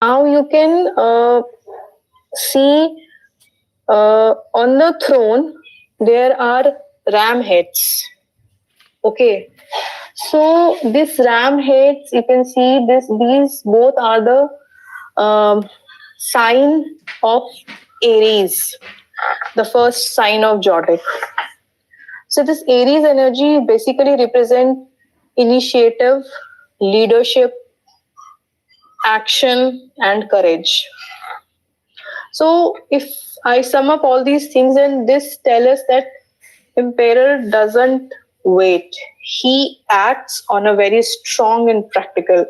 Now you can see on the throne there are ram heads. Okay, so this ram heads, you can see this. These both are the sign of Aries, the first sign of Zodiac. So this Aries energy basically represent initiative, leadership, action, and courage. So if I sum up all these things, and this tell us that Emperor doesn't wait. He acts on a very strong and practical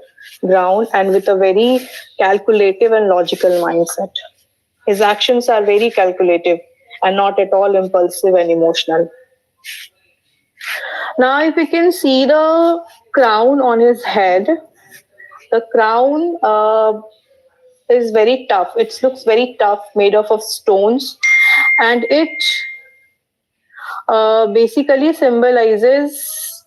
ground and with a very calculative and logical mindset. His actions are very calculative and not at all impulsive and emotional. Now, if you can see the crown on his head, the crown is very tough. It looks very tough, made of stones, and it basically symbolizes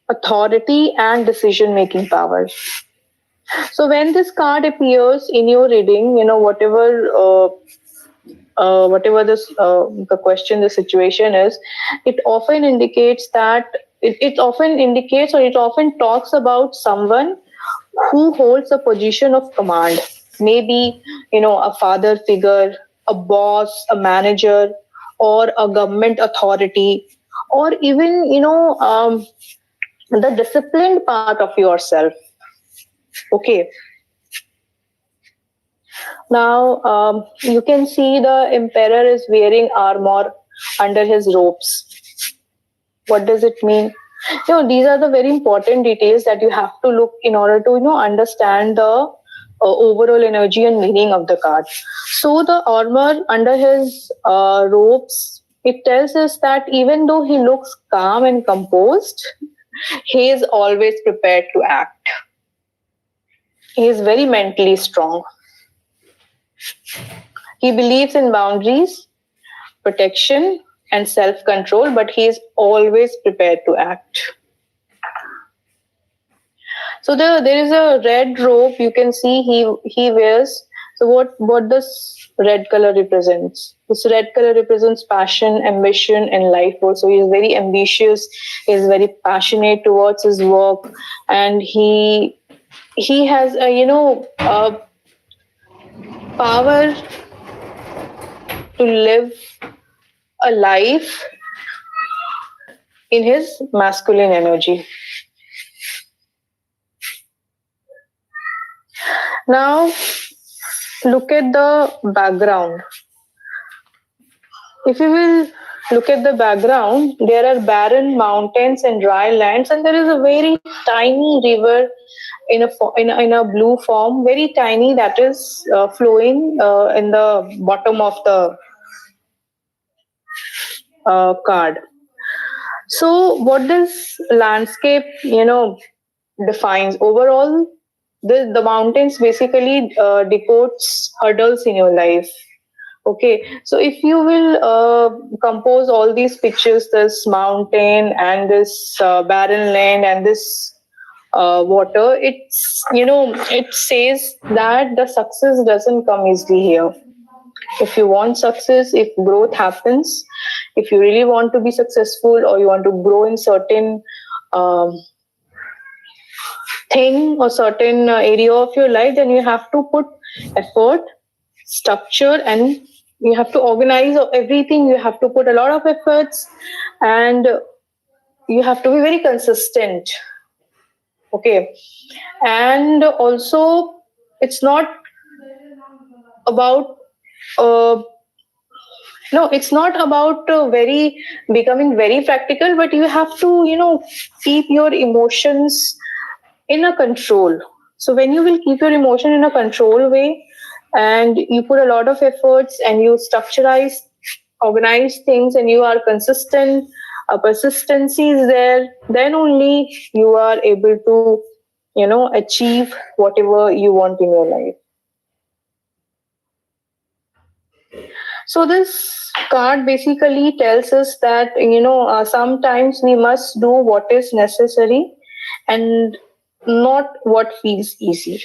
authority and decision making power. So when this card appears in your reading, whatever the question, the situation is, it often indicates that it often indicates, or it often talks about someone who holds a position of command. Maybe a father figure, a boss, a manager, or a government authority, or even the disciplined part of yourself. Okay. Now, you can see the emperor is wearing armor under his robes. What does it mean? These are the very important details that you have to look in order to, understand the overall energy and meaning of the card. So the armor under his robes, it tells us that even though he looks calm and composed, he is always prepared to act. He is very mentally strong. He believes in boundaries, protection, and self-control, but he is always prepared to act. So there is a red robe. You can see he wears. So what does red color represents? This red color represents passion, ambition, and life force. So he is very ambitious. He is very passionate towards his work, and he has a power to live a life in his masculine energy. Now, look at the background. If you will look at the background, there are barren mountains and dry lands, and there is a very tiny river in a blue form, very tiny, that is flowing in the bottom of the card. So, what this landscape, defines overall, the mountains basically decodes hurdles in your life. Okay, so if you will compose all these pictures, this mountain and this barren land and this water, it says that the success doesn't come easily here. If you want success, if growth happens, if you really want to be successful or you want to grow in certain thing or certain area of your life, then you have to put effort, structure, and you have to organize everything. You have to put a lot of efforts, and you have to be very consistent. Okay, and also it's not about no, it's not about very becoming very practical, but you have to keep your emotions in a control. So when you will keep your emotion in a control way, and you put a lot of efforts and you structurize, organize things, and you are consistent, persistency is there, then only you are able to achieve whatever you want in your life. So this card basically tells us that sometimes we must do what is necessary, and not what feels easy.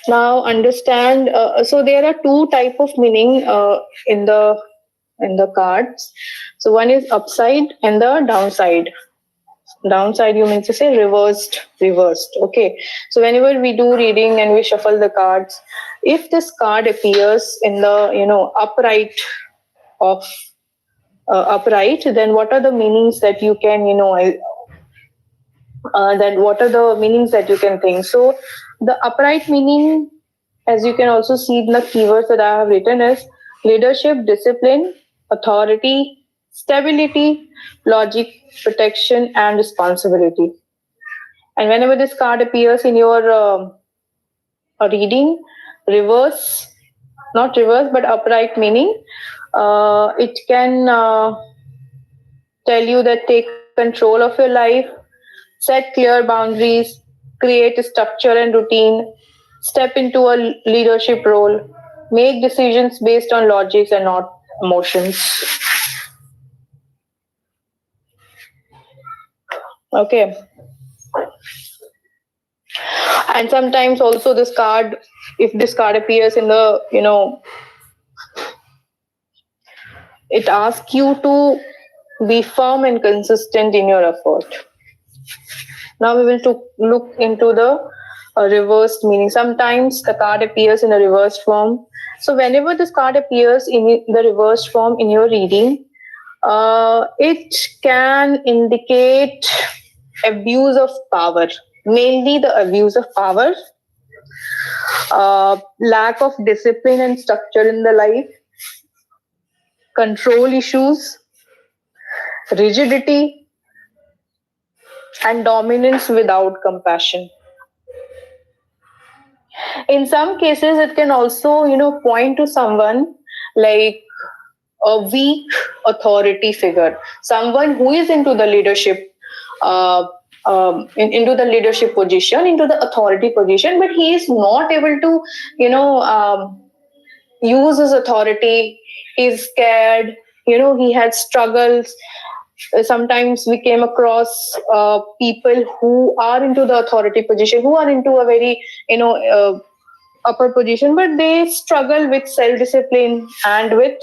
Now understand. So there are two type of meaning in the cards. So one is upside and the downside. Downside, you mean to say reversed. Okay. So whenever we do reading and we shuffle the cards, if this card appears in the of upright, then what are the meanings that you can then what are the meanings that you can think? So the upright meaning, as you can also see in the keywords that I have written, is leadership, discipline, authority, stability, logic, protection, and responsibility. And whenever this card appears in your reading, reverse, not reverse, but upright meaning, it can tell you that take control of your life, set clear boundaries, create a structure and routine, step into a leadership role, make decisions based on logics and not emotions. Okay. And sometimes also this card, if this card appears in the, it asks you to be firm and consistent in your effort. Now we will look into the reversed meaning. Sometimes the card appears in a reversed form. So whenever this card appears in the reversed form in your reading, it can indicate abuse of power, mainly the abuse of power, lack of discipline and structure in the life, control issues, rigidity, and dominance without compassion. In some cases, it can also, point to someone like a weak authority figure, someone who is into the leadership, into the leadership position, into the authority position, but he is not able to, use his authority. He's scared. He had struggles. Sometimes we came across people who are into the authority position, who are into a very, upper position, but they struggle with self discipline and with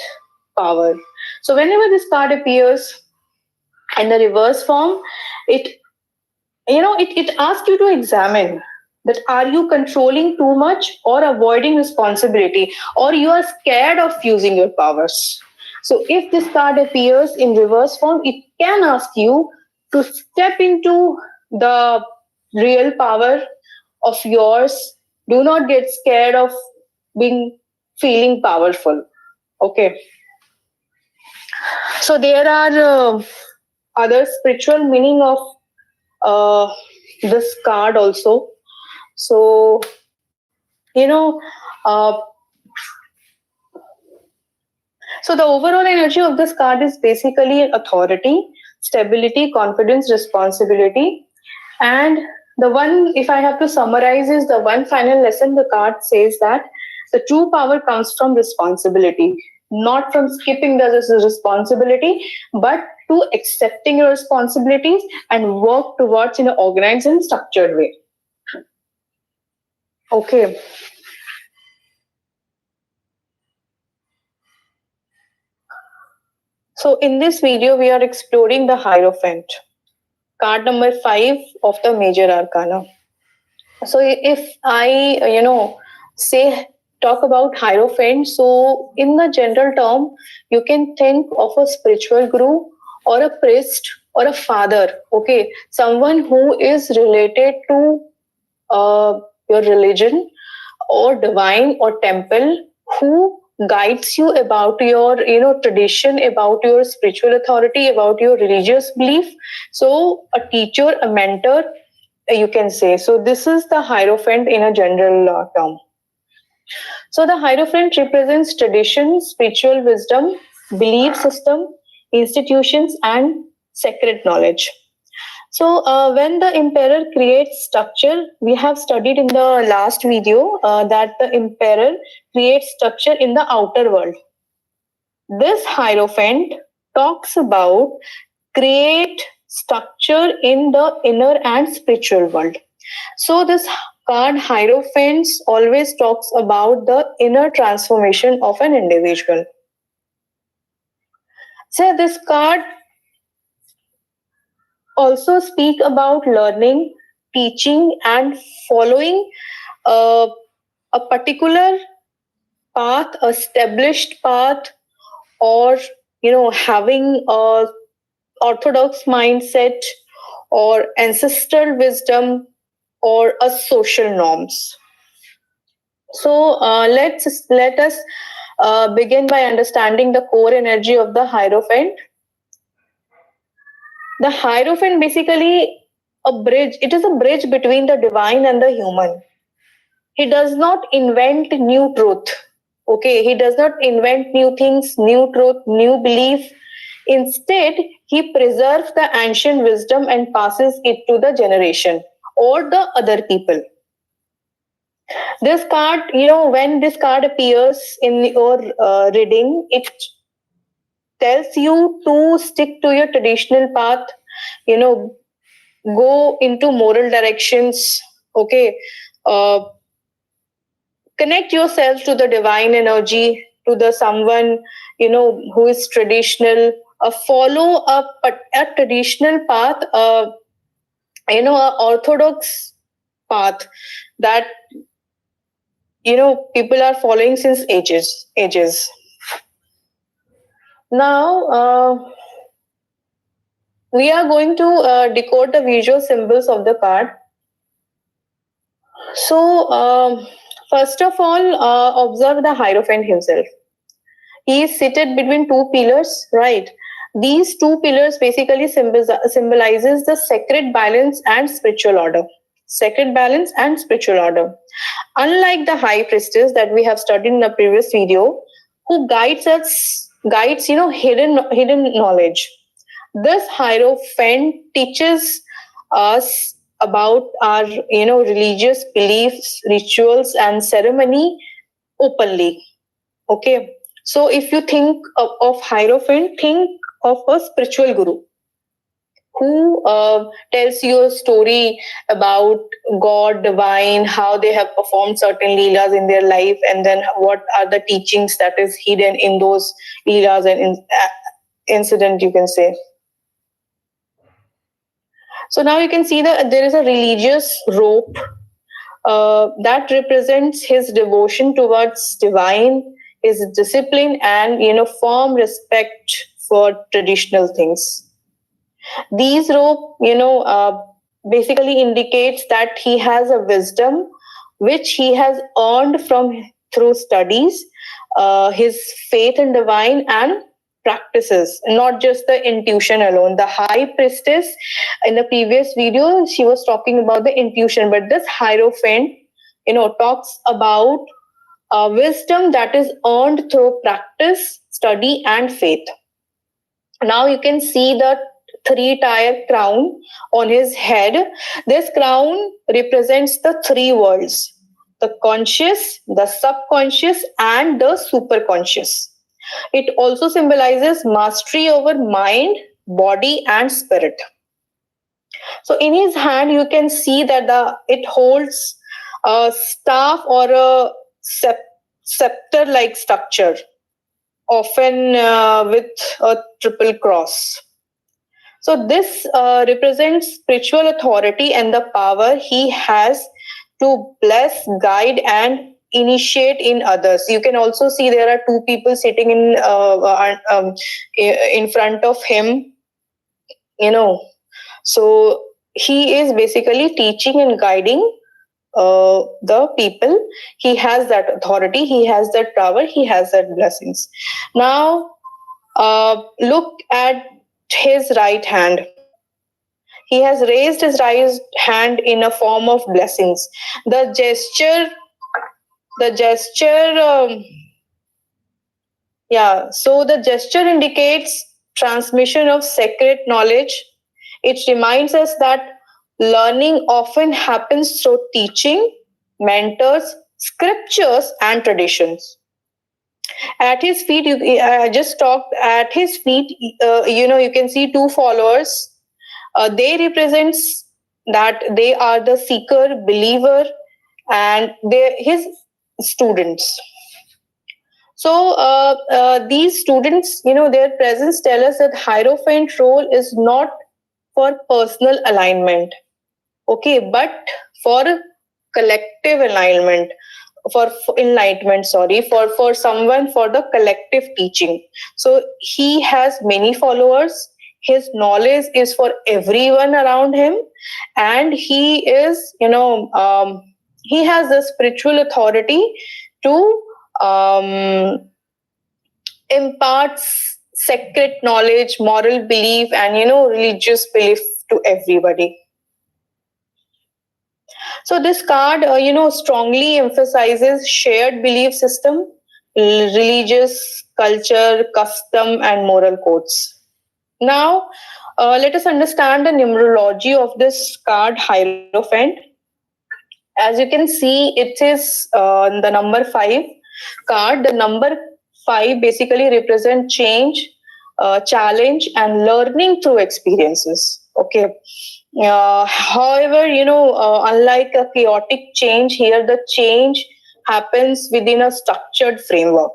power. So whenever this card appears in the reverse form, it it asks you to examine that are you controlling too much or avoiding responsibility, or you are scared of using your powers. So if this card appears in reverse form, it can ask you to step into the real power of yours. Do not get scared of being feeling powerful. Okay. So there are other spiritual meaning of this card also. So uh, so the overall energy of this card is basically authority, stability, confidence, responsibility. And the one, if I have to summarize, is the one final lesson the card says that the true power comes from responsibility, not from skipping the responsibility, but to accepting your responsibilities and work towards in an organized and structured way. Okay. So in this video, we are exploring the Hierophant, card number 5 of the Major Arcana. So if I, say talk about Hierophant, so in the general term, you can think of a spiritual guru or a priest or a father. Okay, someone who is related to your religion or divine or temple, who guides you about your tradition, about your spiritual authority, about your religious belief. So a teacher, a mentor, you can say. So this is the Hierophant in a general term. So the Hierophant represents tradition, spiritual wisdom, belief system, institutions, and sacred knowledge. So when the emperor creates structure, we have studied in the last video that the emperor creates structure in the outer world. This Hierophant talks about create structure in the inner and spiritual world. So this card Hierophants always talks about the inner transformation of an individual. So this card also speak about learning, teaching, and following uh, a particular path, established path, or having a orthodox mindset or ancestral wisdom or a social norms. So let us begin by understanding the core energy of the Hierophant. The Hierophant basically a bridge. It is a bridge between the divine and the human. He does not invent new truth. Okay, he does not invent new things, new truth, new belief. Instead, he preserves the ancient wisdom and passes it to the generation or the other people. This card, when this card appears in your reading, it tells you to stick to your traditional path, you know, go into moral directions, okay, uh, connect yourself to the divine energy, to the someone, who is traditional, follow a traditional path, a orthodox path that people are following since ages. Now we are going to decode the visual symbols of the card. So first of all, observe the Hierophant himself. He is seated between two pillars, right? These two pillars basically symbolizes the sacred balance and spiritual order. Sacred balance and spiritual order. Unlike the high priestess that we have studied in a previous video, who guides hidden knowledge. This Hierophant teaches us about our religious beliefs, rituals, and ceremony openly. Okay, so if you think of Hierophant, think of a spiritual guru who tells you a story about God, divine, how they have performed certain leelas in their life, and then what are the teachings that is hidden in those leelas and incident, you can say. So now you can see that there is a religious rope that represents his devotion towards divine, his discipline, and firm respect for traditional things. These rope, basically indicates that he has a wisdom which he has earned from through studies, his faith in divine and practices, not just the intuition alone. The high priestess in the previous video, she was talking about the intuition, but this Hierophant, talks about wisdom that is earned through practice, study, and faith. Now you can see the three-tier crown on his head. This crown represents the three worlds: the conscious, the subconscious, and the superconscious. It also symbolizes mastery over mind, body, and spirit. So in his hand, you can see that it holds a staff or a scepter-like structure, often with a triple cross. So this represents spiritual authority and the power he has to bless, guide, and initiate in others. You can also see there are two people sitting in front of him. So he is basically teaching and guiding the people. He has that authority. He has that power. He has that blessings. Now look at his right hand. He has raised his right hand in a form of blessings. The gesture, so the gesture indicates transmission of sacred knowledge. It reminds us that learning often happens through teaching, mentors, scriptures, and traditions. At his feet, I just talked. At his feet, you can see two followers. They represents that they are the seeker, believer, and they his students. So these students, their presence tell us that Hierophant role is not for personal alignment, okay, but for collective alignment, for enlightenment, sorry, for someone, for the collective teaching. So he has many followers. His knowledge is for everyone around him, and he has the spiritual authority to um, imparts sacred knowledge, moral belief, and religious belief to everybody. So this card, strongly emphasizes shared belief system, religious culture, custom, and moral codes. Now, let us understand the numerology of this card, Hierophant. As you can see, it is the number 5 card. The number 5 basically represent change, challenge, and learning through experiences. Okay. However, unlike a chaotic change, here the change happens within a structured framework.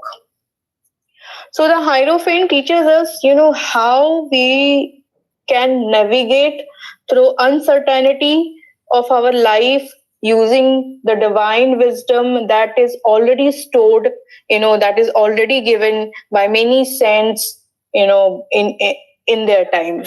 So the Hierophant teaches us, how we can navigate through uncertainty of our life using the divine wisdom that is already stored, that is already given by many saints, in their time.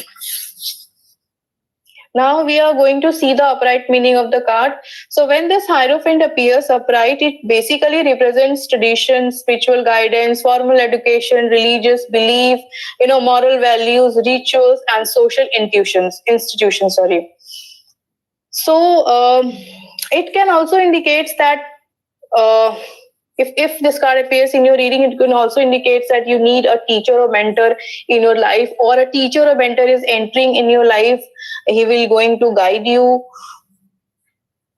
Now we are going to see the upright meaning of the card. So when this Hierophant appears upright, it basically represents tradition, spiritual guidance, formal education, religious belief, moral values, rituals, and social institutions. Sorry. So it can also indicate that uh, if this card appears in your reading, it can also indicate that you need a teacher or mentor in your life, or a teacher or mentor is entering in your life. He will going to guide you,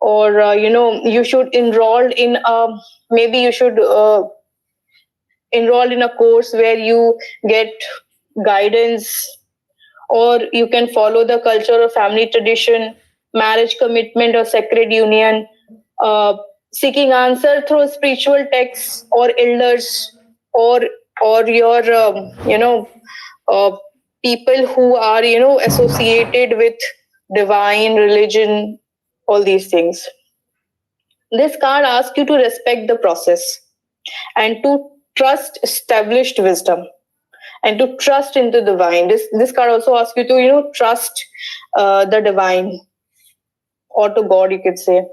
or you should enroll in maybe you should enroll in a course where you get guidance, or you can follow the culture or family tradition, marriage commitment or sacred union, uh, seeking answer through spiritual texts or elders, or your uh, people who are associated with divine religion, all these things. This card asks you to respect the process and to trust established wisdom and to trust into the divine. This card also asks you to trust the divine, or to God, you could say.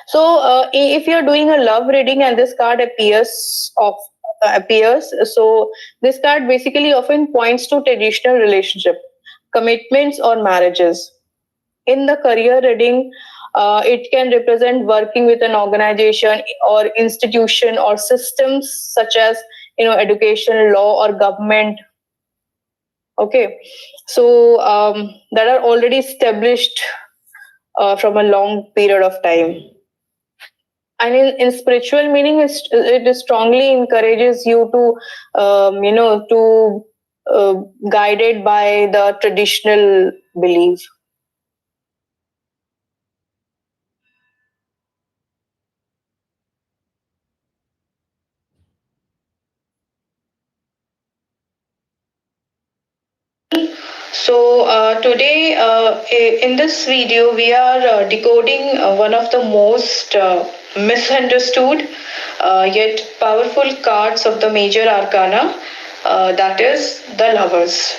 So if you're doing a love reading and this card appears, so this card basically often points to traditional relationship, commitments, or marriages. In the career reading, it can represent working with an organization or institution or systems such as education, law, or government. Okay, so that are already established from a long period of time. And in spiritual meaning, it strongly encourages you to guided by the traditional belief. So today, in this video, we are decoding one of the most misunderstood yet powerful cards of the major arcana, that is the Lovers.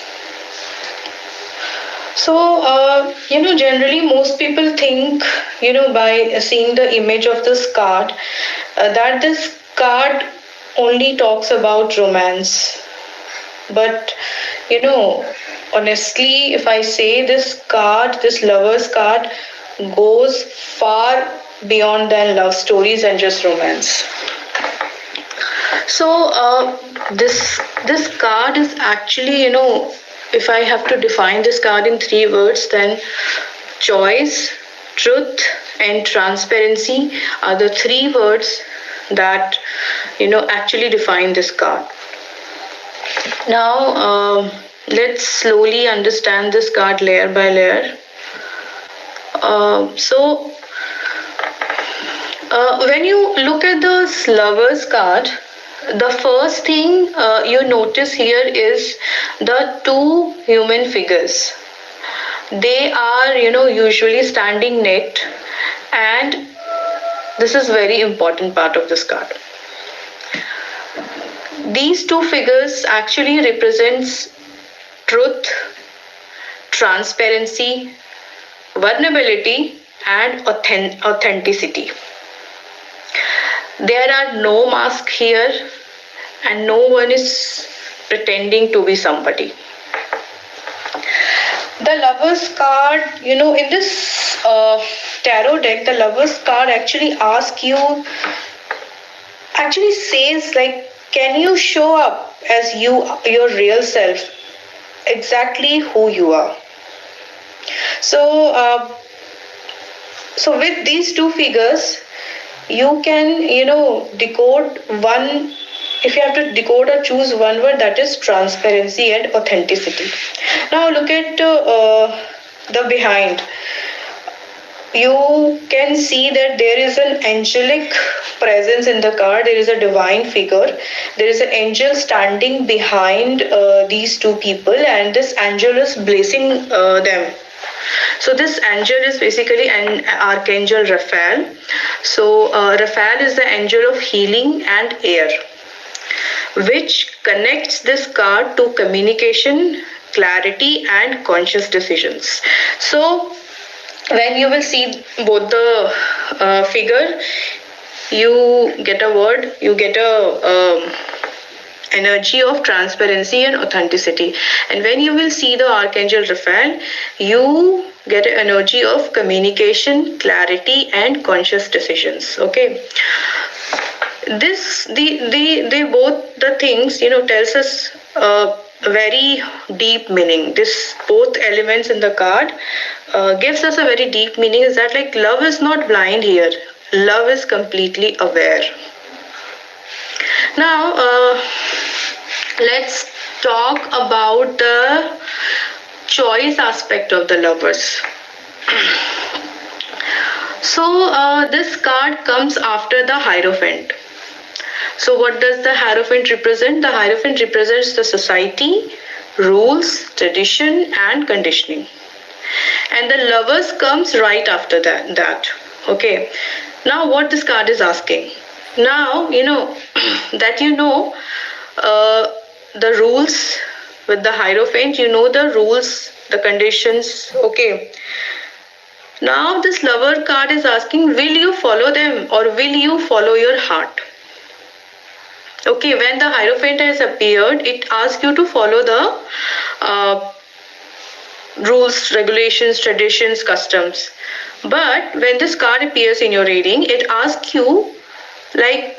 So, generally most people think, by seeing the image of this card, that this card only talks about romance. But, honestly, if I say this card, this Lovers card, goes far beyond than love stories and just romance. So, this card is actually, if I have to define this card in 3 words, then choice, truth, and transparency are the 3 words that actually define this card. Now, let's slowly understand this card layer by layer. When you look at the Lovers card, the first thing you notice here is the two human figures. They are, usually standing next, and this is very important part of this card. These two figures actually represents truth, transparency, vulnerability, and authenticity. There are no masks here, and no one is pretending to be somebody. The Lovers card, in this tarot deck, the Lovers card actually says, like, can you show up as your real self, exactly who you are? So with these two figures, you can, decode one. If you have to decode or choose one word, that is transparency and authenticity. Now look at the behind. You can see that there is an angelic presence in the card. There is a divine figure. There is an angel standing behind these two people, and this angel is blessing them. So this angel is basically an archangel Raphael. So Raphael is the angel of healing and air, which connects this card to communication, clarity, and conscious decisions. So when you will see both the figure, you get a word, you get a energy of transparency and authenticity. And when you will see the Archangel Raphael, you get an energy of communication, clarity, and conscious decisions. Okay. They both the things, tells us a very deep meaning. This both elements in the card gives us a very deep meaning, is that, like, love is not blind here. Love is completely aware. Now, let's talk about the choice aspect of the Lovers. So, this card comes after the Hierophant. So, what does the Hierophant represent? The Hierophant represents the society, rules, tradition, and conditioning. And the Lovers comes right after that. Okay. Now, what this card is asking? Now, the rules with the Hierophant, the rules, the conditions. Okay. Now, this Lover card is asking, will you follow them or will you follow your heart? Okay, when the Hierophant has appeared, it asks you to follow the rules, regulations, traditions, customs. But when this card appears in your reading, it asks you, like,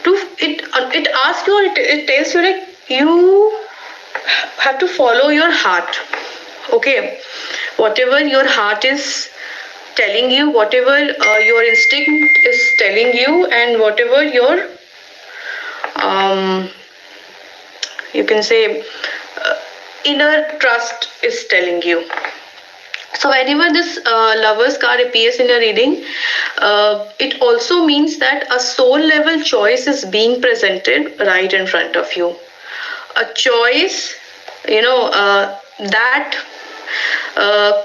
it asks you, or it tells you, like, you have to follow your heart. Okay, whatever your heart is telling you, whatever your instinct is telling you, and whatever your you can say inner trust is telling you. So whenever this Lovers card appears in a reading, it also means that a soul level choice is being presented right in front of you. A choice, that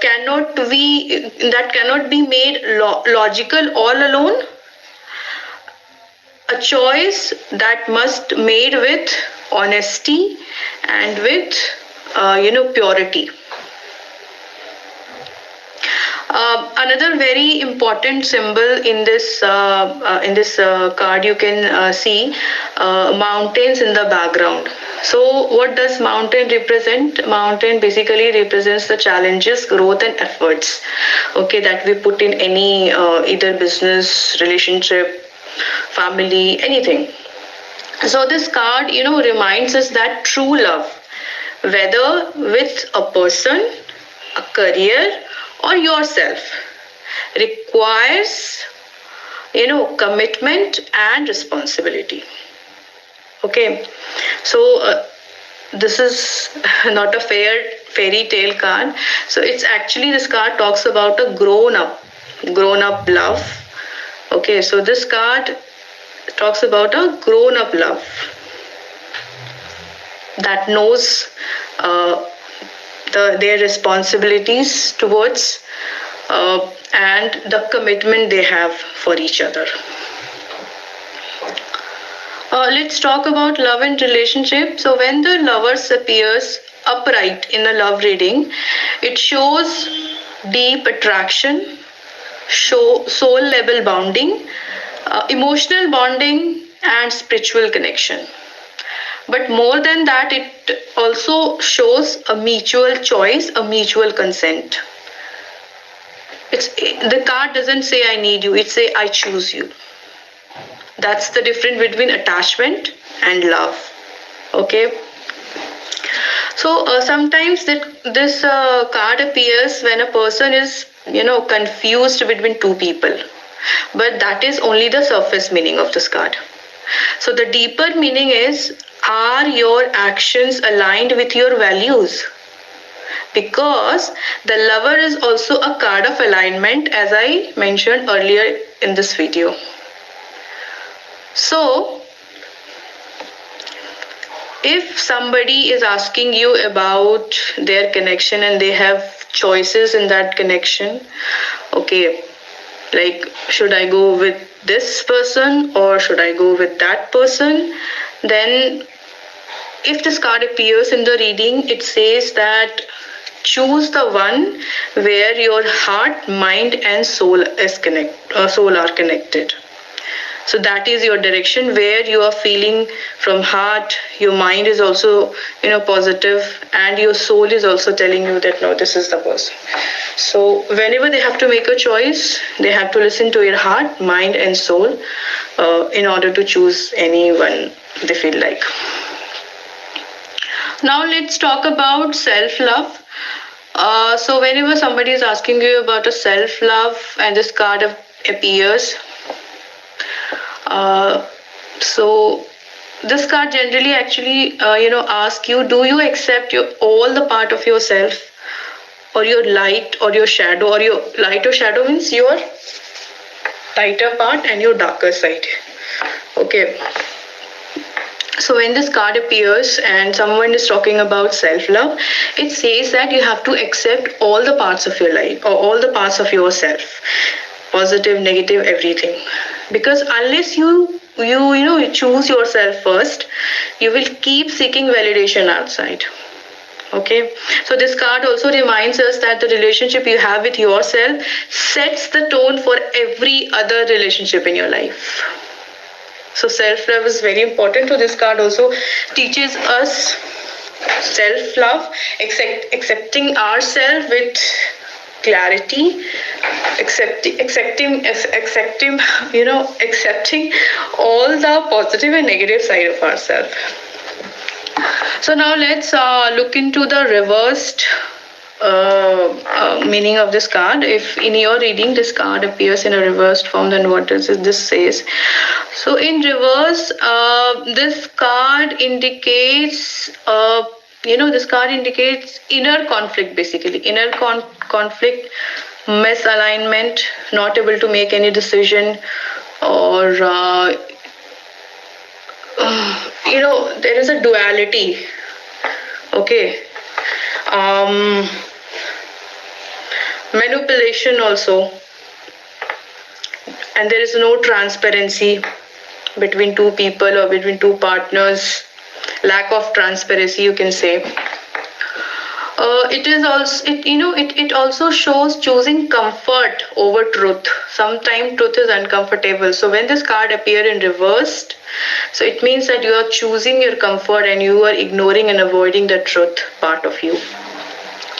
cannot be made logical all alone. A choice that must made with honesty and with purity. Another very important symbol in this card, you can see mountains in the background. So what does mountain represent? Mountain basically represents the challenges, growth, and efforts, okay, that we put in any either business, relationship, family, anything. So this card, reminds us that true love, whether with a person, a career, or yourself, requires commitment and responsibility. Okay, so this is not a fairy tale card. So it's actually, this card talks about a grown up love. Okay, so this card talks about a grown up love that knows their responsibilities towards and the commitment they have for each other. Let's talk about love and relationship. So when the lovers appears upright in a love reading, it shows deep attraction, soul level bonding, emotional bonding, and spiritual connection. But more than that, it also shows a mutual choice, a mutual consent. The card doesn't say I need you, it say I choose you. That's the difference between attachment and love. Okay. So sometimes this card appears when a person is, confused between two people. But that is only the surface meaning of this card. So the deeper meaning is, are your actions aligned with your values? Because the lover is also a card of alignment, as I mentioned earlier in this video. So, if somebody is asking you about their connection and they have choices in that connection, okay, like should I go with this person or should I go with that person, then if this card appears in the reading, it says that choose the one where your heart, mind and soul are connected. So that is your direction, where you are feeling from heart, your mind is also, positive, and your soul is also telling you that no, this is the person. So whenever they have to make a choice, they have to listen to your heart, mind and soul in order to choose anyone they feel like. Now let's talk about self-love. So whenever somebody is asking you about a self-love and this card appears, so this card generally actually ask you, do you accept all the part of yourself, or your light or your shadow, or your light or shadow means your lighter part and your darker side. Okay. So when this card appears and someone is talking about self-love, it says that you have to accept all the parts of your life or all the parts of yourself, positive, negative, everything. Because unless you choose yourself first, you will keep seeking validation outside. Okay, so this card also reminds us that the relationship you have with yourself sets the tone for every other relationship in your life. So self-love is very important. So this card also teaches us self-love, accepting ourselves with clarity, accepting all the positive and negative side of ourselves. So now let's look into the reversed meaning of this card. If in your reading this card appears in a reversed form, then what does this says? So in reverse, this card indicates this card indicates inner conflict, basically inner conflict, misalignment, not able to make any decision, or there is a duality. Okay. Manipulation also, and there is no transparency between two people or between two partners. Lack of transparency, you can say. It also shows choosing comfort over truth. Sometimes truth is uncomfortable. So when this card appears in reversed, so it means that you are choosing your comfort and you are ignoring and avoiding the truth part of you.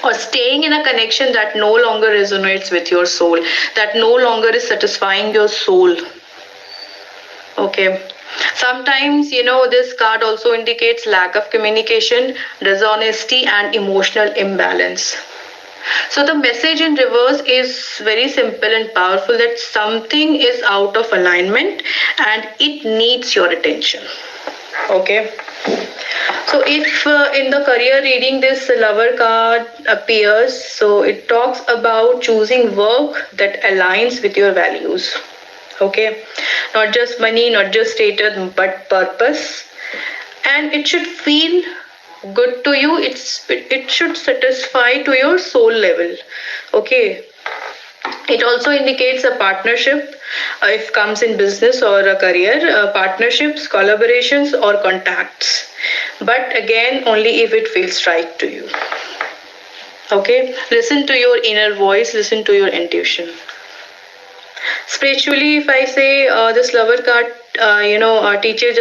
Or staying in a connection that no longer resonates with your soul, that no longer is satisfying your soul. Okay. Sometimes, this card also indicates lack of communication, dishonesty, and emotional imbalance. So the message in reverse is very simple and powerful, that something is out of alignment and it needs your attention. Okay. So if in the career reading this lover card appears, so it talks about choosing work that aligns with your values. Okay, not just money, not just status, but purpose, and it should feel good to you. It should satisfy to your soul level. Okay, it also indicates a partnership, if comes in business or a career, partnerships, collaborations, or contacts. But again, only if it feels right to you. Okay, listen to your inner voice, listen to your intuition. Spiritually, if I say, this lover card, teaches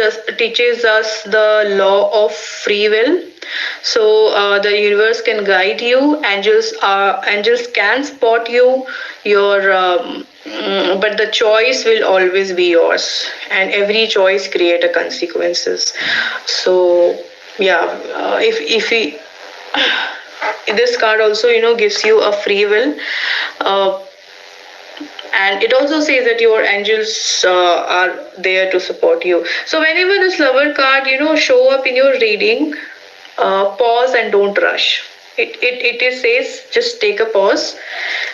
us the law of free will. So the universe can guide you. Angels can spot you. But the choice will always be yours, and every choice create a consequences. So yeah, if we this card also gives you a free will. Uh, and it also says that your angels are there to support you. So whenever this lover card show up in your reading, pause and don't rush. It says just take a pause,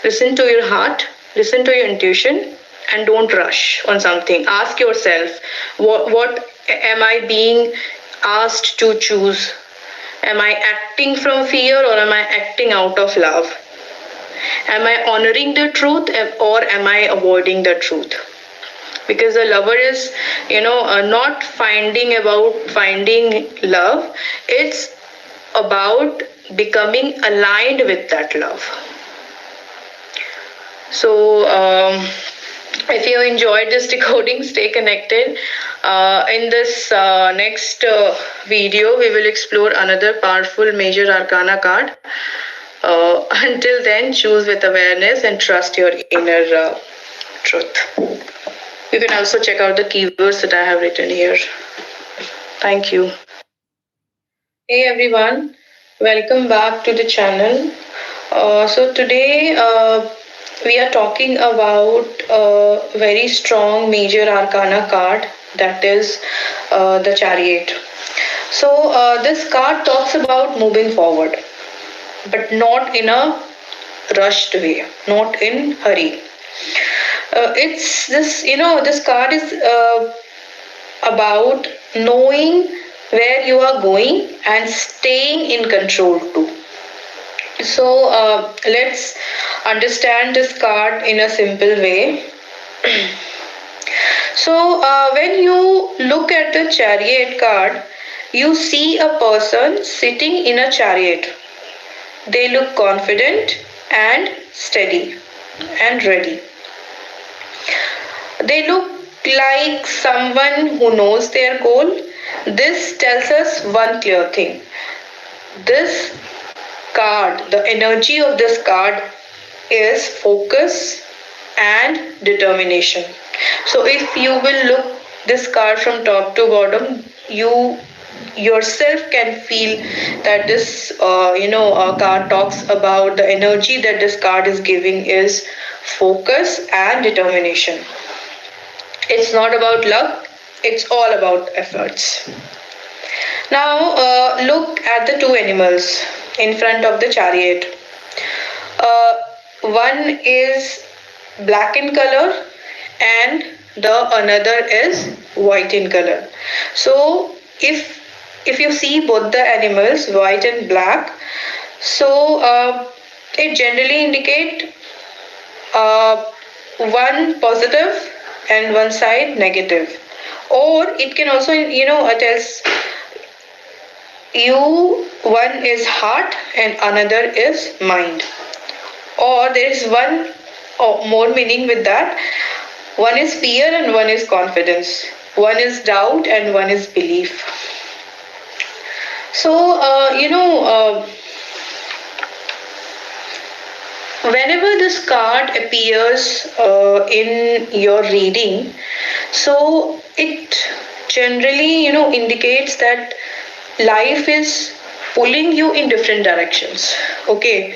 listen to your heart, listen to your intuition, and don't rush on something. Ask yourself, what am I being asked to choose? Am I acting from fear or am I acting out of love? Am I honoring the truth or am I avoiding the truth? Because the lover is, not finding love. It's about becoming aligned with that love. So, if you enjoyed this decoding, stay connected. In this next video, we will explore another powerful major arcana card. Until then, choose with awareness and trust your inner truth. You can also check out the keywords that I have written here. Thank you. Hey everyone, welcome back to the channel. So today we are talking about a very strong major arcana card, that is the Chariot. So this card talks about moving forward, but not in a rushed way, not in hurry. It's this, this card is about knowing where you are going and staying in control too. So let's understand this card in a simple way. So when you look at the Chariot card, you see a person sitting in a chariot. They look confident and steady and ready. They look like someone who knows their goal. This tells us one clear thing. This card, the energy of this card is focus and determination. So if you will look this card from top to bottom, you yourself can feel that this card talks about the energy that this card is giving is focus and determination. It's not about luck, it's all about efforts. Now look at the two animals in front of the chariot. One is black in color and the another is white in color. So if you see both the animals, white and black, so it generally indicate one positive and one side negative. Or it can also, tells you one is heart and another is mind. Or there is one more meaning with that. One is fear and one is confidence. One is doubt and one is belief. So, whenever this card appears in your reading, so it generally, indicates that life is pulling you in different directions. Okay.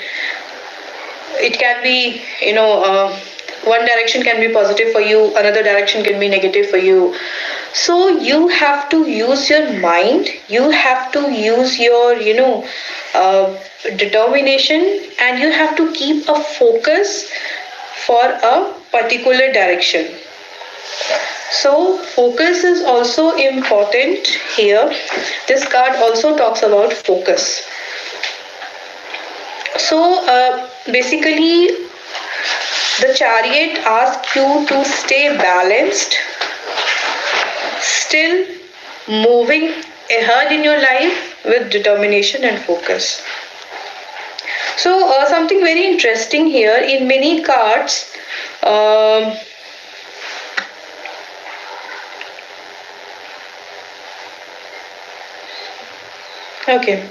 It can be, one direction can be positive for you, another direction can be negative for you. So you have to use your mind, you have to use your, determination, and you have to keep a focus for a particular direction. So focus is also important here. This card also talks about focus. So basically, the chariot asks you to stay balanced, still moving ahead in your life with determination and focus. So something very interesting here in many cards. Um, okay,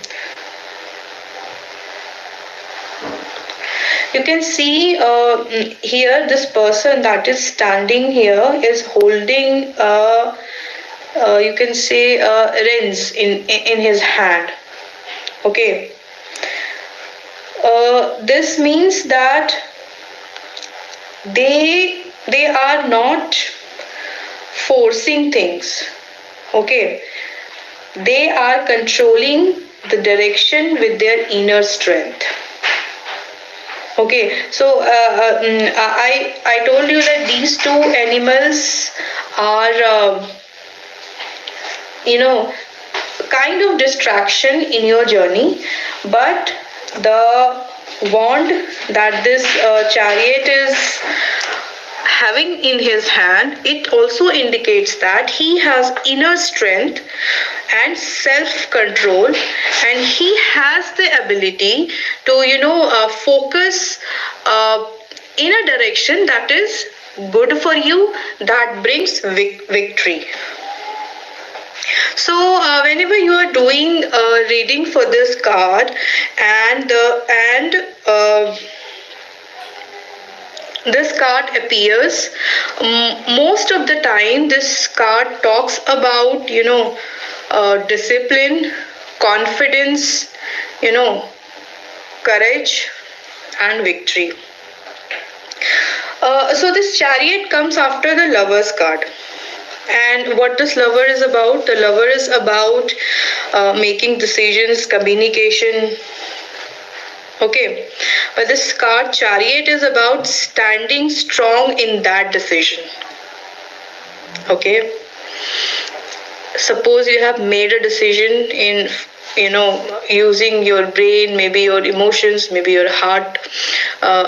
you can see here this person that is standing here is holding you can say reins in his hand. Okay, this means that they are not forcing things. Okay, they are controlling the direction with their inner strength. Okay, so I told you that these two animals are kind of distraction in your journey, but the wand that this chariot is having in his hand, it also indicates that he has inner strength and self-control, and he has the ability to focus in a direction that is good for you, that brings victory. So whenever you are doing a reading for this card, and this card appears, most of the time this card talks about discipline, confidence, courage and victory. So this chariot comes after the Lover's card. And what this lover is about? The lover is about making decisions, communication. Okay, but this card chariot is about standing strong in that decision. Okay, suppose you have made a decision in using your brain, maybe your emotions, maybe your heart,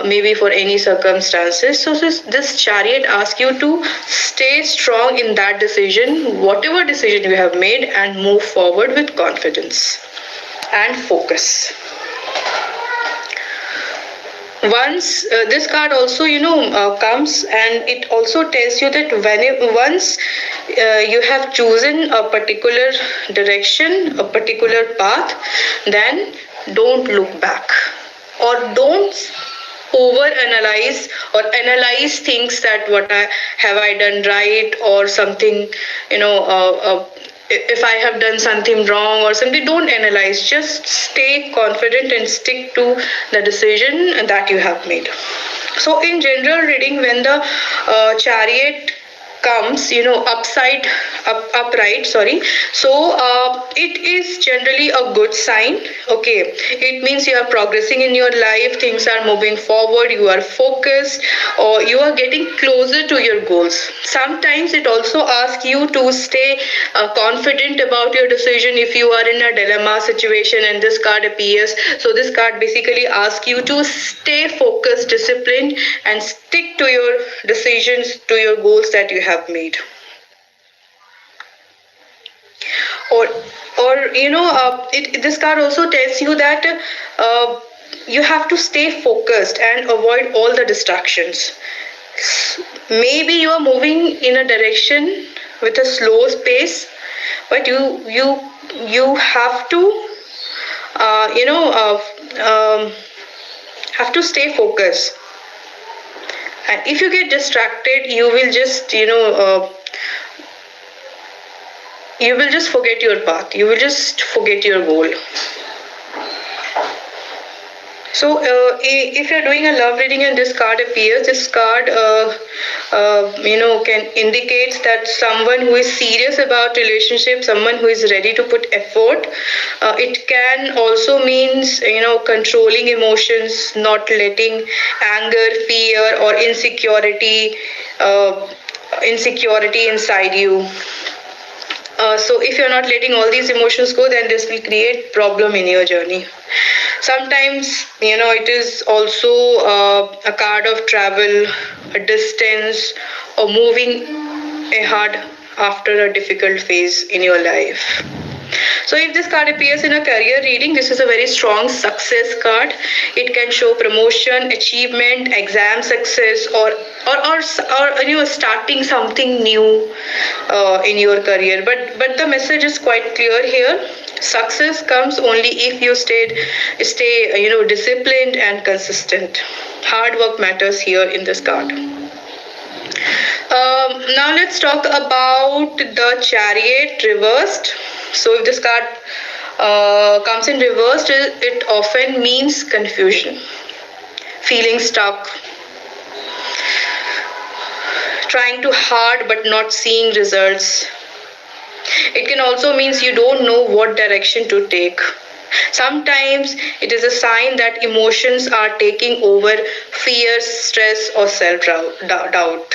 maybe for any circumstances. So this chariot asks you to stay strong in that decision, whatever decision you have made, and move forward with confidence and focus. Once this card also comes, and it also tells you that once you have chosen a particular direction, a particular path, then don't look back, or don't over analyze or analyze things, that have I done right or something, if I have done something wrong or something. Don't analyze, just stay confident and stick to the decision that you have made. So in general reading, when the chariot comes upright, so it is generally a good sign. Okay, it means you are progressing in your life, things are moving forward, you are focused, or you are getting closer to your goals. Sometimes it also asks you to stay confident about your decision if you are in a dilemma situation and this card appears. So this card basically asks you to stay focused, disciplined, and stick to your decisions, to your goals that you have made. Or this card also tells you that you have to stay focused and avoid all the distractions. Maybe you are moving in a direction with a slow pace, but you have to have to stay focused. And if you get distracted, you will just you will just forget your path, you will just forget your goal. So, if you're doing a love reading and this card appears, this card, can indicates that someone who is serious about relationship, someone who is ready to put effort. It can also means controlling emotions, not letting anger, fear, or insecurity inside you. So if you're not letting all these emotions go, then this will create problem in your journey. Sometimes it is also a card of travel, a distance, or moving ahead after a difficult phase in your life. So if this card appears in a career reading, this is a very strong success card. It can show promotion, achievement, exam success, or starting something new in your career. But the message is quite clear here. Success comes only if you stay disciplined and consistent. Hard work matters here in this card. Now let's talk about the Chariot reversed. So if this card comes in reversed, it often means confusion, feeling stuck, trying too hard but not seeing results. It can also means you don't know what direction to take. Sometimes it is a sign that emotions are taking over: fear, stress, or self-doubt.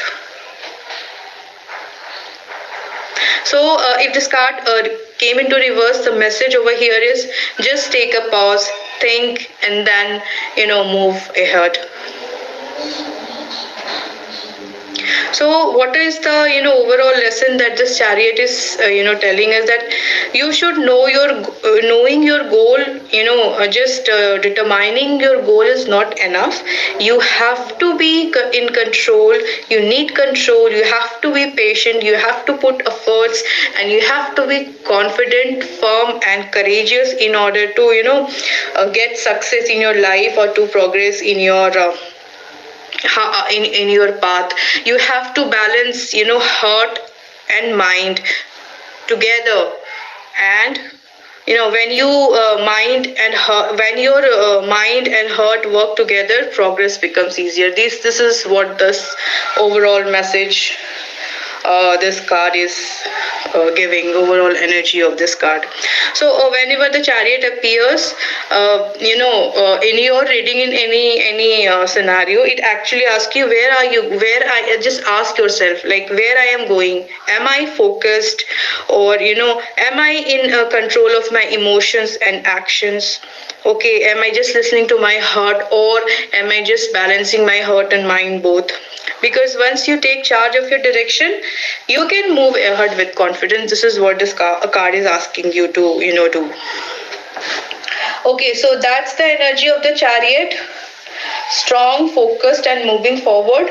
So if this card came into reverse, the message over here is just take a pause, think, and then move ahead. So what is the overall lesson that this Chariot is telling us? That you should know knowing your goal. Just determining your goal is not enough. You have to be in control. You need control. You have to be patient. You have to put efforts, and you have to be confident, firm, and courageous in order to get success in your life or to progress in your in your path. You have to balance heart and mind together. And when you when your mind and heart work together, progress becomes easier. This is what this overall message this card is giving, overall energy of this card. So whenever the Chariot appears in your reading, in any scenario, it actually asks you, where are you, just ask yourself, like, where I am going. Am I focused, or am I in control of my emotions and actions? Okay, am I just listening to my heart, or am I just balancing my heart and mind both? Because once you take charge of your direction, you can move ahead with confidence. This is what this card is asking you to do. Okay, so that's the energy of the Chariot: strong, focused, and moving forward.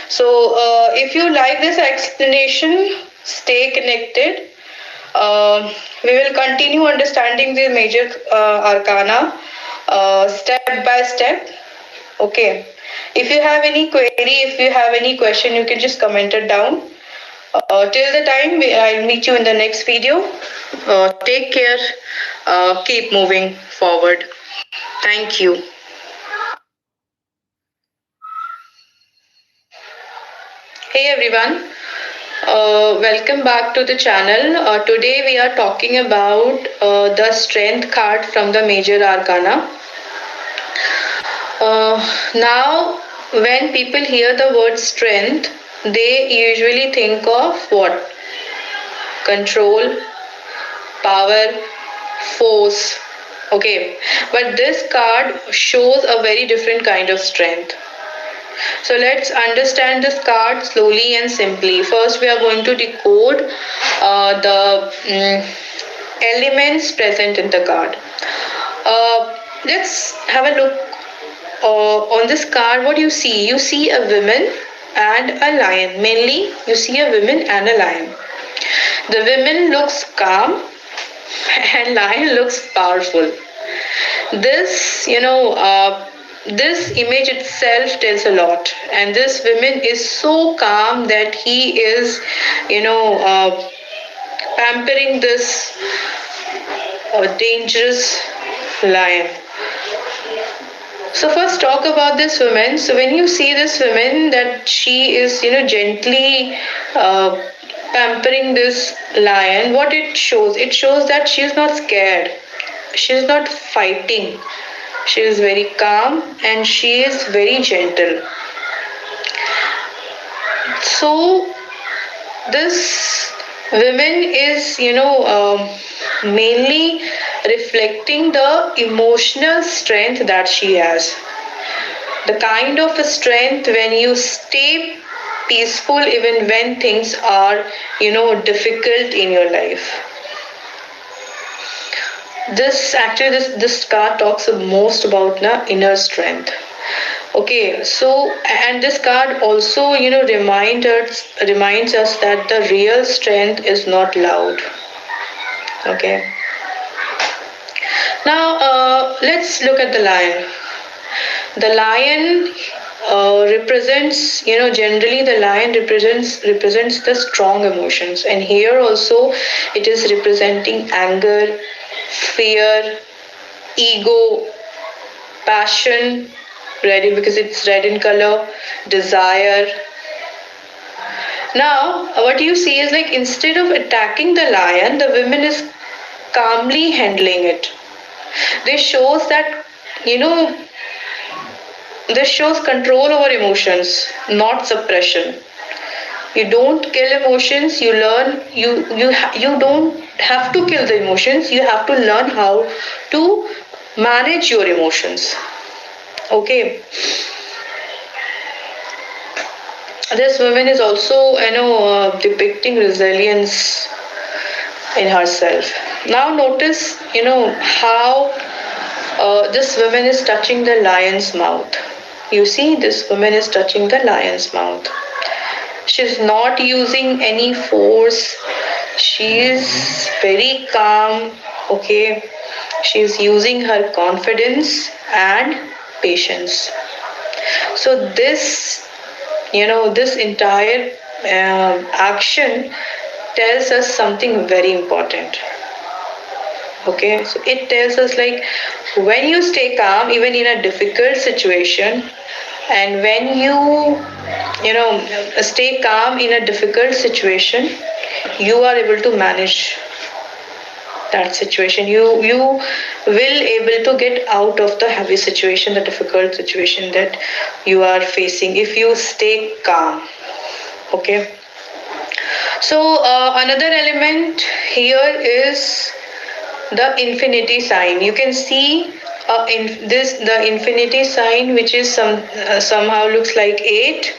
So if you like this explanation, stay connected. We will continue understanding the major arcana step by step. Okay. If you have any query, if you have any question, you can just comment it down. Till the time, I'll meet you in the next video. Take care. Keep moving forward. Thank you. Hey everyone. Welcome back to the channel. Today we are talking about the Strength card from the Major Arcana. Now, when people hear the word strength, they usually think of what? Control, power, force. Okay, but this card shows a very different kind of strength. So let's understand this card slowly and simply. First, we are going to decode the elements present in the card. Let's have a look on this card. What you see? You see a woman and a lion. Mainly, you see a woman and a lion. The woman looks calm and lion looks powerful. This, this image itself tells a lot. And this woman is so calm that he is, pampering this dangerous lion. So first talk about this woman. So when you see this woman, that she is, gently uh, pampering this lion, what it shows? It shows that she is not scared. She is not fighting. She is very calm and she is very gentle. So this women is, mainly reflecting the emotional strength that she has, the kind of strength when you stay peaceful even when things are, difficult in your life. This card talks most about the inner strength. Okay, so and this card also, reminds us that the real strength is not loud. Okay. Now let's look at the lion. The lion represents, generally the lion represents the strong emotions, and here also it is representing anger, fear, ego, passion, red because it's red in color, desire. Now, what you see is like instead of attacking the lion, the woman is calmly handling it. This shows that, this shows control over emotions, not suppression. You don't kill emotions. You learn. You don't have to kill the emotions. You have to learn how to manage your emotions. Okay. This woman is also, depicting resilience in herself. Now notice, how this woman is touching the lion's mouth. You see, this woman is touching the lion's mouth. She's not using any force. She is very calm. Okay. She's using her confidence and patience. So this entire action tells us something very important. Okay, so it tells us like when you stay calm even in a difficult situation, and when you stay calm in a difficult situation, you are able to manage that situation. You will able to get out of the heavy situation, the difficult situation that you are facing if you stay calm. Okay, so another element here is the infinity sign. You can see in this the infinity sign, which is somehow looks like 8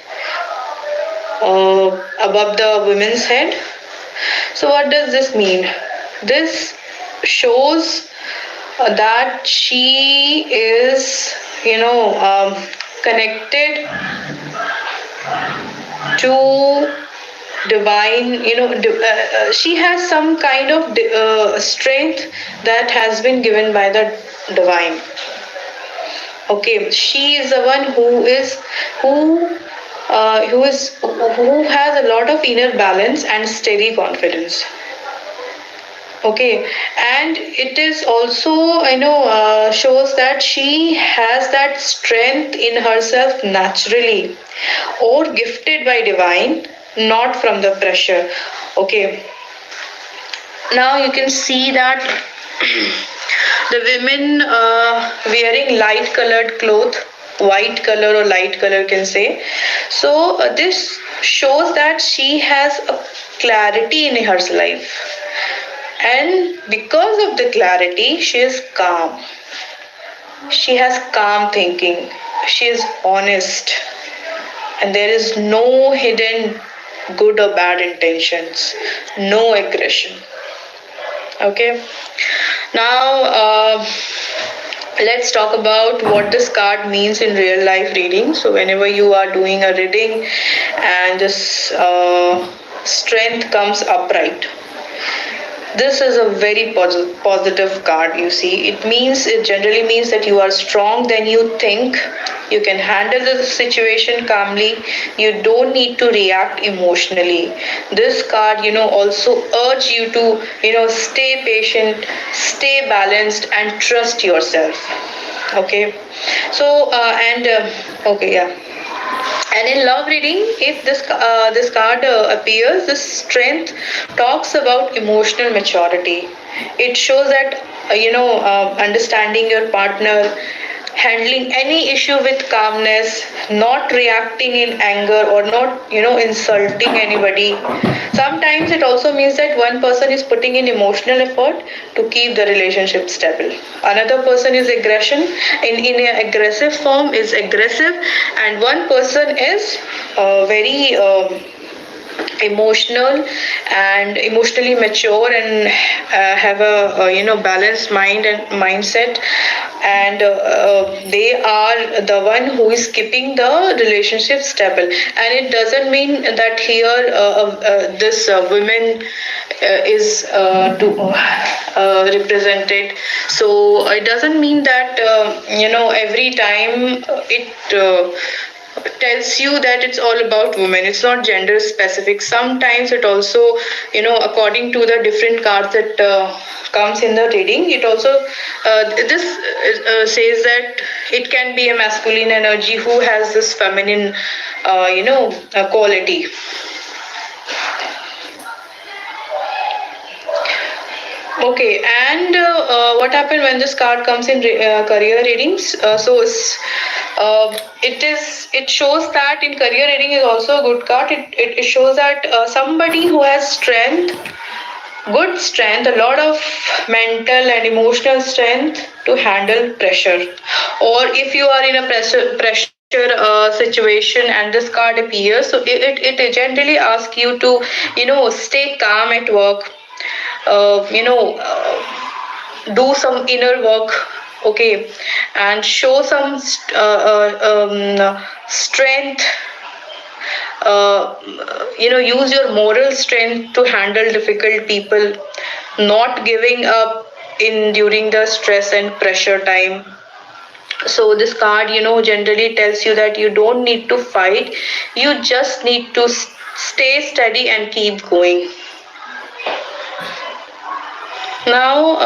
above the woman's head. So what does this mean? This shows that she is, connected to divine. She has some kind of strength that has been given by the divine. Okay, she is the one who has a lot of inner balance and steady confidence. Okay, and it is also, shows that she has that strength in herself naturally or gifted by divine, not from the pressure. Okay, now you can see that the women wearing light colored cloth, white color or light color can say. So this shows that she has a clarity in her life, and because of the clarity she is calm. She has calm thinking. She is honest, and there is no hidden good or bad intentions, no aggression. Okay, now let's talk about what this card means in real life reading. So whenever you are doing a reading and this strength comes upright, this is a very positive card. You see, it generally means that you are strong than you think. You can handle the situation calmly. You don't need to react emotionally. This card, also urge you to, stay patient, stay balanced, and trust yourself. Okay, so okay, yeah. And in love reading, if this card appears, this strength talks about emotional maturity. It shows that understanding your partner, handling any issue with calmness, not reacting in anger or not insulting anybody. Sometimes it also means that one person is putting in emotional effort to keep the relationship stable. Another person is aggression in an aggressive form is aggressive, and one person is very emotional and emotionally mature and have a balanced mind and mindset, and they are the one who is keeping the relationship stable. And it doesn't mean that here this women is to represented. So it doesn't mean that every time it tells you that it's all about women. It's not gender specific. Sometimes it also according to the different cards that comes in the reading, it also this says that it can be a masculine energy who has this feminine quality. Okay, and what happened when this card comes in career readings? It shows that in career reading is also a good card. It shows that somebody who has strength, good strength, a lot of mental and emotional strength to handle pressure. Or if you are in a pressure situation and this card appears, so it generally asks you to stay calm at work, do some inner work, okay, and show some strength, use your moral strength to handle difficult people, not giving up in during the stress and pressure time. So this card generally tells you that you don't need to fight, you just need to stay steady and keep going. Now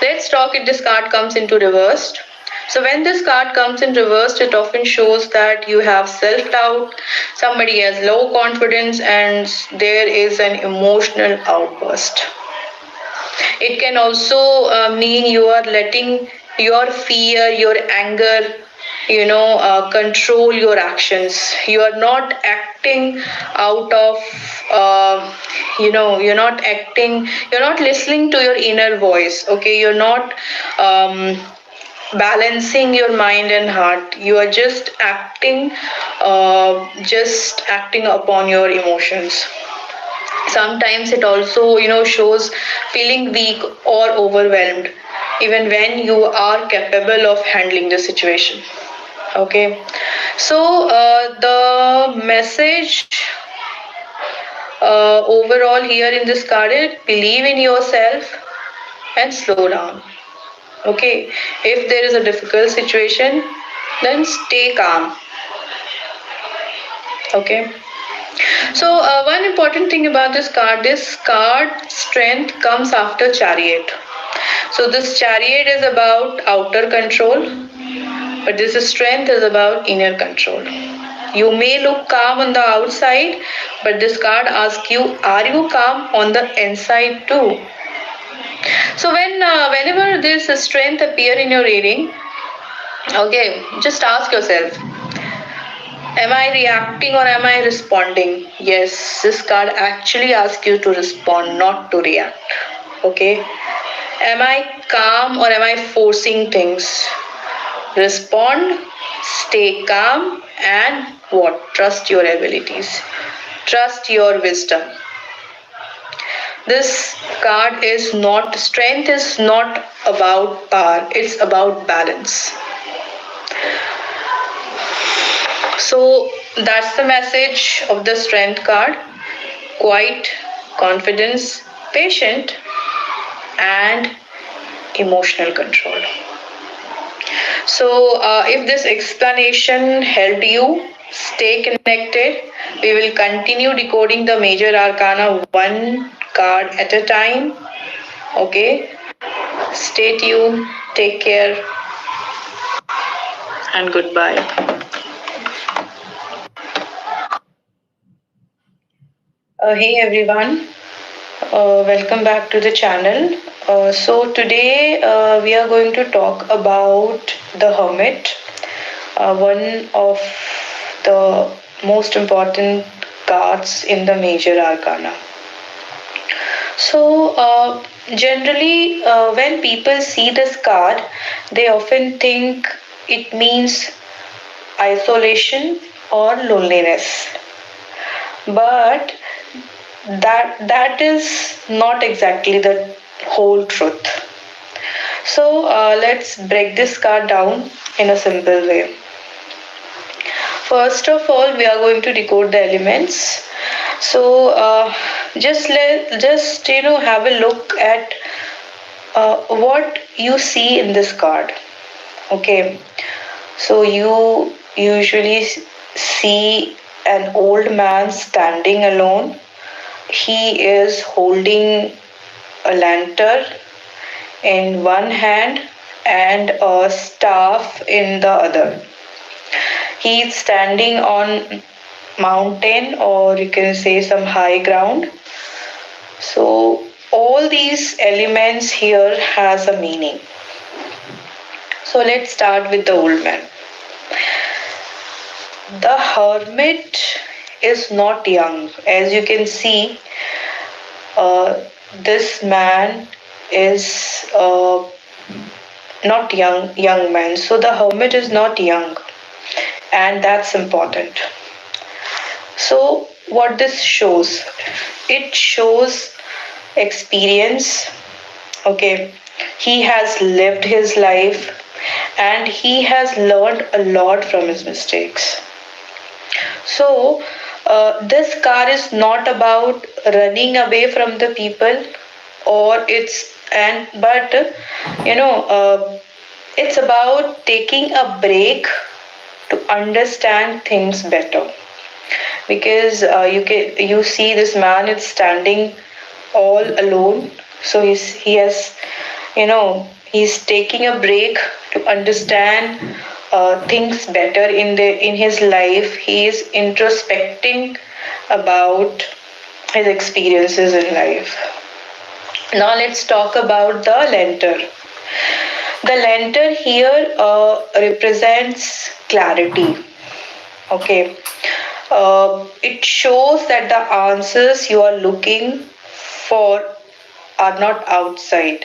let's talk if this card comes into reversed. So when this card comes in reversed, it often shows that you have self-doubt, somebody has low confidence, and there is an emotional outburst. It can also mean you are letting your fear, your anger, control your actions. You are not acting out of, you're not listening to your inner voice. Okay, you're not balancing your mind and heart. You are just acting upon your emotions. Sometimes it also shows feeling weak or overwhelmed even when you are capable of handling the situation. Okay, so the message overall here in this card is believe in yourself and slow down. Okay, if there is a difficult situation, then stay calm. Okay, so one important thing about this card strength comes after chariot. So this chariot is about outer control, but this strength is about inner control. You may look calm on the outside, but this card asks you, are you calm on the inside too? So whenever this strength appear in your reading, okay, just ask yourself, am I reacting or am I responding? Yes, this card actually asks you to respond, not to react. Okay, am I calm or am I forcing things? Respond, stay calm, and what? Trust your abilities. Trust your wisdom. This card is not, strength is not about power, it's about balance. So that's the message of the strength card. Quiet, confidence, patient, and emotional control. So if this explanation helped you, stay connected. We will continue decoding the major arcana one card at a time. Okay. Stay tuned, take care, And goodbye. Hey everyone, welcome back to the channel. So today we are going to talk about the hermit, one of the most important cards in the major arcana. So generally, when people see this card, they often think it means isolation or loneliness, but that is not exactly the whole truth. So let's break this card down in a simple way. First of all, we are going to decode the elements. So just have a look at what you see in this card. Okay, so you usually see an old man standing alone. He is holding a lantern in one hand and a staff in the other. He is standing on mountain, or you can say some high ground. So all these elements here has a meaning. So let's start with the old man. The hermit is not young. As you can see, this man is not young man. So the hermit is not young, and that's important. So what this shows? It shows experience. Okay, he has lived his life and he has learned a lot from his mistakes. So this car is not about running away from the people, or it's about taking a break to understand things better. Because you see this man is standing all alone, so he has he's taking a break to understand things better in his life. He is introspecting about his experiences in life. Now let's talk about the lantern. The lantern here represents clarity. Okay, it shows that the answers you are looking for are not outside,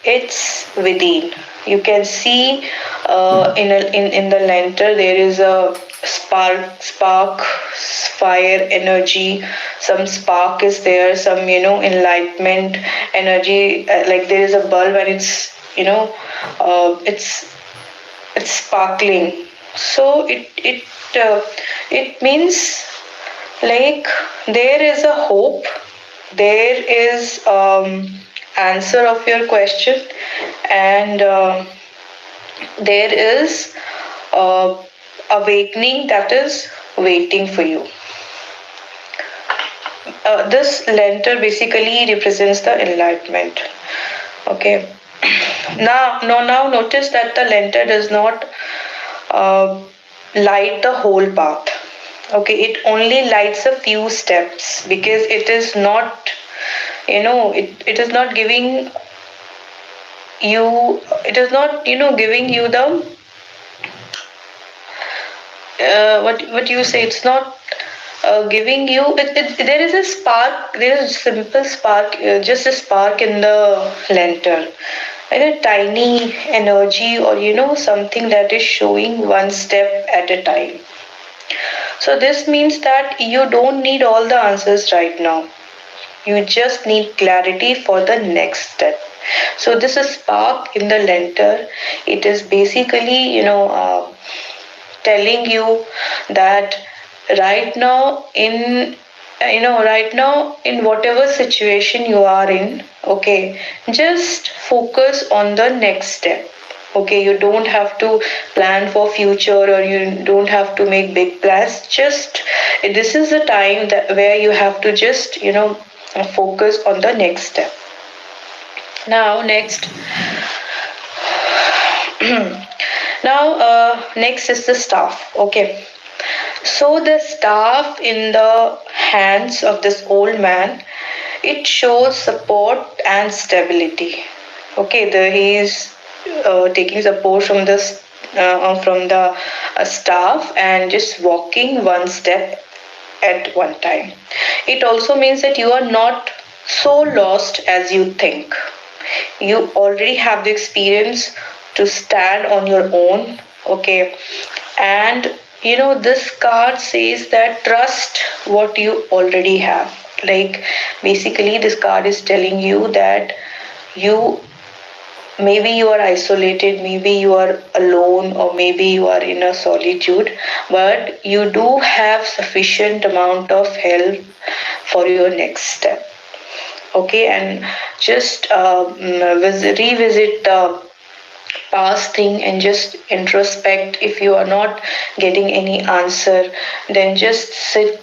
it's within. You can see in the lantern there is a spark, fire energy. Some spark is there, some enlightenment energy. Like there is a bulb and it's it's sparkling. So it means like there is a hope, there is answer of your question, and there is awakening that is waiting for you. This lantern basically represents the enlightenment. Okay. Now notice that the lantern does not uh, light the whole path. Okay, it only lights a few steps, because it is not, it is not giving you, it is not, giving you the, what you say, it's not giving you, there is a spark, there is a simple spark, just a spark in the lantern. And a tiny energy, or something that is showing one step at a time. So this means that you don't need all the answers right now. You just need clarity for the next step. So this is spark in the lantern. It is basically, telling you that right now in whatever situation you are in, okay, just focus on the next step. Okay, you don't have to plan for future, or you don't have to make big plans. Just this is the time that where you have to just focus on the next step. Now, next. Now, next is the staff. Okay. So the staff in the hands of this old man, it shows support and stability. Okay, he is taking support from the staff and just walking one step at one time. It also means that you are not so lost as you think. You already have the experience to stand on your own. Okay, and this card says that trust what you already have. Like, basically this card is telling you that you, maybe you are isolated, maybe you are alone, or maybe you are in a solitude, but you do have sufficient amount of help for your next step. Okay, and just revisit the past thing and just introspect. If you are not getting any answer, then just sit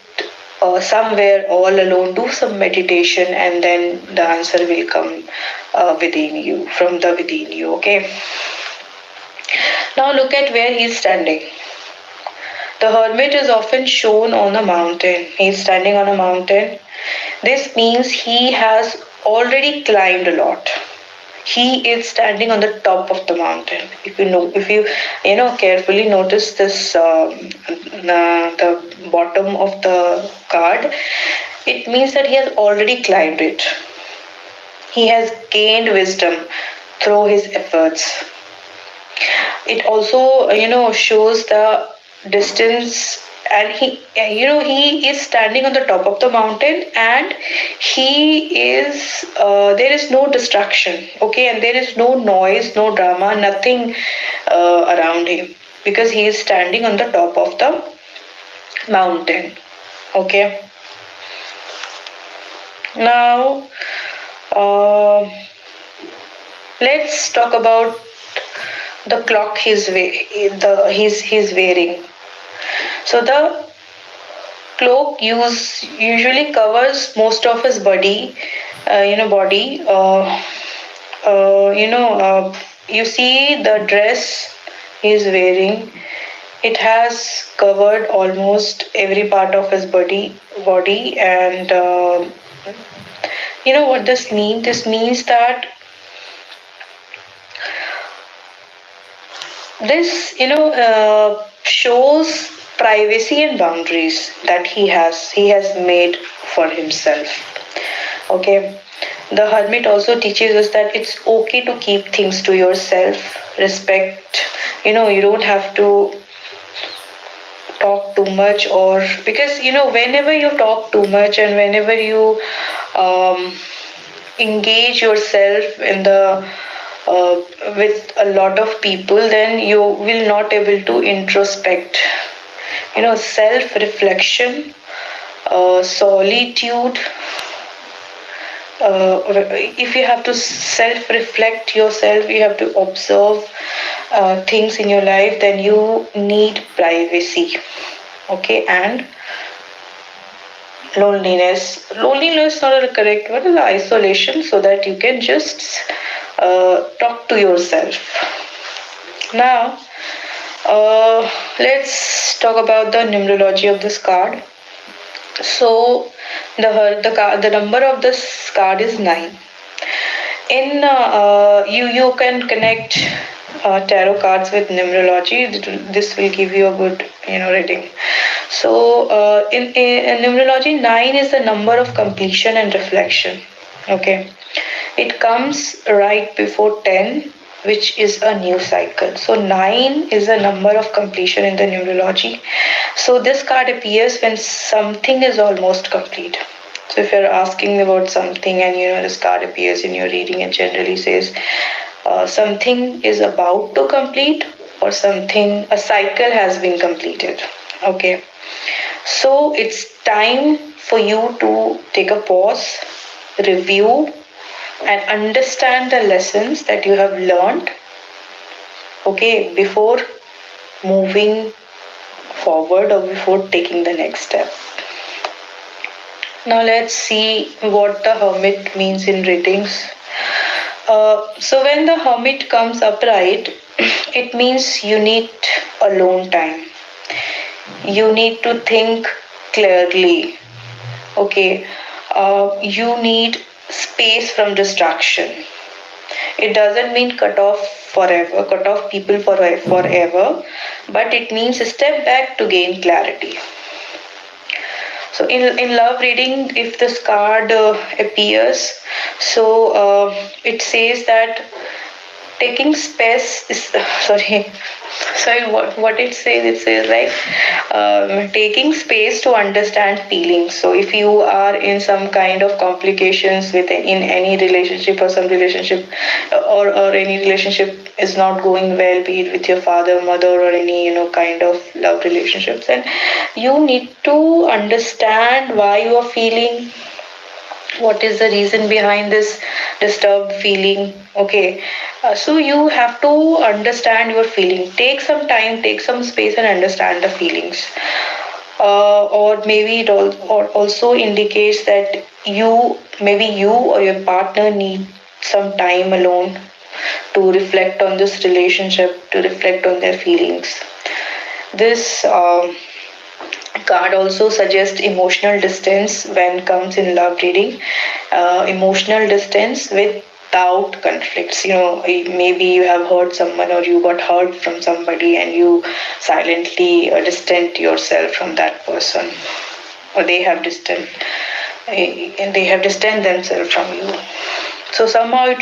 somewhere all alone, do some meditation, and then the answer will come within you, from the within you. Okay, now look at where he's standing. The hermit is often shown on a mountain. He's standing on a mountain. This means he has already climbed a lot. He is standing on the top of the mountain. If you carefully notice this, the bottom of the card, it means that he has already climbed it. He has gained wisdom through his efforts. It also shows the distance, and he is standing on the top of the mountain, and he is there is no distraction. Okay, and there is no noise, no drama, nothing around him, because he is standing on the top of the mountain. Okay, now uh, let's talk about the clock he's wearing. So the cloak usually covers most of his body. Body. You see the dress he's wearing. It has covered almost every part of his body, and you know what this means? This means that this shows privacy and boundaries that he has made for himself. Okay, the hermit also teaches us that it's okay to keep things to yourself. Respect, you don't have to talk too much, or because whenever you talk too much and whenever you um, engage yourself in the with a lot of people, then you will not able to introspect. Self reflection, solitude. If you have to self reflect yourself, you have to observe things in your life, then you need privacy. Okay, and loneliness is not a correct word, is isolation, so that you can just talk to yourself. Now let's talk about the numerology of this card. So the number of this card is 9. In you can connect tarot cards with numerology. This will give you a good reading. So in numerology, 9 is the number of completion and reflection. Okay, it comes right before 10, which is a new cycle. So 9 is a number of completion in the numerology. So this card appears when something is almost complete. So if you're asking me about something, and this card appears in your reading, and generally says something is about to complete, or a cycle has been completed. Okay, so it's time for you to take a pause, review, and understand the lessons that you have learned, okay, before moving forward or before taking the next step. Now let's see what the hermit means in readings. So when the hermit comes upright, it means you need alone time. You need to think clearly. Okay. You need space from distraction. It doesn't mean cut off people forever, but it means step back to gain clarity. So in love reading, if this card appears, so it says that taking space is sorry, what it says, it says like taking space to understand feelings. So if you are in some kind of complications with in any relationship, or some relationship, or any relationship is not going well, be it with your father, mother, or any kind of love relationships, and you need to understand why you are feeling, what is the reason behind this disturbed feeling. Okay. So you have to understand your feeling, take some time, take some space, and understand the feelings. Or maybe or also indicates that maybe you or your partner need some time alone to reflect on this relationship, to reflect on their feelings. This card also suggests emotional distance when comes in love reading. Emotional distance without conflicts. Maybe you have hurt someone, or you got hurt from somebody, and you silently distant yourself from that person, or they have distant themselves from you. So somehow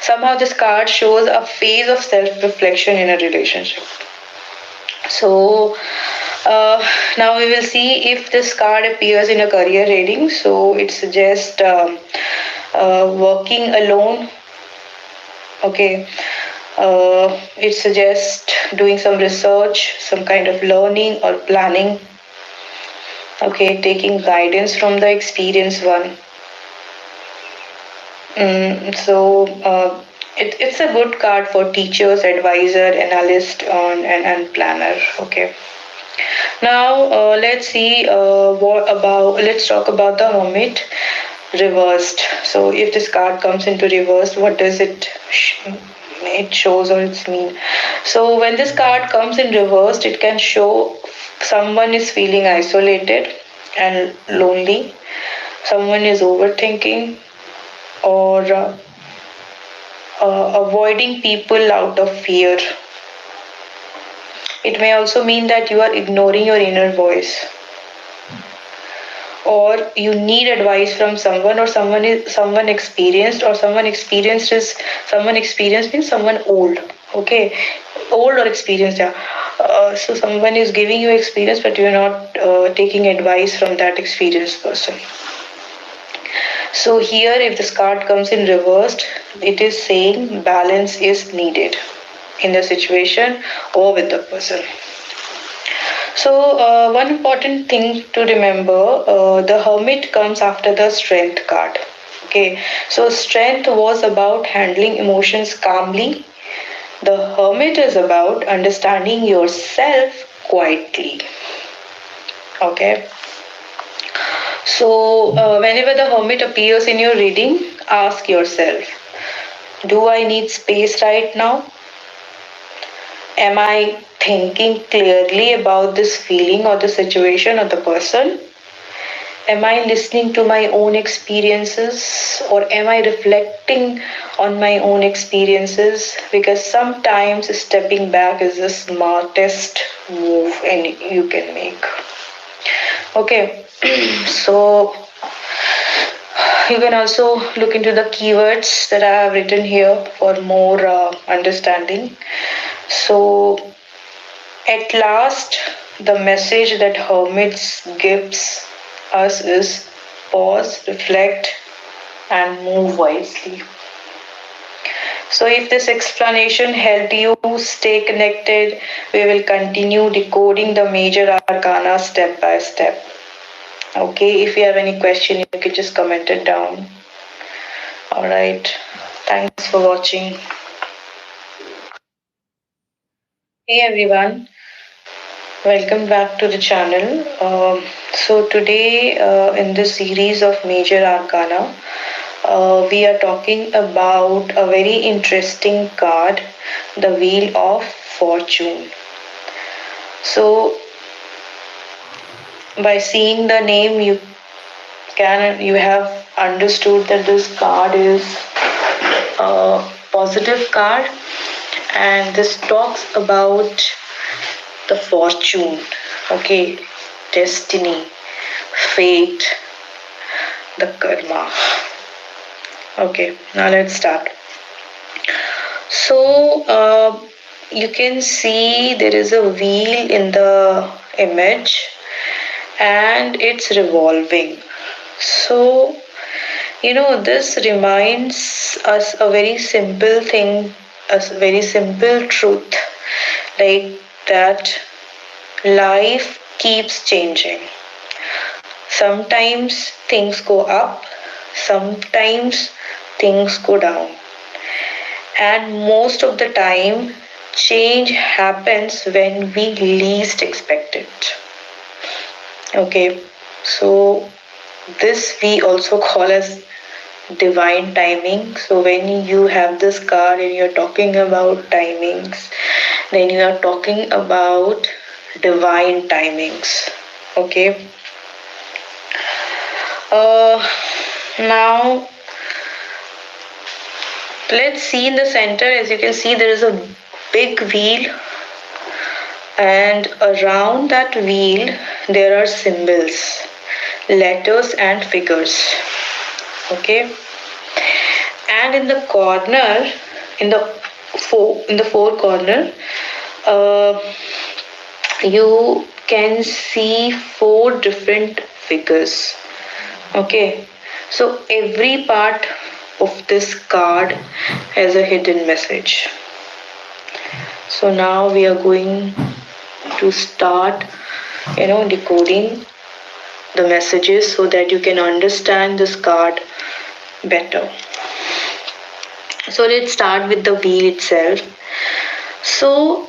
somehow this card shows a phase of self reflection in a relationship. So now we will see if this card appears in a career reading. So it suggests working alone. Okay. It suggests doing some research, some kind of learning or planning. Okay, taking guidance from the experienced one. So it's a good card for teachers, advisor, analyst, and planner. Okay. Now let's talk about the hermit reversed. So if this card comes into reversed, what does it shows, or it's mean? So when this card comes in reversed, it can show someone is feeling isolated and lonely. Someone is overthinking, or avoiding people out of fear. It may also mean that you are ignoring your inner voice, or you need advice from someone, or someone experienced, or someone experienced means someone old. Okay, old or experienced, yeah. So someone is giving you experience, but you're not taking advice from that experienced person. So here, if this card comes in reversed, it is saying balance is needed in the situation or with the person. So one important thing to remember, the hermit comes after the strength card. Okay, so strength was about handling emotions calmly. The hermit is about understanding yourself quietly. Okay. So, whenever the hermit appears in your reading, ask yourself, do I need space right now? Am I thinking clearly about this feeling or the situation or the person? Am I listening to my own experiences, or am I reflecting on my own experiences? Because sometimes stepping back is the smartest move you can make. Okay, so you can also look into the keywords that I have written here for more understanding. So, at last, the message that hermits gives us is pause, reflect, and move wisely. So, if this explanation helped you stay connected, we will continue decoding the major arcana step by step. Okay, if you have any question, you can just comment it down. All right, thanks for watching. Hey everyone, welcome back to the channel. So today in this series of major arcana, we are talking about a very interesting card, the Wheel of Fortune. So, by seeing the name, you have understood that this card is a positive card, and this talks about the fortune, okay, destiny, fate, the karma. Okay, now let's start. So, you can see there is a wheel in the image and it's revolving. So, this reminds us a very simple thing, a very simple truth, like that life keeps changing. Sometimes things go up, sometimes things go down. And most of the time, change happens when we least expect it. Okay, so this we also call as divine timing. So when you have this card and you're talking about timings, then you are talking about divine timings. Okay. Now let's see in the center. As you can see, there is a big wheel, and around that wheel there are symbols, letters and figures. Okay, and in the corner, in the four corner, uh, you can see four different figures. Okay, so every part of this card has a hidden message. So now we are going to start, decoding the messages so that you can understand this card better. So let's start with the wheel itself. So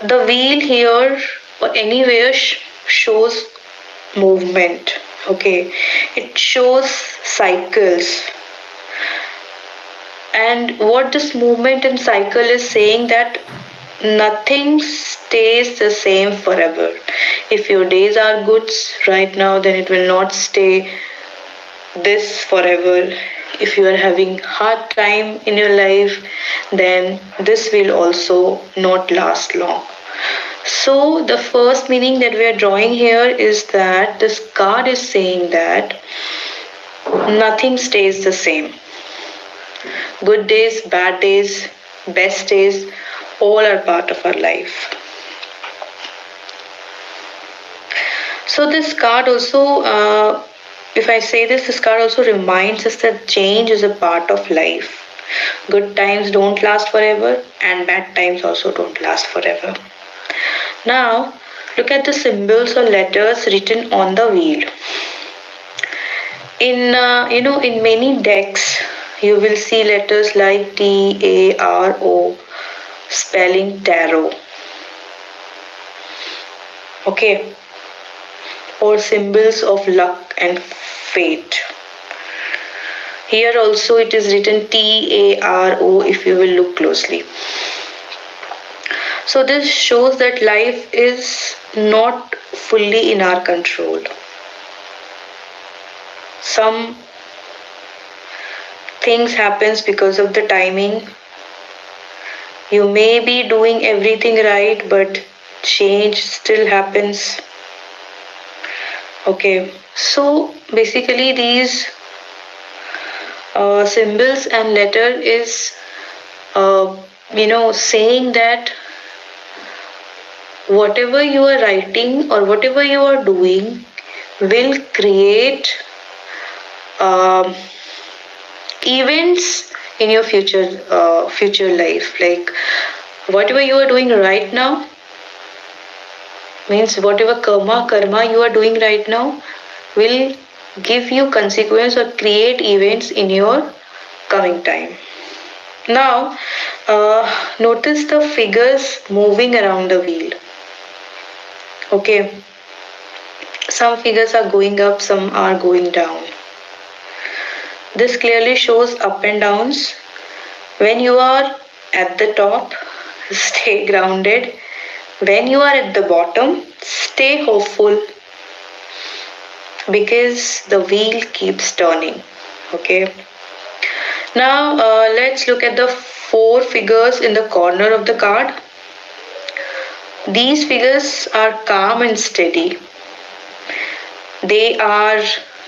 the wheel here or anywhere shows movement. Okay, it shows cycles. And what this movement and cycle is saying that nothing stays the same forever. If your days are good right now, then it will not stay this forever. If you are having hard time in your life, then this will also not last long. So the first meaning that we are drawing here is that this card is saying that nothing stays the same. Good days, bad days, best days, all are part of our life. So this card also, if I say this card also reminds us that change is a part of life. Good times don't last forever and bad times also don't last forever. Now, look at the symbols or letters written on the wheel. In many decks, you will see letters like T-A-R-O spelling tarot. Okay, or symbols of luck and fate. Here also it is written T-A-R-O if you will look closely. So this shows that life is not fully in our control. Some things happens because of the timing. You may be doing everything right, but change still happens. Okay, so basically these symbols and letter is saying that whatever you are writing or whatever you are doing will create events in your future life. Like whatever you are doing right now means whatever karma you are doing right now will give you consequence or create events in your coming time. Now notice the figures moving around the wheel. Okay, some figures are going up, some are going down. This clearly shows up and downs. When you are at the top, stay grounded. When you are at the bottom, stay hopeful because the wheel keeps turning. Okay. Now let's look at the four figures in the corner of the card. These figures are calm and steady. They are,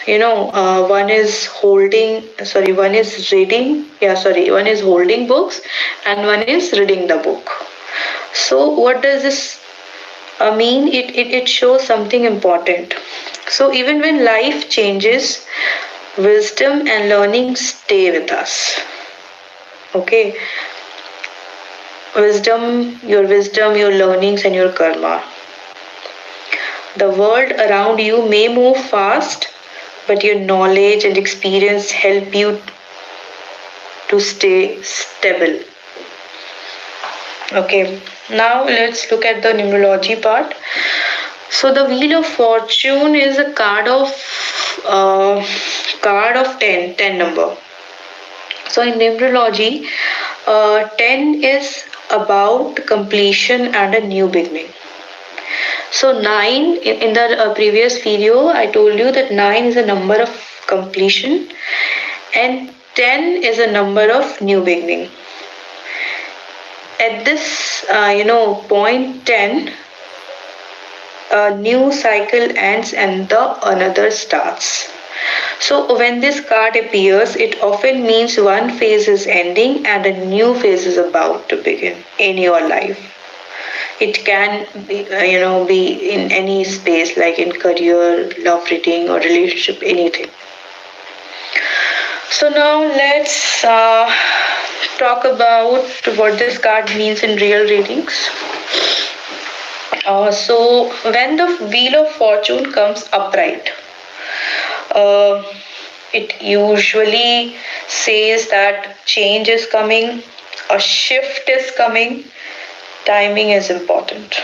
one is one is reading, one is holding books and one is reading the book. So, what does this mean? It shows something important. So, even when life changes, wisdom and learning stay with us. Okay, wisdom, your learnings, and your karma. The world around you may move fast, but your knowledge and experience help you to stay stable. Okay, now let's look at the numerology part. So the Wheel of Fortune is a card of 10 number. So in numerology, 10 is about completion and a new beginning. So 9, in the previous video, I told you that 9 is a number of completion and 10 is a number of new beginning. At this, point 10, a new cycle ends and another starts. So when this card appears, it often means one phase is ending and a new phase is about to begin in your life. It can be in any space, like in career, love reading, or relationship, anything. So now let's talk about what this card means in real readings. So when the Wheel of Fortune comes upright, it usually says that change is coming, a shift is coming, timing is important.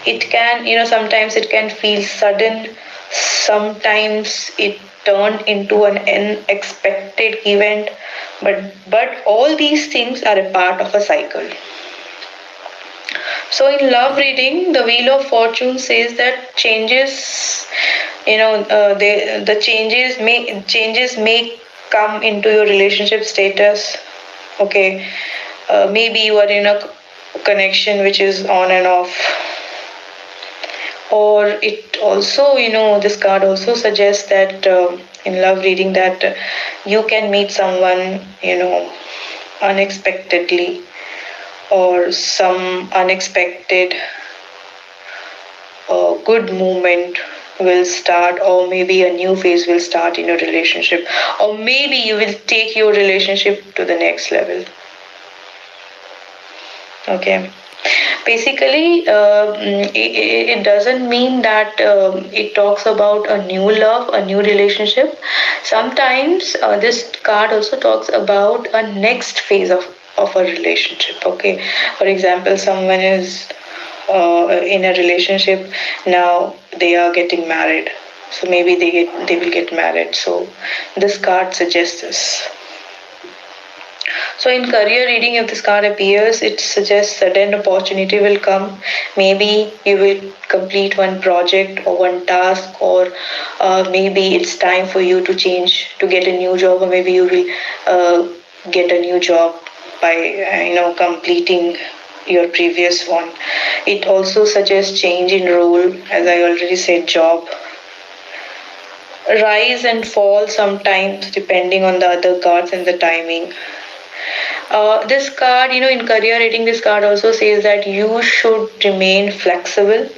It can, sometimes it can feel sudden, sometimes it turned into an unexpected event, but all these things are a part of a cycle. So in love reading, the Wheel of Fortune says that changes, the changes may come into your relationship status. Okay, maybe you are in a connection which is on and off, or it also, this card also suggests that in love reading that you can meet someone, unexpectedly, or some unexpected good movement will start, or maybe a new phase will start in your relationship, or maybe you will take your relationship to the next level. Okay, basically it doesn't mean that it talks about a new love, a new relationship. Sometimes this card also talks about a next phase of a relationship. Okay, for example, someone is in a relationship, now they are getting married, so maybe they will get married. So this card suggests this. So in career reading, if this card appears, it suggests sudden opportunity will come. Maybe you will complete one project or one task, or maybe it's time for you to change, to get a new job, or maybe you will get a new job by completing your previous one. It also suggests change in role, as I already said, job. Rise and fall sometimes depending on the other cards and the timing. This card, in career rating, this card also says that you should remain flexible,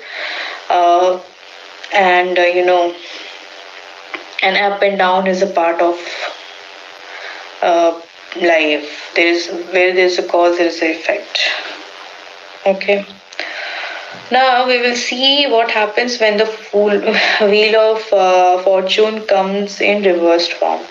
and an up and down is a part of life. Where there's a cause, there is an effect. Okay. Now we will see what happens when the Wheel of Fortune comes in reversed form.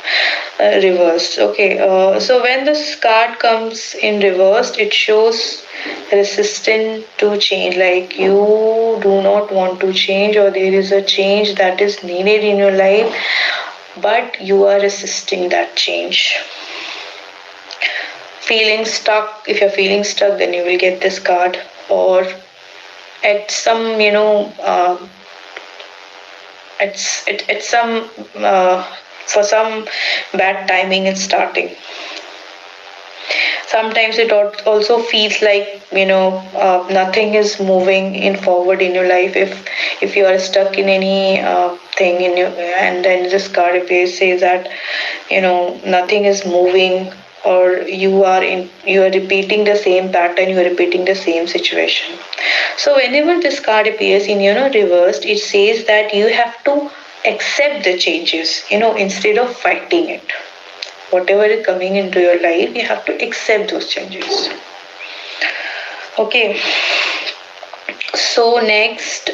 Reversed. Okay. So when this card comes in reversed, it shows resistant to change. Like you do not want to change, or there is a change that is needed in your life. but you are resisting that change. Feeling stuck, if you're feeling stuck, then you will get this card. Or at some, it's some for some bad timing it's starting. Sometimes it also feels like nothing is moving in forward in your life. If you are stuck in any thing in your, and then this card appears, says that nothing is moving, or you are repeating the same pattern, you are repeating the same situation. So whenever this card appears in reversed, it says that you have to accept the changes, instead of fighting it. Whatever is coming into your life, you have to accept those changes. Okay. So next,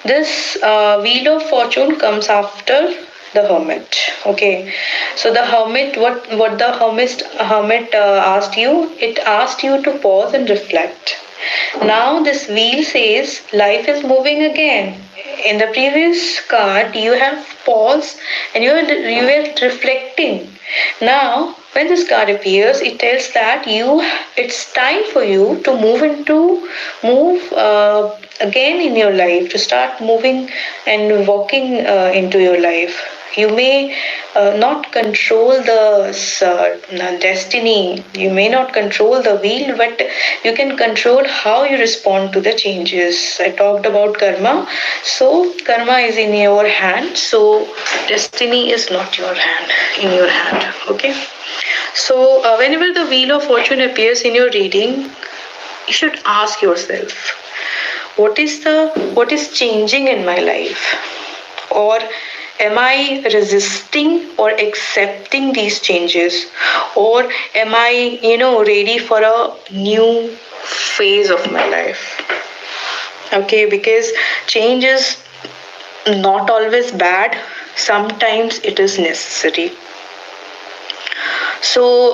this wheel of fortune comes after the hermit. Okay. So the hermit, what the hermit asked you? It asked you to pause and reflect. Now this wheel says life is moving again. In the previous card, you have paused and you were reflecting. Now, when this card appears, it tells that it's time for you to move again in your life, to start moving and walking into your life. You may not control the destiny, you may not control the wheel, but you can control how you respond to the changes. I talked about karma. So karma is in your hand. So destiny is not in your hand. Okay. So whenever the wheel of fortune appears in your reading, you should ask yourself, what is changing in my life? Or am I resisting or accepting these changes? Or am I, ready for a new phase of my life? Okay, because change is not always bad, sometimes it is necessary. So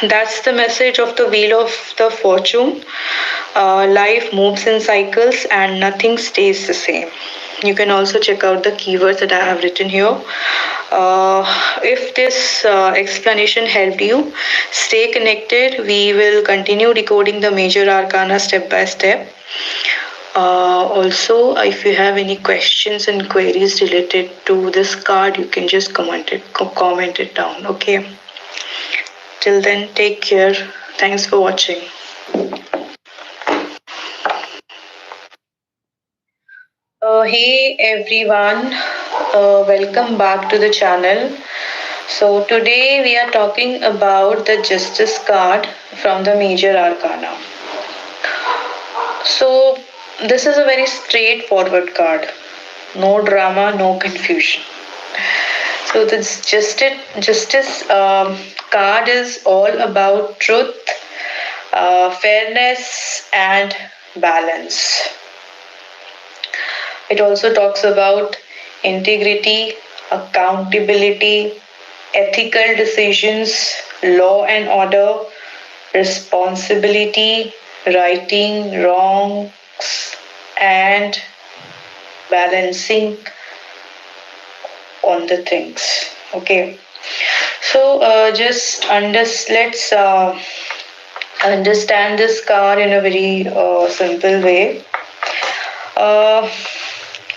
that's the message of the wheel of the fortune. Life moves in cycles and nothing stays the same. You can also check out the keywords that I have written here. If this explanation helped you, stay connected. We will continue decoding the major arcana step by step. Also, if you have any questions and queries related to this card, you can just comment it down. Okay. Till then, take care. Thanks for watching. Hey everyone, welcome back to the channel. So today we are talking about the Justice card from the Major Arcana. So this is a very straightforward card. No drama, no confusion. So this Justice card is all about truth, fairness, and balance. It also talks about integrity, accountability, ethical decisions, law and order, responsibility, righting wrongs, and balancing on the things. Okay. So let's understand this card in a very simple way.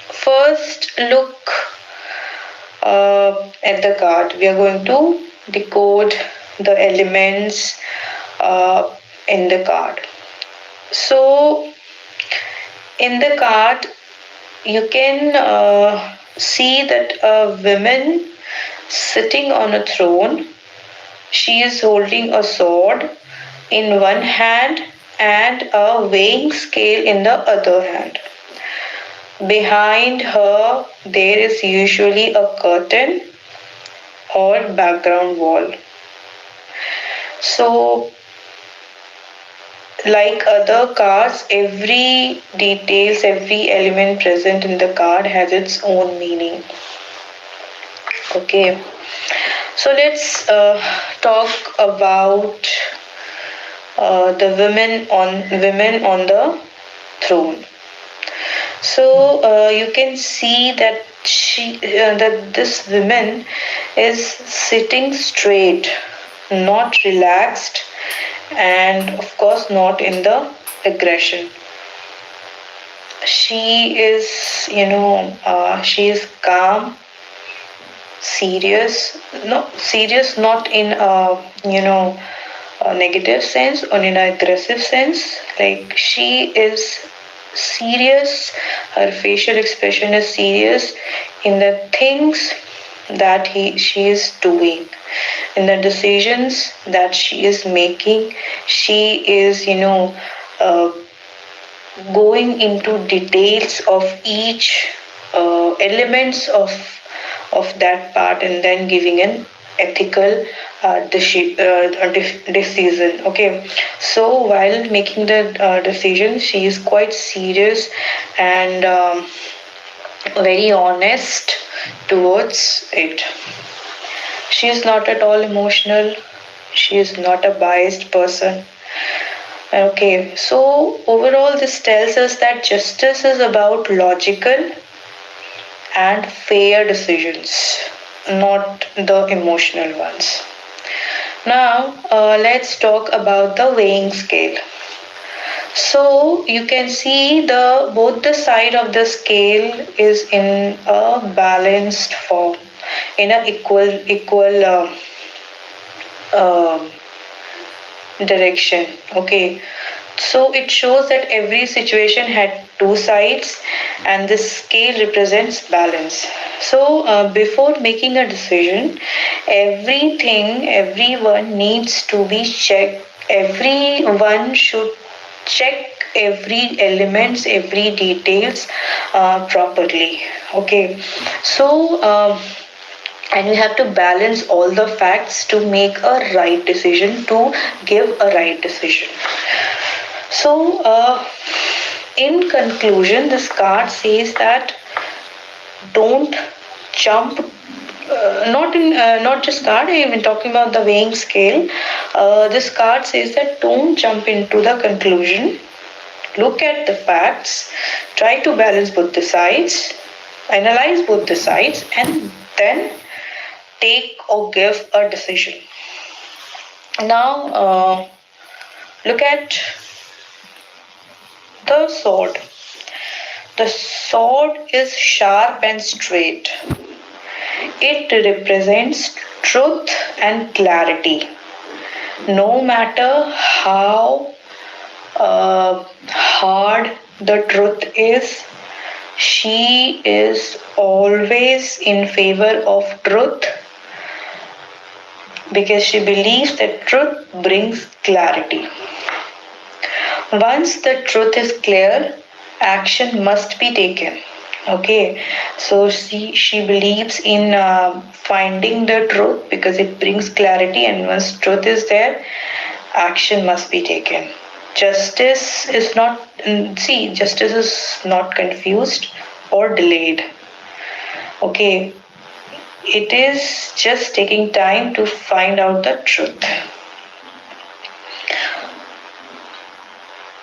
First, look at the card. We are going to decode the elements in the card. So, in the card, you can see that a woman sitting on a throne. She is holding a sword in one hand and a weighing scale in the other hand. Behind her, there is usually a curtain or background wall. So, like other cards, every details, every element present in the card has its own meaning. Okay, so let's talk about the women on the throne. So you can see that that this woman is sitting straight, not relaxed, and of course not in the aggression. She is, she is calm, serious. No, serious not in a negative sense or in an aggressive sense. Like she is serious, her facial expression is serious in the things that she is doing, in the decisions that she is making. She is, uh, going into details of each elements of that part, and then giving an ethical decision. Okay, so while making the decision, she is quite serious and very honest towards it. She is not at all emotional. She is not a biased person. Okay, so overall, this tells us that justice is about logical and fair decisions, not the emotional ones. Now, let's talk about the weighing scale. So you can see the both the side of the scale is in a balanced form, in a equal um direction. Okay, so it shows that every situation had two sides, and this scale represents balance. So before making a decision, everyone needs to be checked. Everyone should check every elements, every details properly. Okay, so and we have to balance all the facts to make a right decision, to give a right decision. So in conclusion, this card says that don't jump, not just card, I am talking about the weighing scale. This card says that don't jump into the conclusion, look at the facts, try to balance both the sides, analyze both the sides, and then take or give a decision. Now, look at the sword. The sword is sharp and straight. It represents truth and clarity. No matter how hard the truth is, she is always in favor of truth because she believes that truth brings clarity. Once the truth is clear, action must be taken. Okay, so she believes in finding the truth because it brings clarity, and once truth is there, action must be taken. Justice is not, justice is not confused or delayed. Okay, it is just taking time to find out the truth.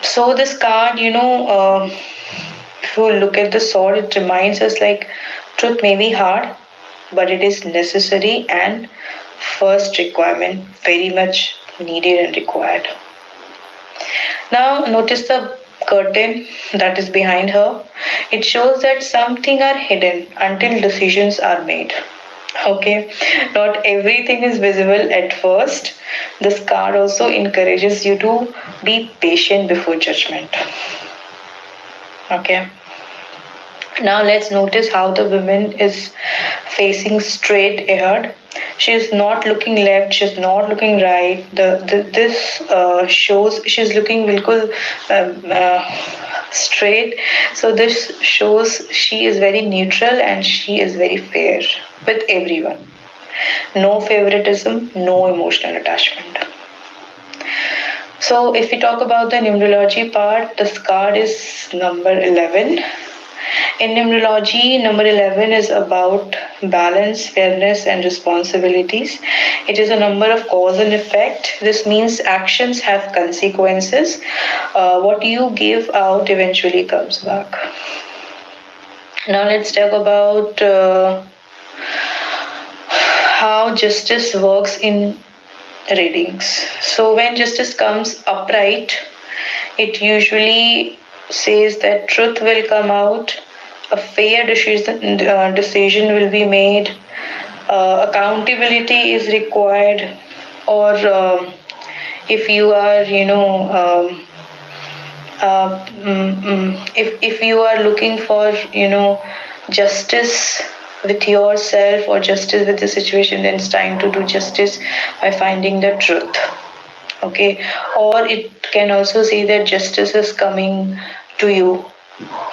So this card, if you look at the sword, it reminds us like truth may be hard, but it is necessary and first requirement, very much needed and required. Now notice the curtain that is behind her. It shows that something are hidden until decisions are made. Okay, not everything is visible at first. This card also encourages you to be patient before judgment. Okay, now let's notice how the woman is facing straight ahead. She is not looking left, she's not looking right. This shows she's looking bilkul straight. So this shows she is very neutral and she is very fair with everyone. No favoritism, no emotional attachment. So if we talk about the numerology part, this card is number 11. In numerology, number 11 is about balance, fairness, and responsibilities. It is a number of cause and effect. This means actions have consequences. What you give out eventually comes back. Now let's talk about how justice works in readings. So when justice comes upright, it usually says that truth will come out, a fair decision will be made, accountability is required, or if you are, if you are looking for, justice with yourself or justice with the situation, then it's time to do justice by finding the truth. Okay, or it can also say that justice is coming to you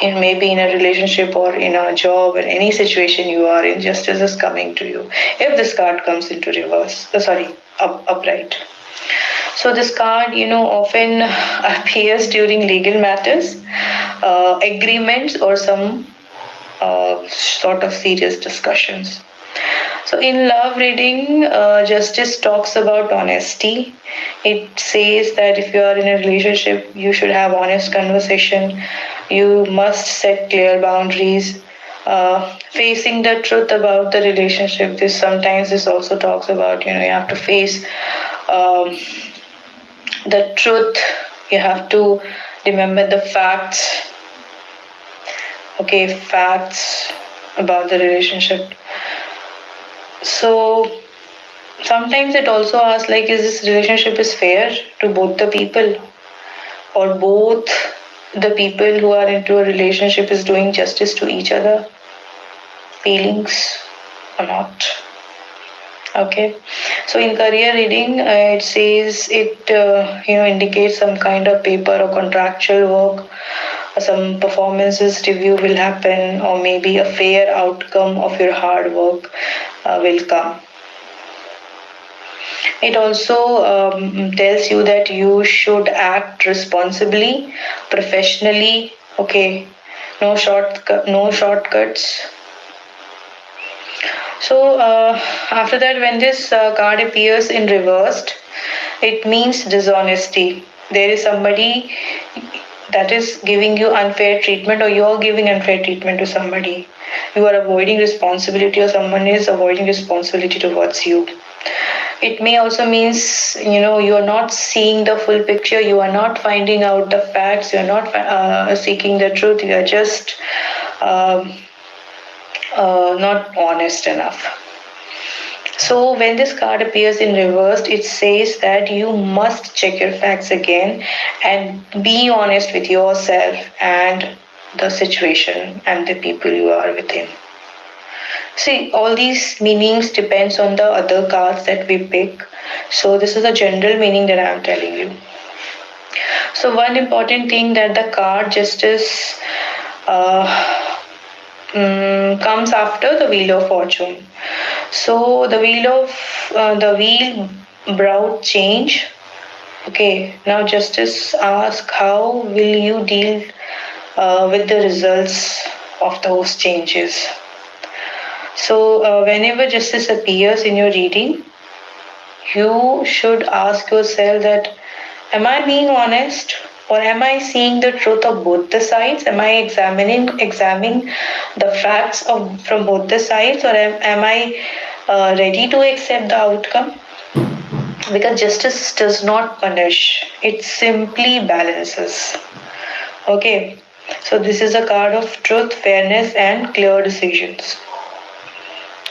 in maybe in a relationship or in a job or any situation you are in. Justice is coming to you if this card comes into reverse, upright. So this card, often appears during legal matters, agreements, or some sort of serious discussions. So in love reading, justice talks about honesty. It says that if you are in a relationship, you should have honest conversation. You must set clear boundaries. Facing the truth about the relationship. This also talks about, you have to face um, the truth. You have to remember the facts. Okay, facts about the relationship. So sometimes it also asks, like, is this relationship is fair to both the people, or both the people who are into a relationship is doing justice to each other feelings or not. Okay, so in career reading, it says it indicates some kind of paper or contractual work. Some performances review will happen, or maybe a fair outcome of your hard work will come. It also tells you that you should act responsibly, professionally. Okay, no shortcuts. So after that, when this card appears in reversed, it means dishonesty. There is somebody that is giving you unfair treatment, or you're giving unfair treatment to somebody. You are avoiding responsibility, or someone is avoiding responsibility towards you. It may also means, you are not seeing the full picture. You are not finding out the facts. You are not seeking the truth. You are just um, not honest enough. So when this card appears in reversed, it says that you must check your facts again and be honest with yourself and the situation and the people you are within. See, all these meanings depends on the other cards that we pick. So this is a general meaning that I am telling you. So one important thing that the card justice comes after the wheel of fortune. So the wheel brought change. Okay, now justice asks, how will you deal with the results of those changes? So whenever justice appears in your reading, you should ask yourself that, am I being honest, or am I seeing the truth of both the sides? Am I examining the facts from both the sides, or am I ready to accept the outcome? Because justice does not punish, it simply balances. Okay, so this is a card of truth, fairness, and clear decisions.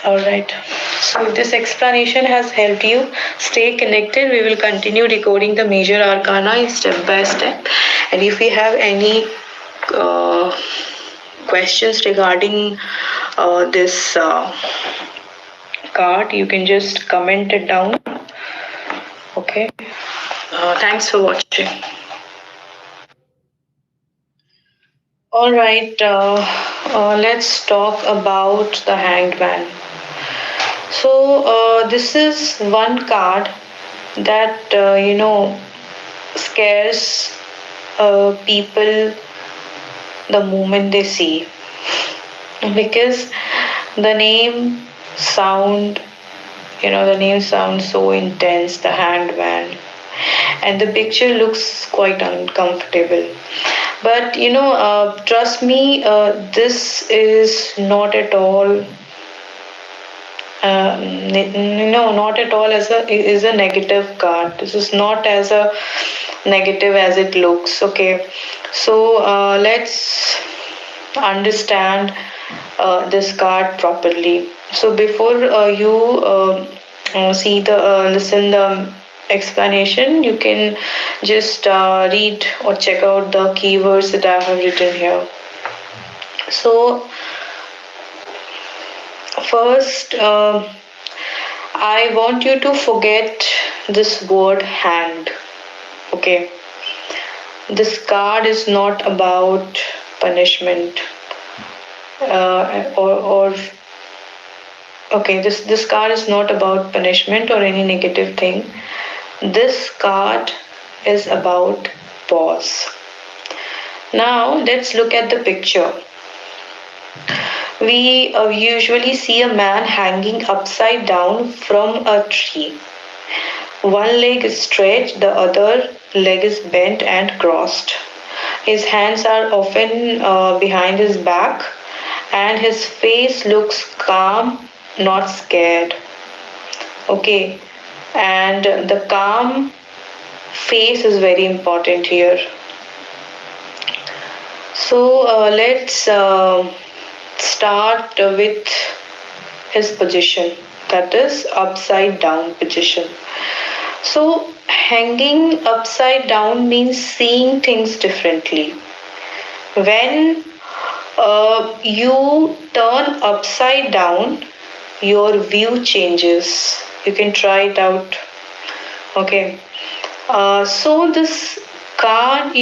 All right. So if this explanation has helped you, stay connected. We will continue decoding the major arcana step by step. And if you have any questions regarding this card, you can just comment it down. Okay. Thanks for watching. All right. Let's talk about the Hanged Man. So this is one card that scares people the moment they see, because the name sound the name sounds so intense, the Hanged Man, and the picture looks quite uncomfortable. But trust me, this is not at all. No, not at all as a is a negative card. This is not as a negative as it looks. Okay, so let's understand this card properly. So before you see the listen the explanation, you can just read or check out the keywords that I have written here. So first, I want you to forget this word hand. Okay, this card is not about punishment, or okay, this card is not about punishment or any negative thing. This card is about pause. Now let's look at the picture. We usually see a man hanging upside down from a tree. One leg is straight, the other leg is bent and crossed. His hands are often behind his back, and his face looks calm, not scared. Okay, and the calm face is very important here. So let's start with his position, that is upside down position. So hanging upside down means seeing things differently. When you turn upside down, your view changes. You can try it out. Okay. So this card,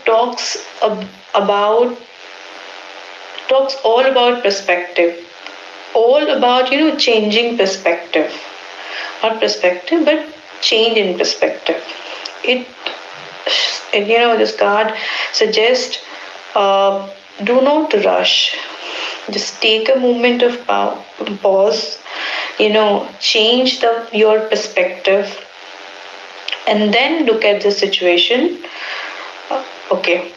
talks about talks all about perspective, all about changing perspective, not perspective, but change in perspective. It, this card suggests do not rush. Just take a moment of pause. Change your perspective, and then look at the situation. Okay.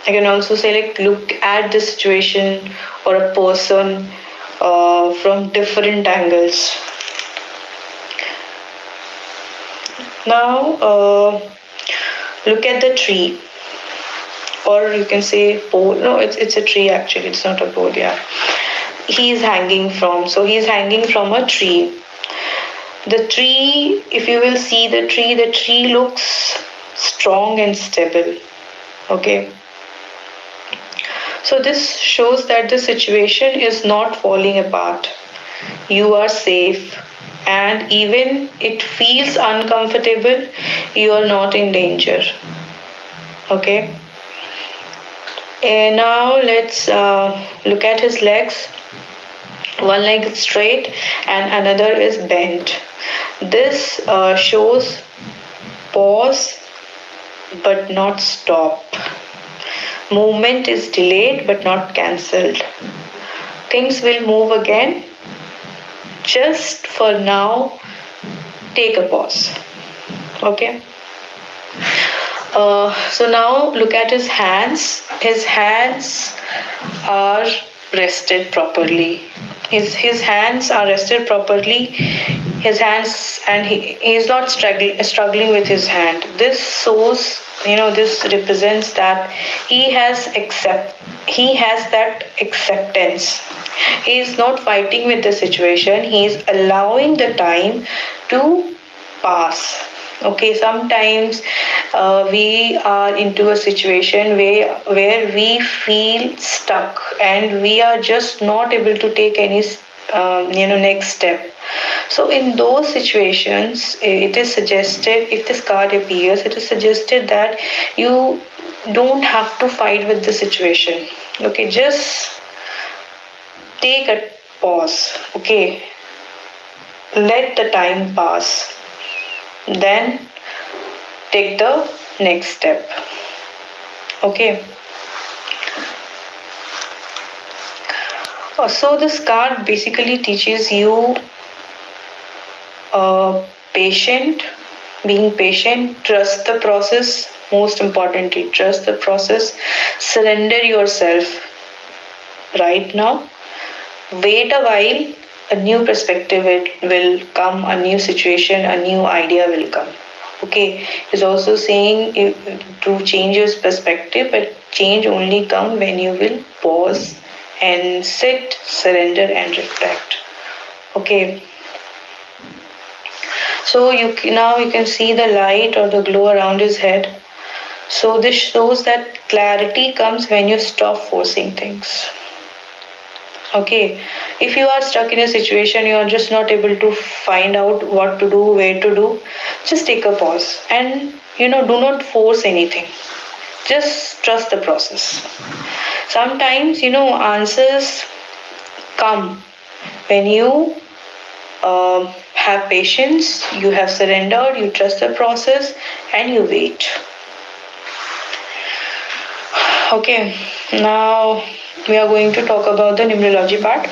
I can also say like look at the situation or a person from different angles. Now look at the tree, or you can say pole. No, it's a tree actually. It's not a pole. Yeah, he's hanging from. So he's hanging from a tree. The tree, if you will see the tree looks strong and stable. Okay. So this shows that the situation is not falling apart. You are safe, and even it feels uncomfortable, you are not in danger. Okay. And now let's look at his legs. One leg is straight and another is bent. This shows pause but not stop. Movement is delayed but not cancelled. Things will move again. Just for now, take a pause. Okay. So now look at his hands. His hands are rested properly. His hands are rested properly. His hands, and he is not struggling with his hand. This shows, this represents that he has that acceptance. He is not fighting with the situation. He is allowing the time to pass. Okay, sometimes we are into a situation where we feel stuck and we are just not able to take any next step. So in those situations, it is suggested, if this card appears, it is suggested that you don't have to fight with the situation. Okay, just take a pause. Okay, let the time pass, then take the next step. Okay. So this card basically teaches you being patient, trust the process, most importantly, trust the process. Surrender yourself right now. Wait a while, a new perspective it will come, a new situation, a new idea will come. Okay, he's also saying to change your perspective, but change only come when you will pause and sit, surrender, and reflect. Okay, so now you can see the light or the glow around his head. So this shows that clarity comes when you stop forcing things. Okay, if you are stuck in a situation, you are just not able to find out what to do, where to do, just take a pause and do not force anything. Just trust the process. Sometimes, answers come when you have patience, you have surrendered, you trust the process, and you wait. Okay, now we are going to talk about the numerology part.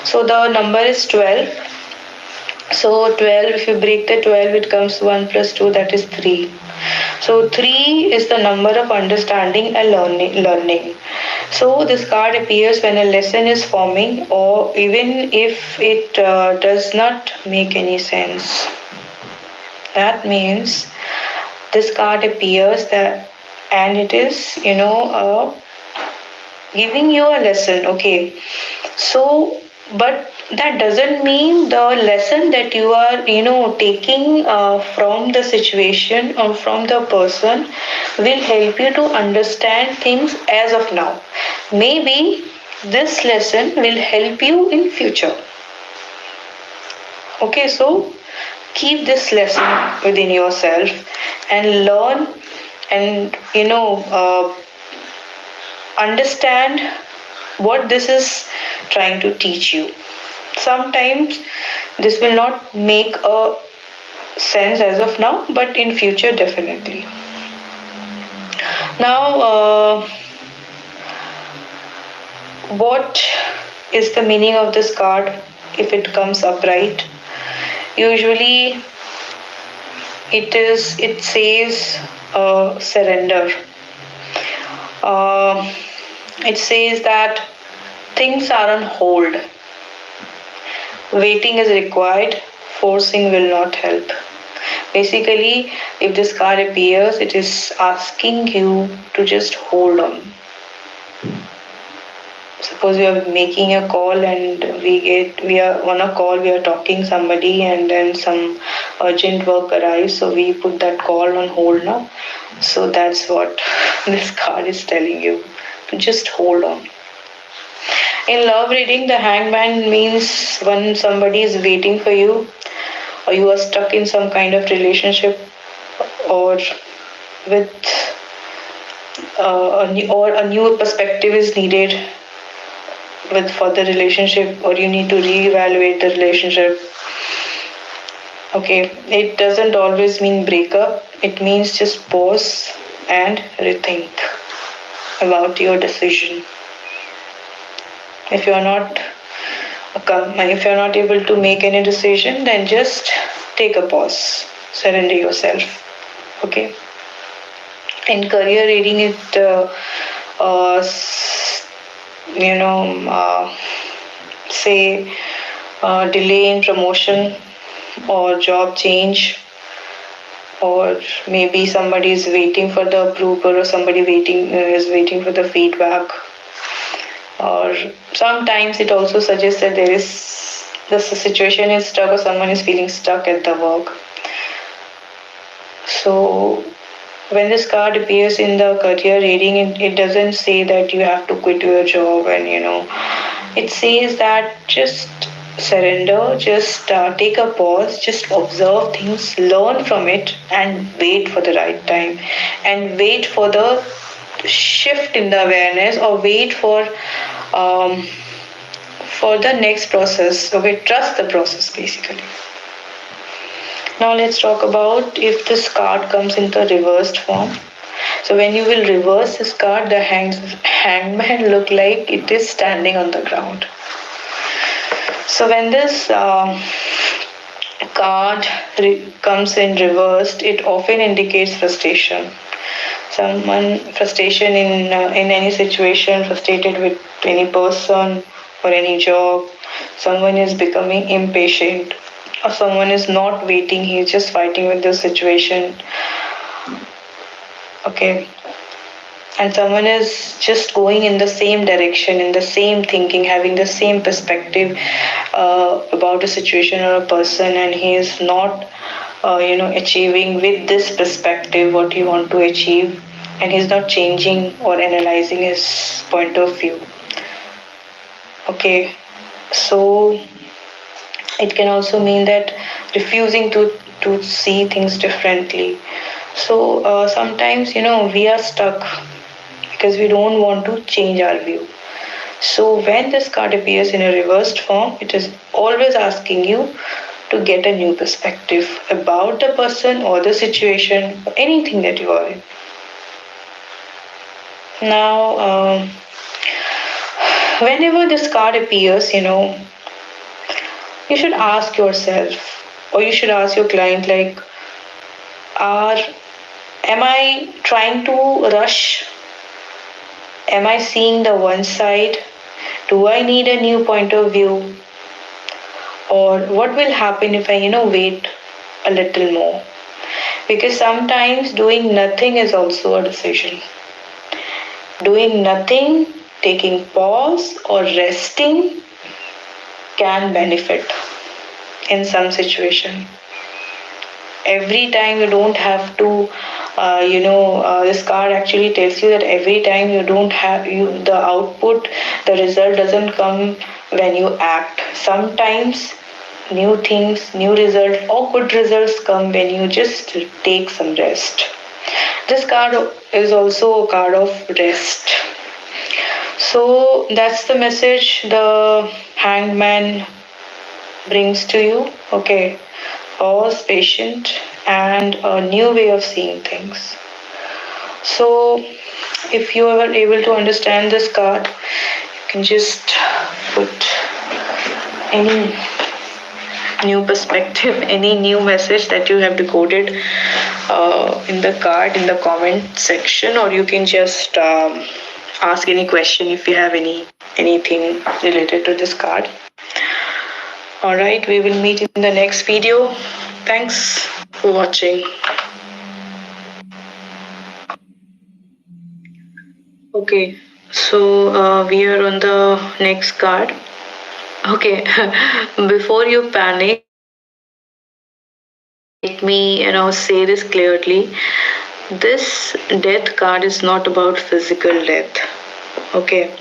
So the number is 12. So 12, if you break the 12, it comes 1 plus 2, that is 3. So 3 is the number of understanding and learning. So this card appears when a lesson is forming or even if it does not make any sense. That means this card appears that and it is giving you a lesson. Okay, so but that doesn't mean the lesson that you are taking from the situation or from the person will help you to understand things as of now. Maybe this lesson will help you in future. Okay, so keep this lesson within yourself and learn and understand what this is trying to teach you. Sometimes this will not make a sense as of now, but in future definitely. Now, what is the meaning of this card if it comes upright? Usually, it says surrender. It says that things are on hold. Waiting is required, forcing will not help. Basically, if this card appears, it is asking you to just hold on. Suppose we are making a call and we are on a call, we are talking somebody and then some urgent work arrives, so we put that call on hold now. So that's what this card is telling you, to just hold on. In love reading, the hangman means when somebody is waiting for you or you are stuck in some kind of relationship or with a new perspective is needed for the relationship or you need to reevaluate the relationship. Okay, it doesn't always mean breakup. It means just pause and rethink about your decision. If you're not able to make any decision, then just take a pause, surrender yourself. Okay. In career reading, it say delay in promotion or job change, or maybe somebody is waiting for the approval or somebody is waiting for the feedback. Or sometimes it also suggests that the situation is stuck or someone is feeling stuck at the work. So when this card appears in the career reading, it doesn't say that you have to quit your job and it says that just surrender, just take a pause, just observe things, learn from it and wait for the right time and wait for the shift in the awareness or wait for the next process. Okay, trust the process basically. Now let's talk about if this card comes in the reversed form. So when you will reverse this card, the hangman look like it is standing on the ground. So when this card comes in reversed, it often indicates frustration. Someone frustration in any situation, frustrated with any person or any job. Someone is becoming impatient, or someone is not waiting. He's just fighting with the situation. Okay, and someone is just going in the same direction, in the same thinking, having the same perspective about a situation or a person, and he is not achieving with this perspective what he want to achieve, and he's not changing or analyzing his point of view. Okay, so it can also mean that refusing to see things differently. So sometimes we are stuck because we don't want to change our view. So when this card appears in a reversed form, it is always asking you to get a new perspective about the person or the situation or anything that you are in. Now, whenever this card appears, you should ask yourself, or you should ask your client, like, are am I trying to rush? Am I seeing the one side? Do I need a new point of view? Or what will happen if I, wait a little more? Because sometimes doing nothing is also a decision. Doing nothing, taking pause or resting can benefit in some situation. Every time you don't have to, this card actually tells you that every time you don't have the output, the result doesn't come when you act. Sometimes new things, new results, or good results come when you just take some rest. This card is also a card of rest. So that's the message the hangman brings to you. Okay, pause, patient, and a new way of seeing things. So if you are able to understand this card, you can just put any new perspective, any new message that you have decoded in the card in the comment section, or you can just ask any question if you have anything related to this card. All right, we will meet in the next video. Thanks for watching. Okay, so we are on the next card. Okay, before you panic, let me say this clearly. This death card is not about physical death. Okay.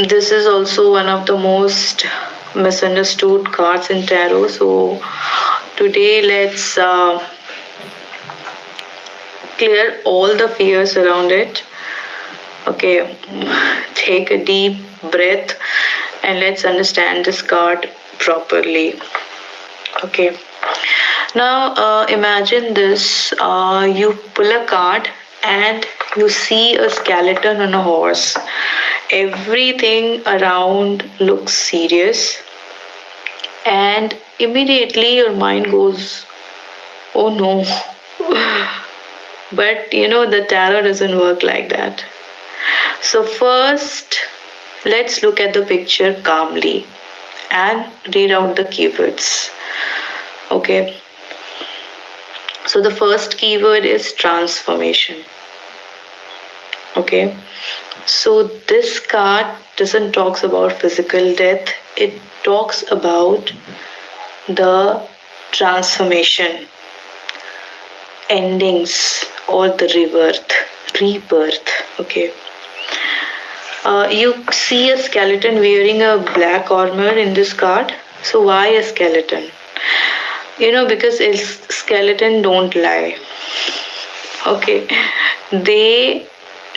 This is also one of the most misunderstood cards in tarot. So today let's clear all the fears around it. Okay, take a deep breath and let's understand this card properly. Okay. Now imagine this. You pull a card and you see a skeleton on a horse. Everything around looks serious, and immediately your mind goes, oh no. But the tarot doesn't work like that. So, first, let's look at the picture calmly and read out the keywords. Okay. So, the first keyword is transformation. Okay. So, this card doesn't talk about physical death, it talks about the transformation, endings, or the rebirth. Okay. You see a skeleton wearing a black armor in this card. So why a skeleton? Because a skeleton don't lie. Okay. They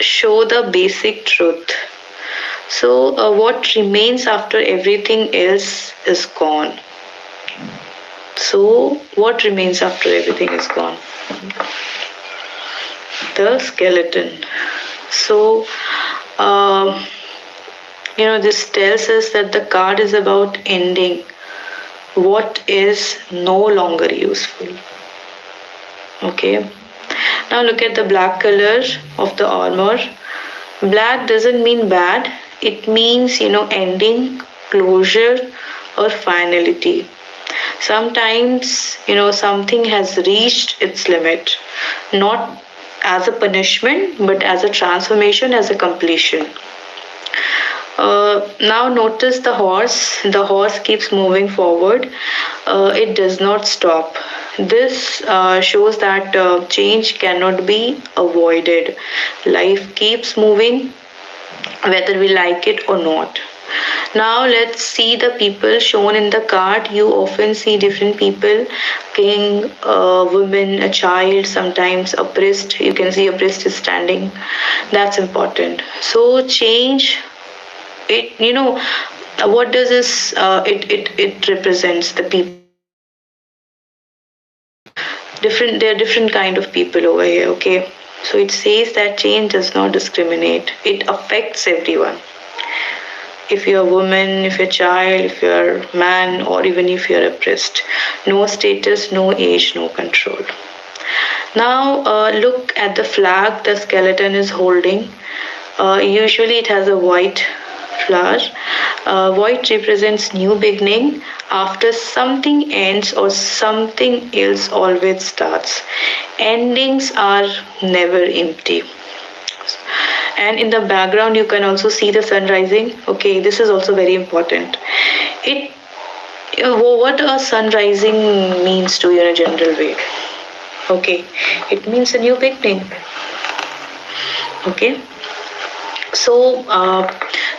show the basic truth. So what remains after everything else is gone? So what remains after everything is gone? The skeleton. So this tells us that the card is about ending, what is no longer useful. Okay. Now look at the black color of the armor. Black doesn't mean bad. It means, ending, closure, or finality. Sometimes, something has reached its limit, not as a punishment, but as a transformation, as a completion. Now notice the horse. The horse keeps moving forward. It does not stop. This shows that change cannot be avoided. Life keeps moving whether we like it or not. Now let's see the people shown in the card. You often see different people, king, a woman, a child, sometimes a priest. You can see a priest is standing. That's important. So change, it, what does this, it represents the people. There are different kind of people over here, okay? So it says that change does not discriminate. It affects everyone. If you're a woman, if you're a child, if you're a man, or even if you're a priest. No status, no age, no control. Now look at the flag the skeleton is holding. Usually it has a white flower. White represents new beginning. After something ends or something else always starts. Endings are never empty. And in the background you can also see the sun rising. Okay, this is also very important. It what a sun rising means to you in a general way. Okay, it means a new beginning. Okay, so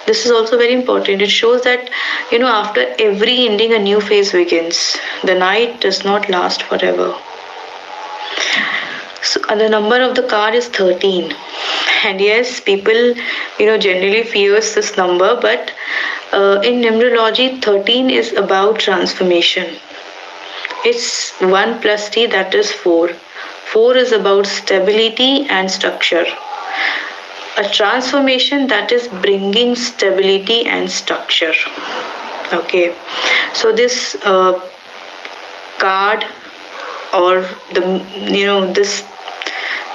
this is also very important. It shows that after every ending a new phase begins. The night does not last forever. So the number of the card is 13. And yes, people generally fears this number, but in numerology 13 is about transformation. It's 1 plus t, that is 4. 4 is about stability and structure. A transformation that is bringing stability and structure. Okay, so this card, or this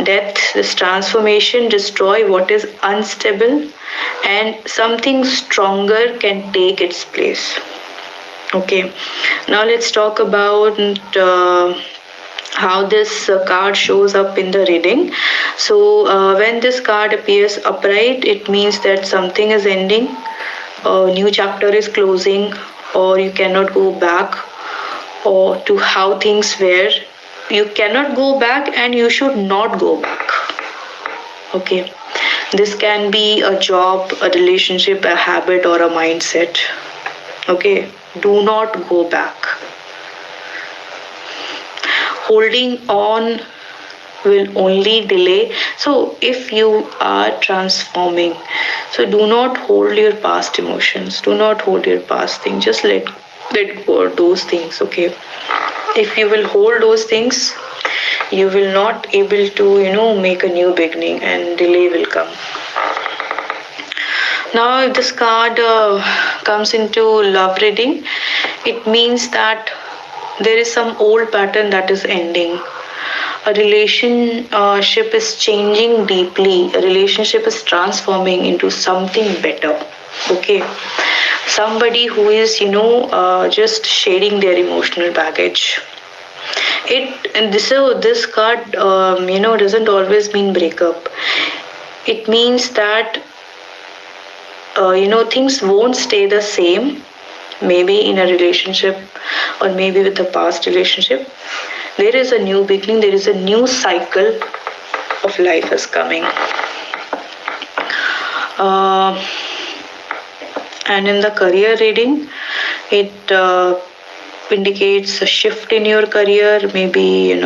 death, this transformation destroy what is unstable, and something stronger can take its place. Okay, now let's talk about how this card shows up in the reading. So when this card appears upright, it means that something is ending, a new chapter is closing, or you cannot go back or to how things were. You cannot go back and you should not go back. Okay, this can be a job, a relationship, a habit, or a mindset. Okay, do not go back. Holding on will only delay. So if you are transforming, so do not hold your past emotions, do not hold your past things, just let go of those things. Okay, if you will hold those things, you will not able to make a new beginning, and delay will come. Now if this card comes into love reading, it means that there is some old pattern that is ending. A relationship is changing deeply. A relationship is transforming into something better. Okay, somebody who is just sharing their emotional baggage. This card doesn't always mean breakup. It means that things won't stay the same. Maybe in a relationship, or maybe with a past relationship, there is a new beginning, there is a new cycle of life is coming. And in the career reading, it indicates a shift in your career, maybe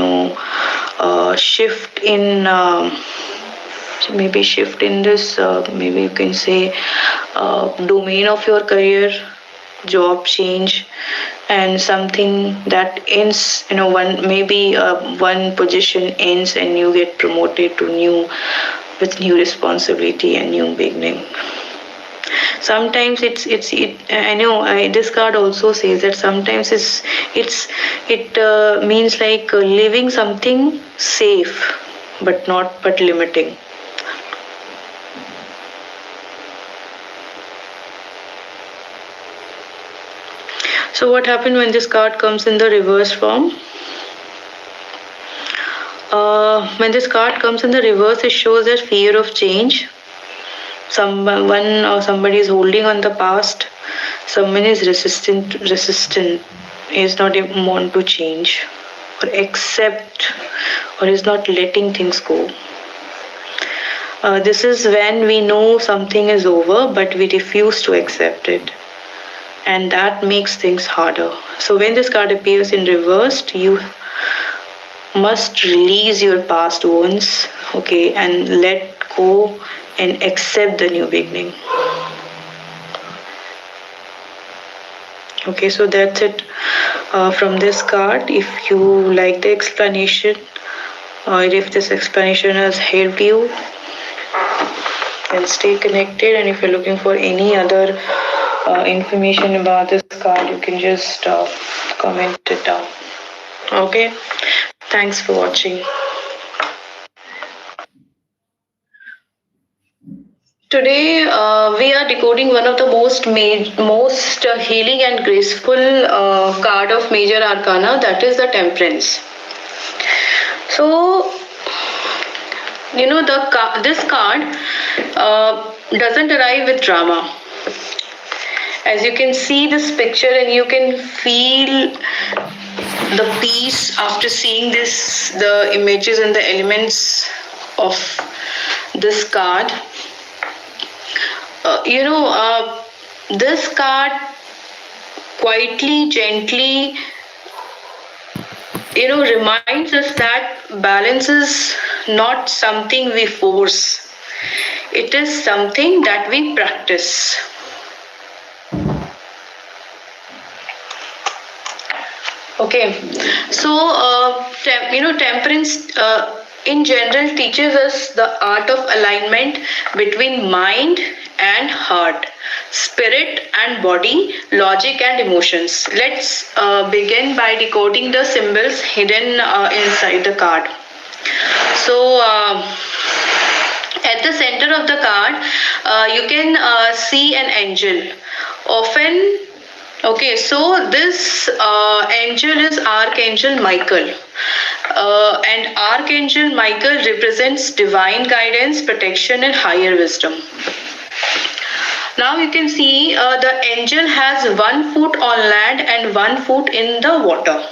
shift in this, maybe you can say domain of your career, job change, and something that ends, one position ends and you get promoted to new, with new responsibility and new beginning. Sometimes I know this card also says that sometimes it means like living something safe but limiting. So what happened when this card comes in the reverse form? When this card comes in the reverse, it shows that fear of change. Someone or somebody is holding on the past. Someone is resistant, is not even want to change or accept, or is not letting things go. This is when we know something is over, but we refuse to accept it. And that makes things harder. So when this card appears in reversed, you must release your past wounds, okay, and let go and accept the new beginning. Okay, so that's it from this card. If you like the explanation, or if this explanation has helped you, then stay connected. And if you're looking for any other information about this card, you can just comment it down. Okay, thanks for watching. Today we are decoding one of the most healing and graceful card of major arcana, that is the Temperance. So this card doesn't arrive with drama. As you can see this picture and you can feel the peace after seeing the images and the elements of this card. This card quietly, gently, reminds us that balance is not something we force. It is something that we practice. Okay, so temperance in general teaches us the art of alignment between mind and heart, spirit and body, logic and emotions. Let's begin by decoding the symbols hidden inside the card. So at the center of the card, you can see an angel. Often, okay, so this angel is Archangel Michael. And Archangel Michael represents divine guidance, protection, and higher wisdom. Now you can see the angel has 1 foot on land and 1 foot in the water.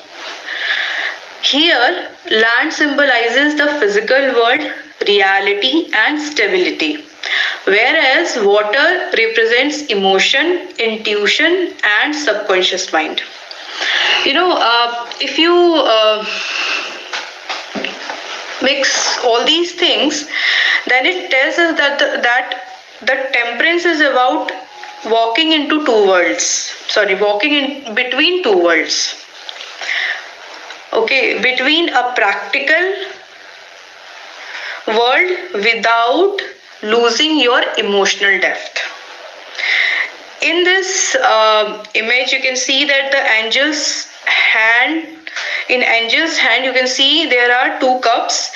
Here, land symbolizes the physical world, reality, and stability, whereas water represents emotion, intuition, and subconscious mind. If you mix all these things, then it tells us that the temperance is about walking in between two worlds. Okay, between a practical world without losing your emotional depth. In this image, you can see that in angel's hand, you can see there are 2 cups,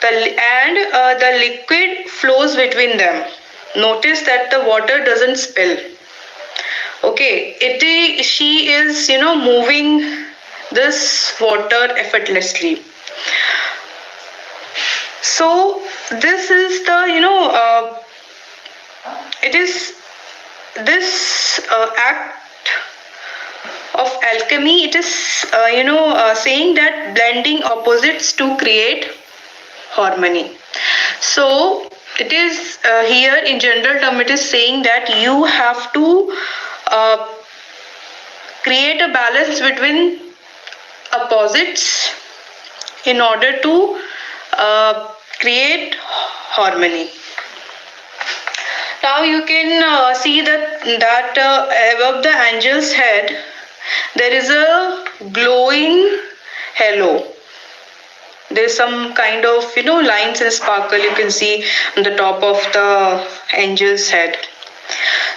and the liquid flows between them. Notice that the water doesn't spill. Okay, she is moving this water effortlessly. So this is the it is this act of alchemy. It is saying that blending opposites to create harmony. So it is here in general term, it is saying that you have to create a balance between opposites in order to create harmony. Now you can see that above the angel's head there is a glowing halo. There is some kind of lines and sparkle you can see on the top of the angel's head.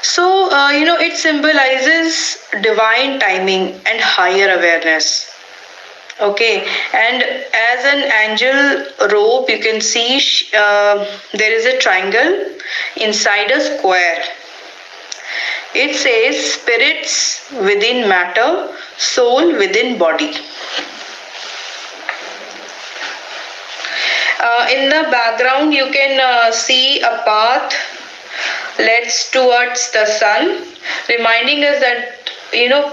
So, it symbolizes divine timing and higher awareness. Okay, and as an angel rope, you can see there is a triangle inside a square. It says spirits within matter, soul within body. In the background, you can see a path leads towards the sun, reminding us that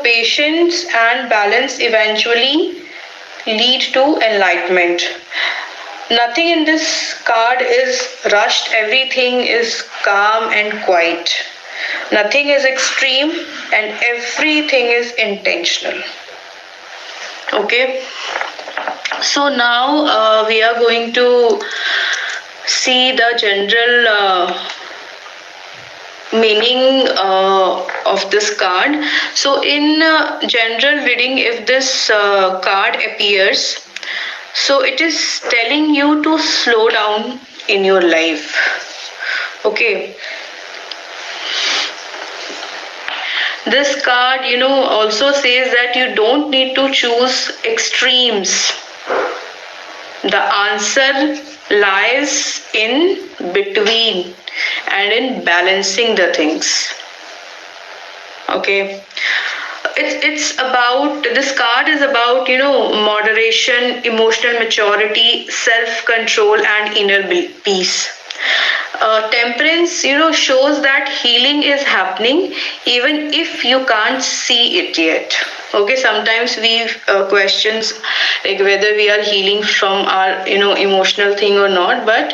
patience and balance eventually lead to enlightenment. Nothing in this card is rushed, everything is calm and quiet. Nothing is extreme and everything is intentional. Okay, so now we are going to see the general meaning of this card. So in general reading, if this card appears, so it is telling you to slow down in your life. Okay, this card also says that you don't need to choose extremes. The answer lies in between and in balancing the things. Okay, it's about, this card is about moderation, emotional maturity, self control and inner peace. Temperance shows that healing is happening even if you can't see it yet. Okay, sometimes we questions like whether we are healing from our emotional thing or not, but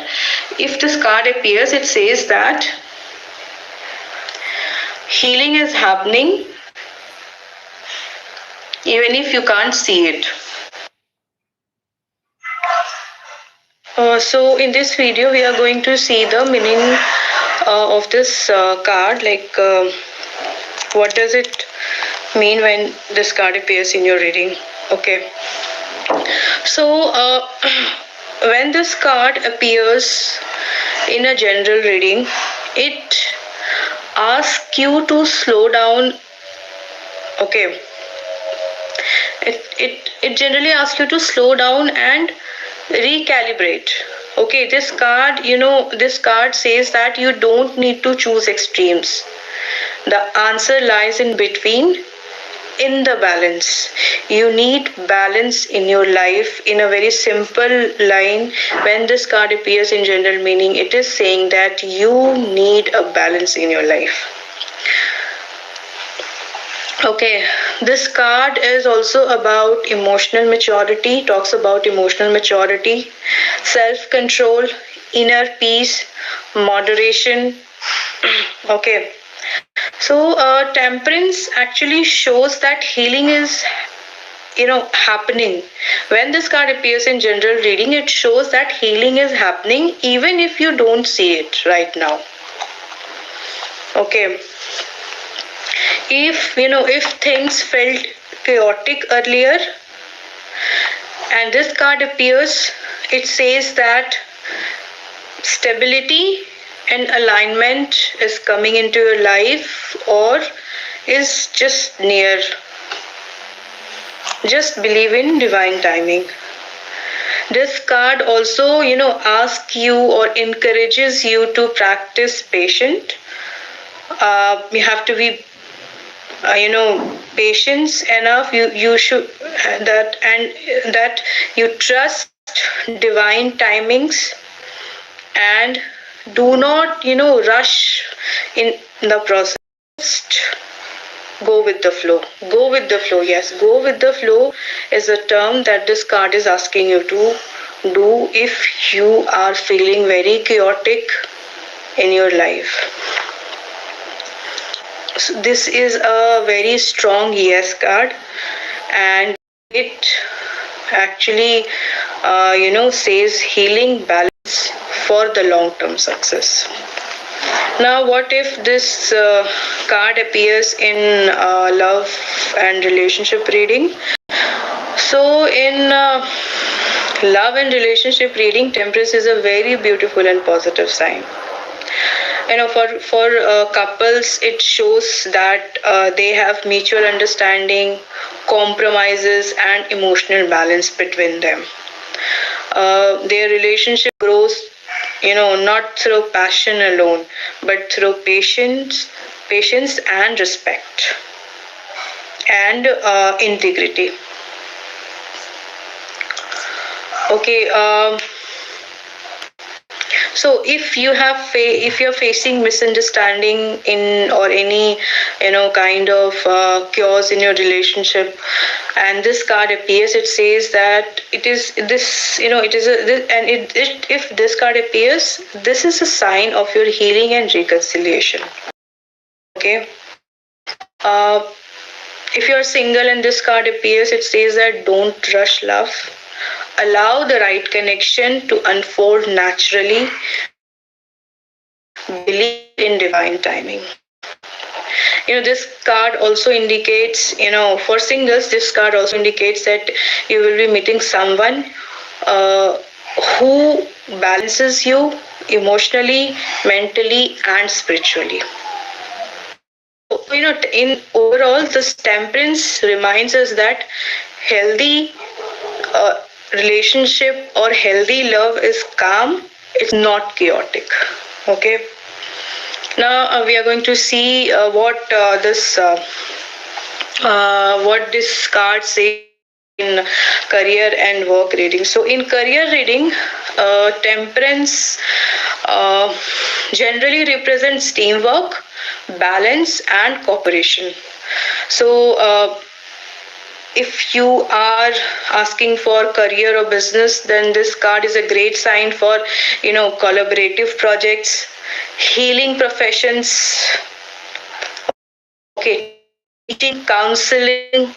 if this card appears, it says that healing is happening even if you can't see it. So in this video we are going to see the meaning of this card, like what does it mean when this card appears in your reading. Okay, so when this card appears in a general reading, it asks you to slow down. Okay, it generally asks you to slow down and recalibrate. Okay, this card this card says that you don't need to choose extremes. The answer lies in between, in the balance. You need balance in your life. In a very simple line, when this card appears in general meaning, it is saying that you need a balance in your life. Okay, this card is also about emotional maturity, talks about emotional maturity, self-control, inner peace, moderation. Okay, so temperance actually shows that healing is happening. When this card appears in general reading, it shows that healing is happening even if you don't see it right now. Okay, if things felt chaotic earlier and this card appears, it says that stability and alignment is coming into your life or is just near. Just believe in divine timing. This card also asks you or encourages you to practice patience. You have to be patience enough. You should that you trust divine timings and do not rush in the process. Just go with the flow. Go with the flow. Yes, go with the flow is a term that this card is asking you to do if you are feeling very chaotic in your life. So this is a very strong yes card, and it actually says healing, balance for the long-term success. Now what if this card appears in love and relationship reading? So in love and relationship reading, Temperance is a very beautiful and positive sign. For couples, it shows that they have mutual understanding, compromises, and emotional balance between them. Their relationship grows, not through passion alone, but through patience and respect and integrity. Okay. So if you're facing misunderstanding in or any kind of chaos in your relationship, and this card appears, it says that it is this it is a this, and if this card appears, this is a sign of your healing and reconciliation. Okay. If you're single and this card appears, it says that don't rush love. Allow the right connection to unfold naturally. Believe in divine timing. This card also indicates, for singles, this card also indicates that you will be meeting someone uh, who balances you emotionally, mentally, and spiritually. In overall, this temperance reminds us that healthy uh, relationship or healthy love is calm, it's not chaotic. Okay. Now we are going to see what this card says in career and work reading. So in career reading, temperance generally represents teamwork, balance, and cooperation. So if you are asking for career or business, then this card is a great sign for collaborative projects, healing professions, okay, teaching, counseling,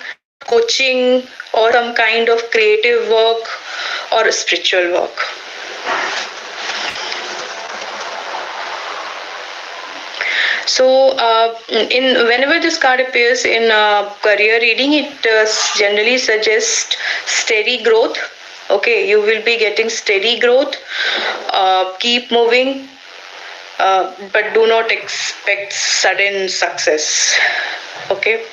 coaching, or some kind of creative work or spiritual work. So, in whenever this card appears in career reading, it generally suggests steady growth. Okay, you will be getting steady growth. Keep moving, but do not expect sudden success. Okay.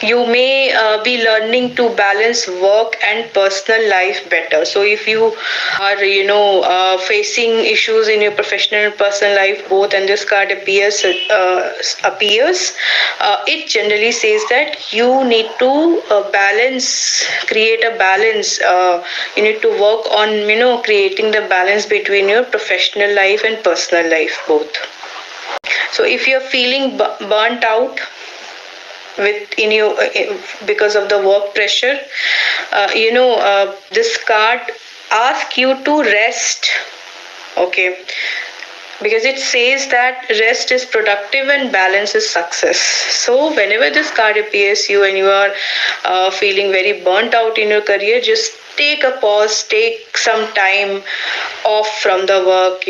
You may be learning to balance work and personal life better. So if you are facing issues in your professional and personal life both, and this card appears, it generally says that you need to create a balance. You need to work on creating the balance between your professional life and personal life both. So if you're feeling burnt out because of the work pressure, this card asks you to rest. Okay, because it says that rest is productive and balance is success. So whenever this card appears you and you are feeling very burnt out in your career, just take a pause, take some time off from the work,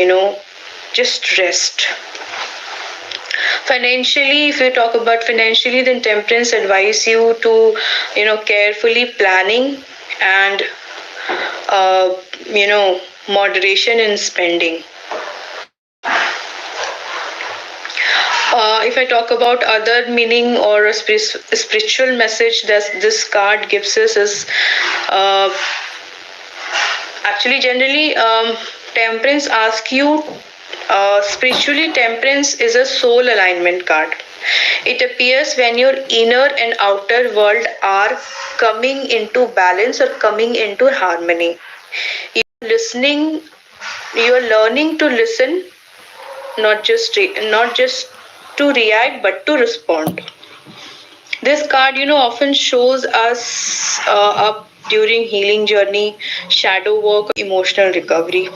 just rest. Financially, if you talk about financially, then temperance advise you to carefully planning and moderation in spending. If I talk about other meaning or a spiritual message that this card gives us is actually generally temperance asks you. Spiritually, temperance is a soul alignment card. It appears when your inner and outer world are coming into balance or coming into harmony. You're learning to listen, not just to react, but to respond. This card, often shows us up during healing journey, shadow work, emotional recovery.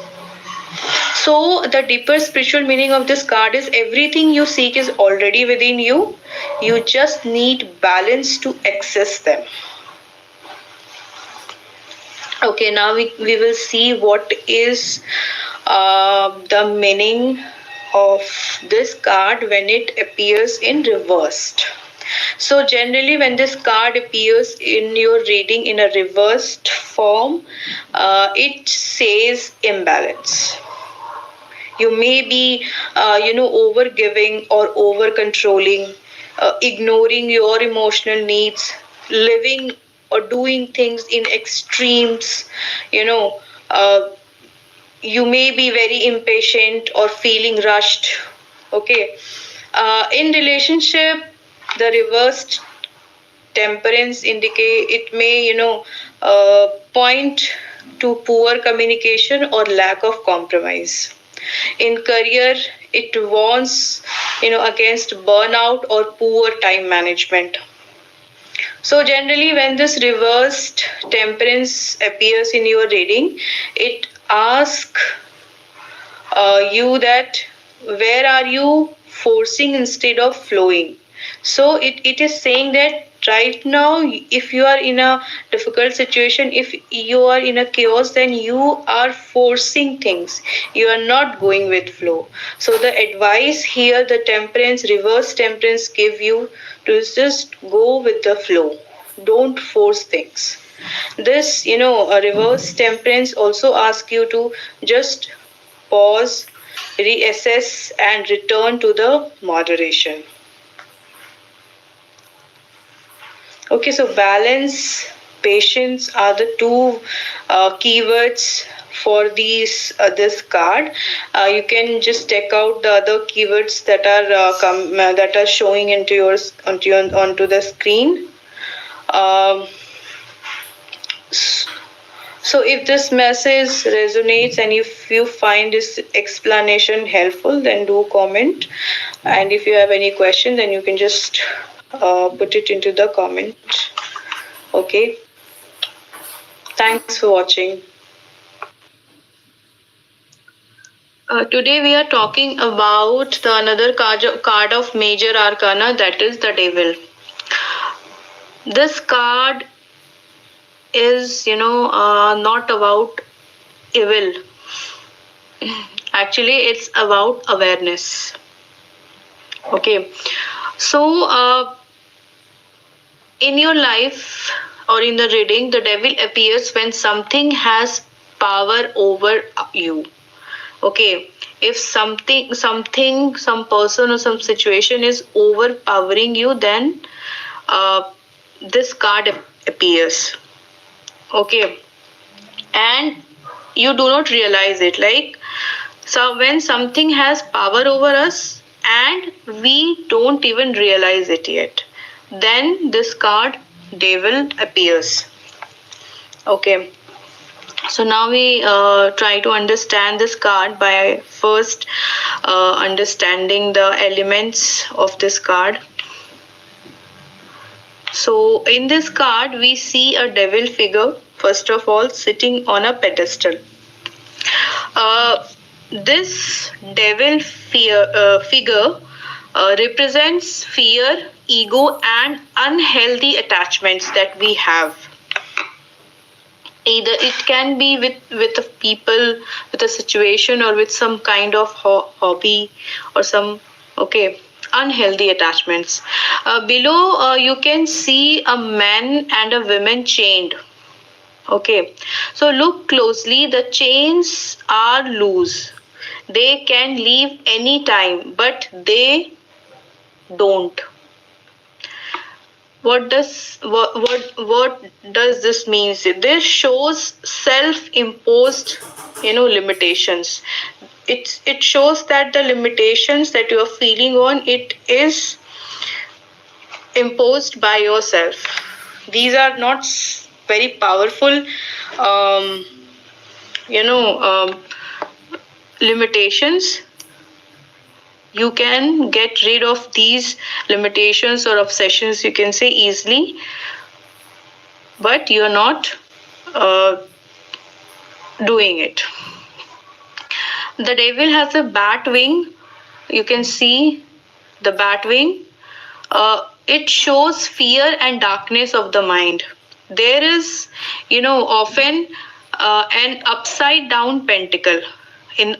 So, the deeper spiritual meaning of this card is everything you seek is already within you. You just need balance to access them. Okay, now we will see what is the meaning of this card when it appears in reversed. So generally when this card appears in your reading in a reversed form, it says imbalance. You may be, over giving or over controlling, ignoring your emotional needs, living or doing things in extremes. You know, uh, you may be very impatient or feeling rushed. Okay. In relationship, the reversed temperance indicate it may point to poor communication or lack of compromise. In career, it warns against burnout or poor time management. So generally, when this reversed temperance appears in your reading, it asks you that where are you forcing instead of flowing. So it is saying that right now, if you are in a difficult situation, if you are in a chaos, then you are forcing things, you are not going with flow. So the advice here, the temperance, reverse temperance, give you to just go with the flow, don't force things. This a reverse temperance also asks you to just pause, reassess, and return to the moderation. Okay, so balance, patience are the two keywords for this card. You can just check out the other keywords that are that are showing onto the screen. Um, So if this message resonates and if you find this explanation helpful, then do comment. And if you have any question, then you can just put it into the comment. Okay. Thanks for watching. Today we are talking about the another card of major arcana, that is the devil. This card is not about evil. Actually, it's about awareness. Okay, so in your life or in the reading, the devil appears when something has power over you. Okay, if some person or some situation is overpowering you, then this card appears. Okay, and you do not realize it. Like, so when something has power over us and we don't even realize it yet, then this card devil appears. Okay. So now we try to understand this card by first understanding the elements of this card. So in this card we see a devil figure, first of all, sitting on a pedestal. This devil figure represents fear, ego, and unhealthy attachments that we have. Either it can be with a people, with a situation, or with some kind of hobby or some unhealthy attachments. Below, you can see a man and a woman chained. Okay, so look closely. The chains are loose. They can leave any time, but they don't. What does this mean? This shows self-imposed, limitations. It shows that the limitations that you are feeling on it is imposed by yourself. These are not very powerful, um, you know, um, limitations. You can get rid of these limitations or obsessions, you can say, easily, but you're not uh, doing it. The devil has a bat wing. You can see the bat wing. It shows fear and darkness of the mind. There is, often an upside down pentacle.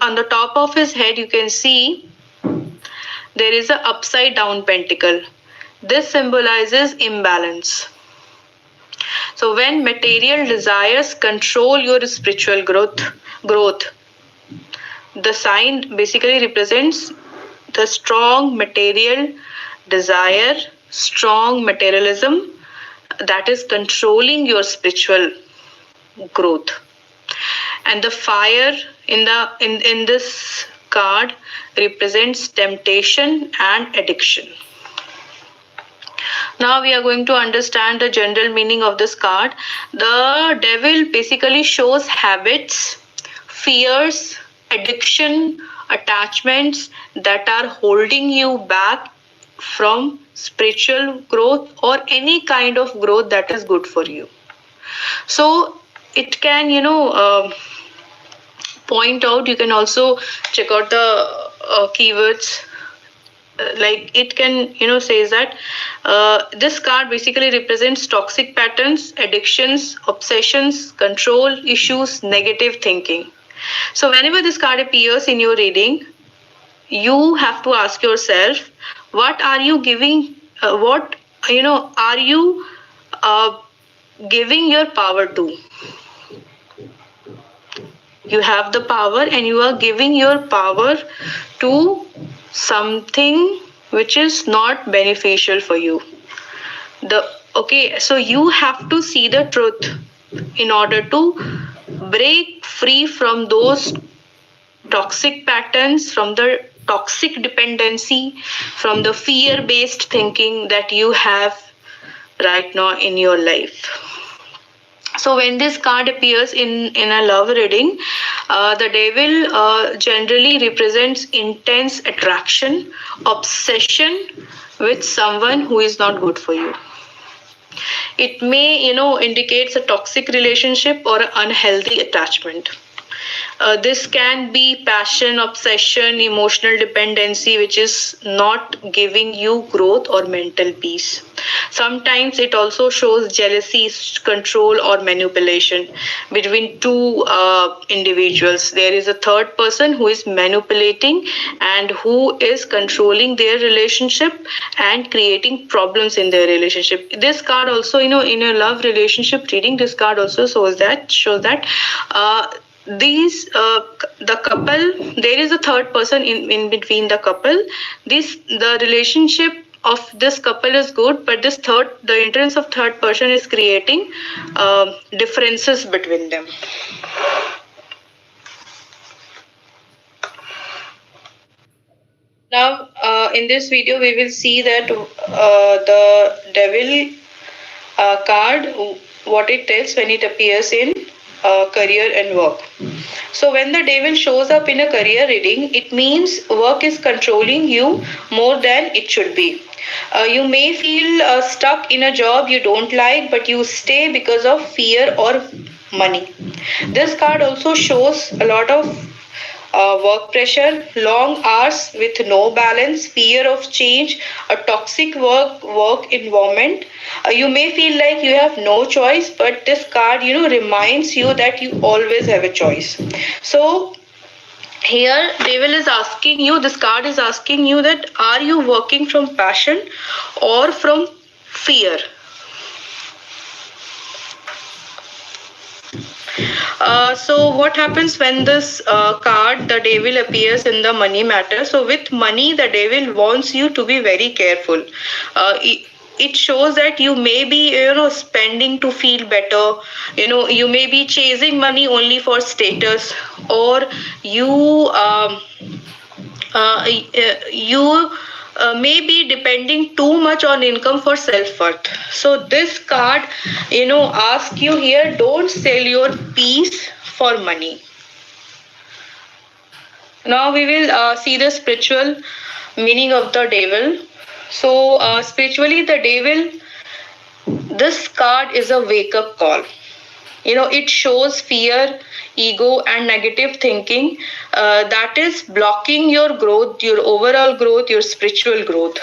On the top of his head, you can see there is an upside down pentacle. This symbolizes imbalance. So when material desires control your spiritual growth, the sign basically represents the strong material desire, strong materialism that is controlling your spiritual growth. And the fire in this card represents temptation and addiction. Now we are going to understand the general meaning of this card. The devil basically shows habits, fears, addiction, attachments that are holding you back from spiritual growth or any kind of growth that is good for you. So it can, point out, you can also check out the keywords, like it can says that this card basically represents toxic patterns, addictions, obsessions, control issues, negative thinking. So whenever this card appears in your reading, you have to ask yourself, what are you giving, what are you giving your power to? You have the power and you are giving your power to something which is not beneficial for you. So you have to see the truth in order to break free from those toxic patterns, from the toxic dependency, from the fear based thinking that you have right now in your life. So when this card appears in a love reading, the devil generally represents intense attraction, obsession with someone who is not good for you. It may, indicates a toxic relationship or an unhealthy attachment. This can be passion, obsession, emotional dependency, which is not giving you growth or mental peace. Sometimes it also shows jealousy, control, or manipulation between two individuals. There is a third person who is manipulating and who is controlling their relationship and creating problems in their relationship. This card also, in a love relationship reading, this card also shows that the couple, there is a third person in between the couple. The relationship of this couple is good, but the entrance of third person is creating differences between them. Now in this video we will see that the devil card, what it tells when it appears in career and work. So when the devil shows up in a career reading, it means work is controlling you more than it should be. You may feel stuck in a job you don't like, but you stay because of fear or money. This card also shows a lot of work pressure, long hours with no balance, fear of change, a toxic work environment. You may feel like you have no choice, but this card, reminds you that you always have a choice. So here devil is asking you, this card is asking you that are you working from passion or from fear? So what happens when this card, the devil, appears in the money matter? So with money, the devil wants you to be very careful. It shows that you may be, spending to feel better. You may be chasing money only for status, or you may be depending too much on income for self-worth. So this card, asks you here, don't sell your peace for money. Now we will see the spiritual meaning of the devil. So spiritually, the devil, this card is a wake-up call. It shows fear, ego, and negative thinking that is blocking your growth, your overall growth, your spiritual growth.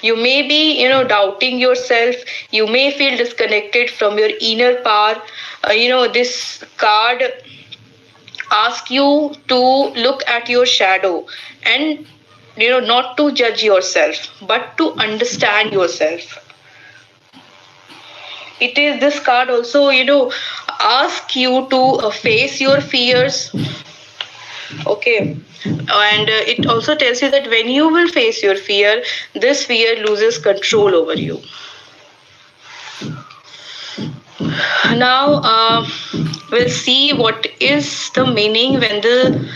You may be, doubting yourself. You may feel disconnected from your inner power. This card asks you to look at your shadow and, not to judge yourself, but to understand yourself. It is this card also, ask you to face your fears, Okay, and it also tells you that when you will face your fear, this fear loses control over you. Now, we'll see what is the meaning when the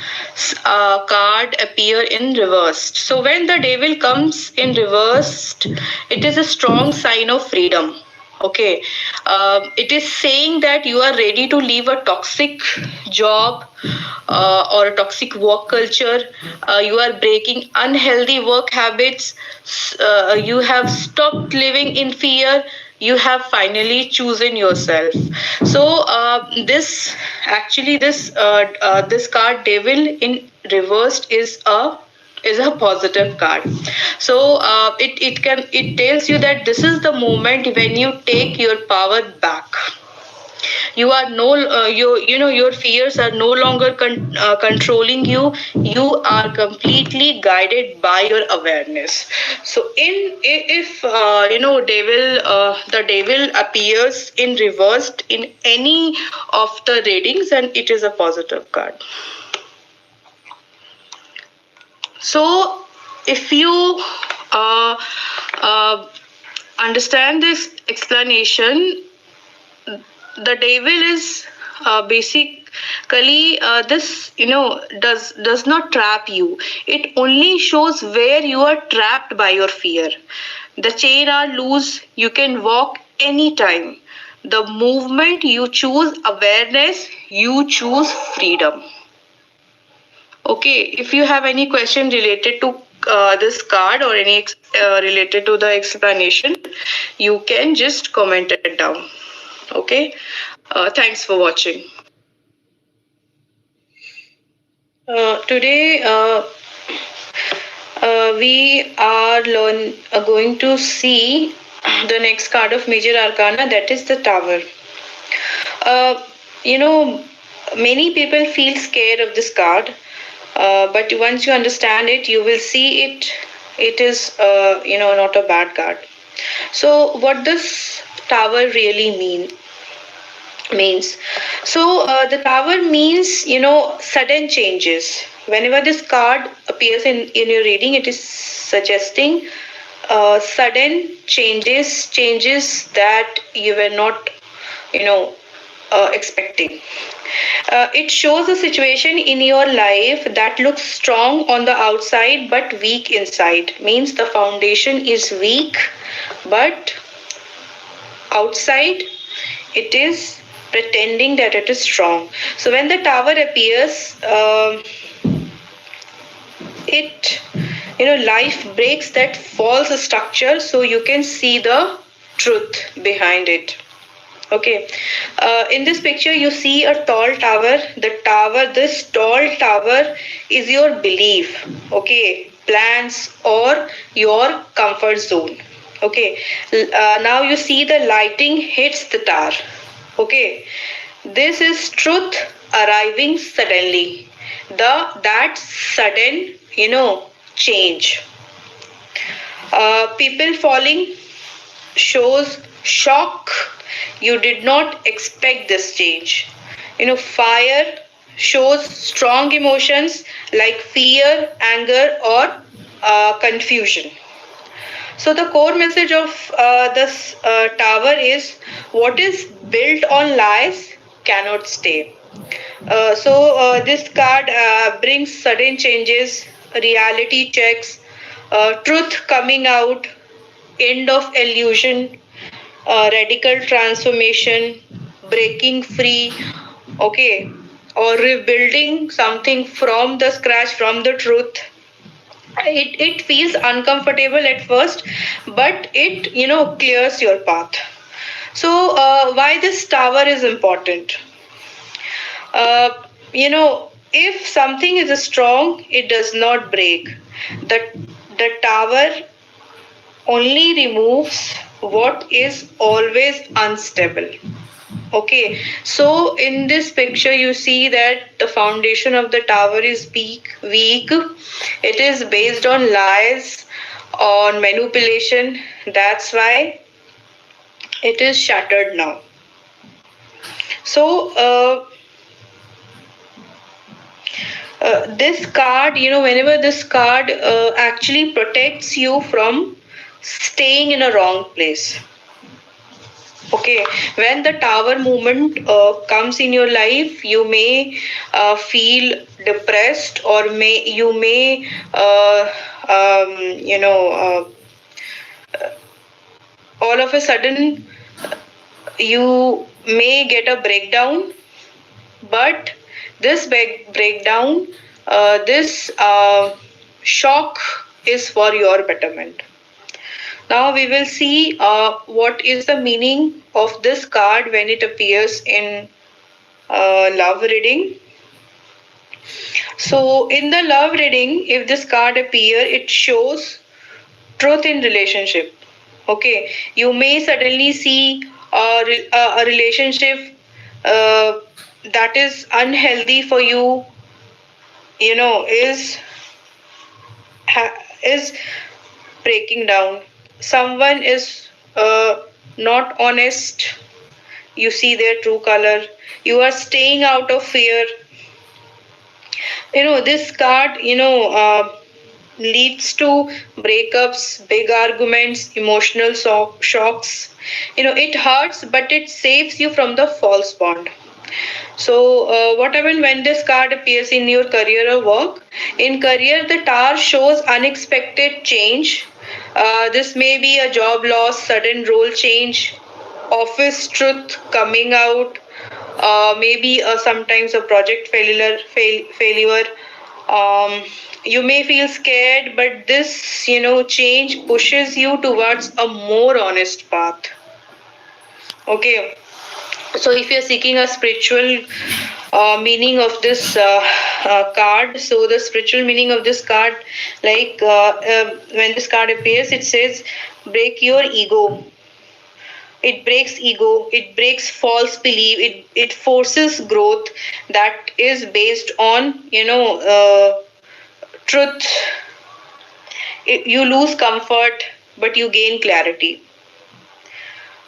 card appear in reversed. So when the devil comes in reversed, it is a strong sign of freedom. Okay, it is saying that you are ready to leave a toxic job or a toxic work culture. You are breaking unhealthy work habits. You have stopped living in fear. You have finally chosen yourself. So this card devil in reversed is a positive card. So it tells you that this is the moment when you take your power back. You are no you know your fears are no longer controlling you. You are completely guided by your awareness. So if the devil appears in reversed in any of the readings, and it is a positive card. So if you uh, uh, understand this explanation, the devil is basically this does not trap you. It only shows where you are trapped by your fear. The chain are loose. You can walk anytime. The movement you choose awareness, you choose freedom. Okay, if you have any question related to this card or any related to the explanation, you can just comment it down. Okay, thanks for watching. Today, we are going to see the next card of major arcana, that is the tower. Uh, you know, many people feel scared of this card, but once you understand it, you will see it. It is, not a bad card. So, what does tower really means? So, the tower means, sudden changes. Whenever this card appears in your reading, it is suggesting sudden changes that you were not, you know, expecting. It shows a situation in your life that looks strong on the outside but weak inside. Means the foundation is weak, but outside it is pretending that it is strong. So when the tower appears, it life breaks that false structure, so you can see the truth behind it. Okay, in this picture you see a tall tower. This tall tower is your belief, okay, plans or your comfort zone. Okay, now you see the lighting hits the tower. Okay, this is truth arriving suddenly. That sudden, change. People falling shows shock. You did not expect this change. Fire shows strong emotions like fear, anger, or confusion. So the core message of this tower is what is built on lies cannot stay. This card brings sudden changes, reality checks, truth coming out, end of illusion, radical transformation, breaking free, okay, or rebuilding something from the scratch, from the truth. It feels uncomfortable at first, but it clears your path. So why this tower is important? uh, if something is strong, it does not break. The tower only removes what is always unstable. Okay, so in this picture, you see that the foundation of the tower is weak. It is based on lies, on manipulation. That's why it is shattered now. So, This card, whenever this card actually protects you from staying in a wrong place. Okay, when the tower movement comes in your life, you may feel depressed, or you may um, you know all of a sudden you may get a breakdown. But this breakdown, this shock is for your betterment. Now we will see what is the meaning of this card when it appears in love reading. So in the love reading, if this card appear, it shows truth in relationship. Okay, you may suddenly see a relationship uh, that is unhealthy for you, is is breaking down. Someone is not honest. You see their true color. You are staying out of fear. This card, leads to breakups, big arguments, emotional shocks. It hurts, but it saves you from the false bond. So, what happened when this card appears in your career or work? In career, the tower shows unexpected change. This may be a job loss, sudden role change, office truth coming out, maybe sometimes a project failure. Um, you may feel scared, but this, change pushes you towards a more honest path. Okay, so if you're seeking a spiritual meaning of this card, so the spiritual meaning of this card, like when this card appears, it says break your ego. It breaks ego, it breaks false belief, it forces growth that is based on truth. You lose comfort, but you gain clarity.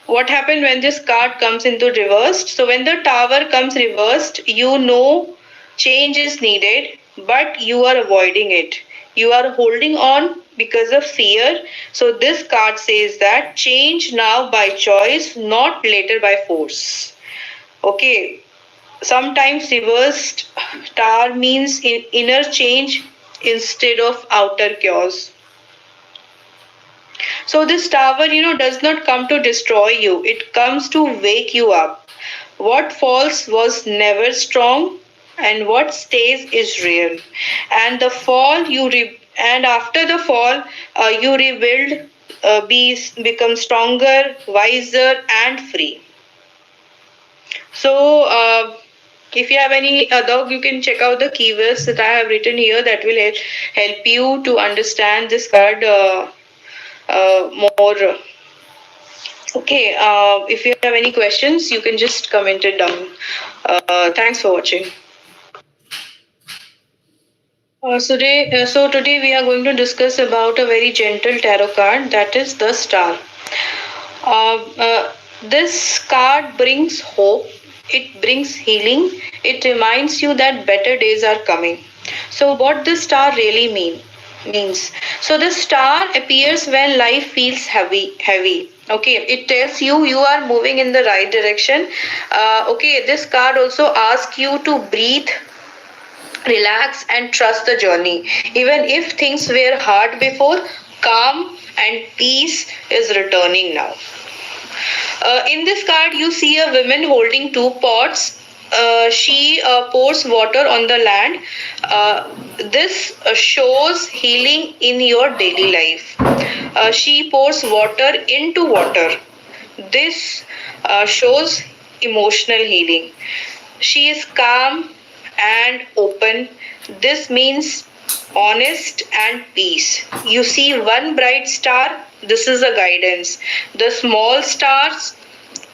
What happened when this card comes into reversed? So when the tower comes reversed, change is needed, but you are avoiding it. You are holding on because of fear. So this card says that change now by choice, not later by force. Okay. Sometimes reversed tower means inner change instead of outer chaos. So this tower, does not come to destroy you. It comes to wake you up. What falls was never strong, and what stays is real. And the fall and after the fall, you rebuild, become stronger, wiser, and free. So. If you have any other, you can check out the keywords that I have written here that will help you to understand this card more. Okay, if you have any questions, you can just comment it down. Thanks for watching. So today we are going to discuss about a very gentle tarot card, that is the Star. Uh, uh, this card brings hope. It brings healing. It reminds you that better days are coming. So what the star really means. So the star appears when life feels heavy. Okay, it tells you are moving in the right direction. Okay, this card also asks you to breathe, relax, and trust the journey. Even if things were hard before, calm and peace is returning now. In this card, you see a woman holding two pots. She pours water on the land. This shows healing in your daily life. She pours water into water. This shows emotional healing. She is calm and open. This means honest and peace. You see one bright star, this is a guidance. The small stars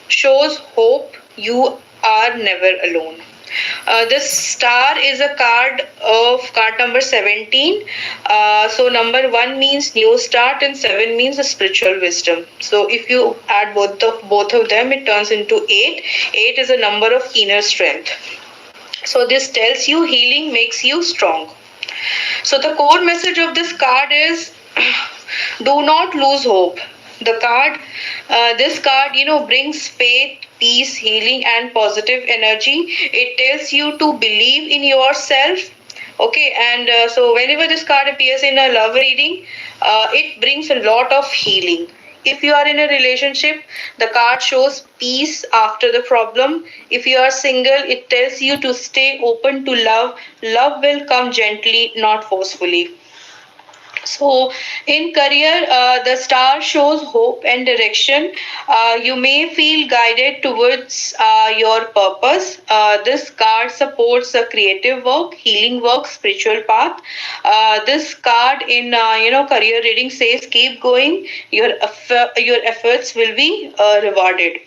shows hope. You are never alone. This star is a card number 17. So number 1 means new start and 7 means a spiritual wisdom. So if you add both of them, it turns into 8. 8 is a number of inner strength. So this tells you healing makes you strong. So the core message of this card is do not lose hope. This card, brings faith, peace, healing, and positive energy. It tells you to believe in yourself. Okay, and so whenever this card appears in a love reading, it brings a lot of healing. If you are in a relationship, the card shows peace after the problem. If you are single, it tells you to stay open to love. Love will come gently, not forcefully. So, in career, the star shows hope and direction. You may feel guided towards your purpose. This card supports a creative work, healing work, spiritual path. This card in career reading says, "Keep going. Your efforts will be rewarded."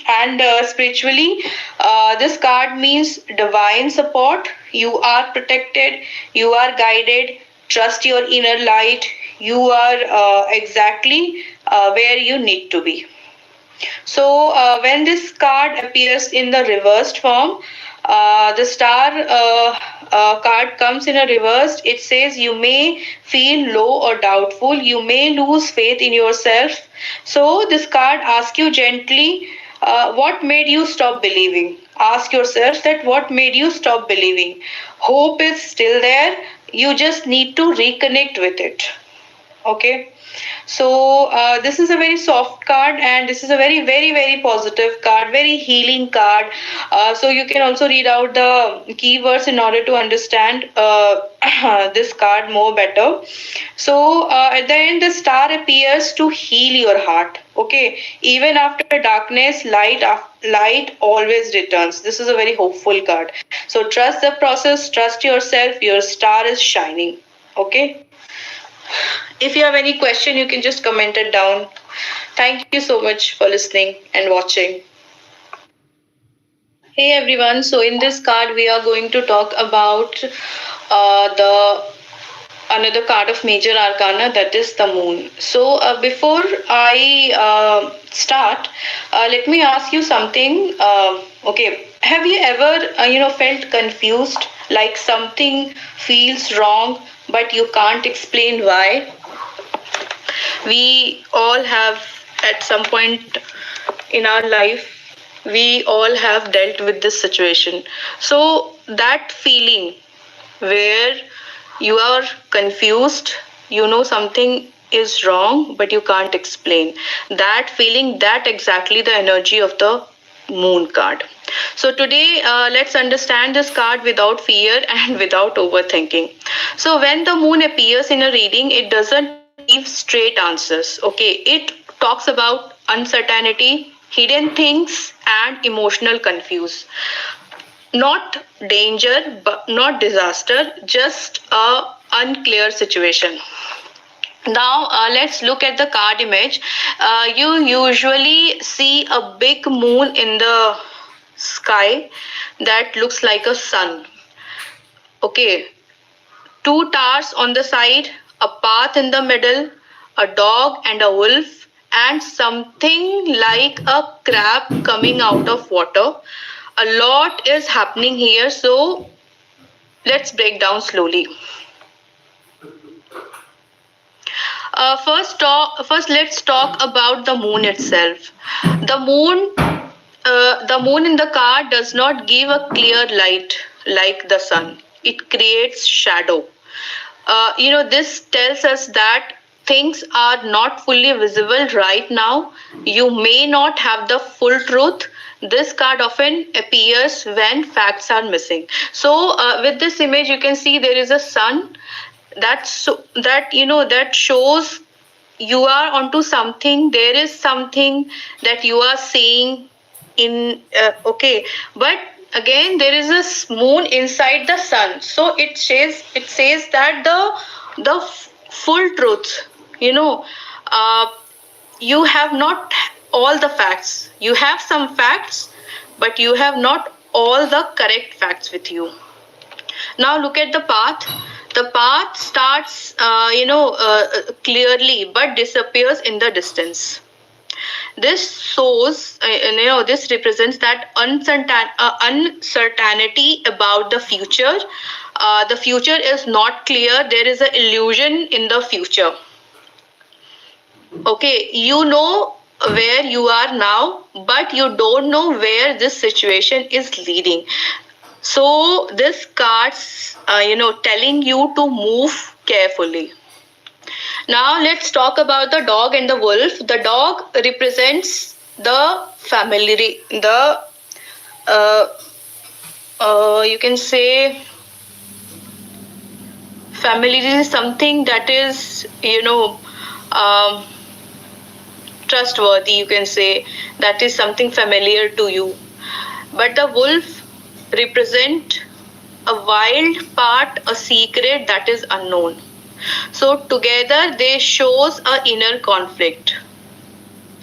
And spiritually, this card means divine support. You are protected, you are guided. Trust your inner light. You are exactly where you need to be. So, when this card appears in the reversed form, the star card comes in a reversed. It says you may feel low or doubtful. You may lose faith in yourself. So, this card asks you gently, what made you stop believing? Ask yourself that what made you stop believing? Hope is still there. You just need to reconnect with it. Okay, so this is a very soft card, and this is a very, very, very positive card, very healing card. So you can also read out the keywords in order to understand this card more better. So at the end, the star appears to heal your heart. Okay, even after darkness, light always returns. This is a very hopeful card. So trust the process, trust yourself. Your star is shining. Okay. If you have any question, you can just comment it down. Thank you so much for listening and watching. Hey everyone, so in this card we are going to talk about the another card of major arcana, that is the moon. So before I start, let me ask you something. Okay, have you ever felt confused, like something feels wrong but you can't explain why? We all have, at some point in our life, we all have dealt with this situation. So that feeling where you are confused, you know something is wrong but you can't explain, that feeling, that exactly the energy of the moon card. So today, let's understand this card without fear and without overthinking. So when the moon appears in a reading, it doesn't give straight answers. Okay, it talks about uncertainty, hidden things, and emotional confuse. Not danger, but not disaster, just a unclear situation. Now let's look at the card image. You usually see a big moon in the sky that looks like a sun. Okay, two towers on the side, a path in the middle, a dog and a wolf, and something like a crab coming out of water. A lot is happening here, so let's break down slowly. First, let's talk about the moon itself. The moon, the moon in the card does not give a clear light like the sun. It creates shadow. This tells us that things are not fully visible right now. You may not have the full truth. This card often appears when facts are missing. So, with this image, you can see there is a sun. That shows you are onto something. There is something that you are seeing in. Okay, but again there is a moon inside the sun, so it says that the full truth, uh, you have not all the facts. You have some facts, but you have not all the correct facts with you. Now look at the path. The path starts clearly but disappears in the distance. This shows, this represents that uncertainty about the future. The future is not clear. There is an illusion in the future. Okay, you know where you are now, but you don't know where this situation is leading. So this card's, telling you to move carefully. Now let's talk about the dog and the wolf. The dog represents the family, the uh, you can say family is something that is um, trustworthy. You can say that is something familiar to you. But the wolf represent a wild part, a secret that is unknown. So together they shows a inner conflict.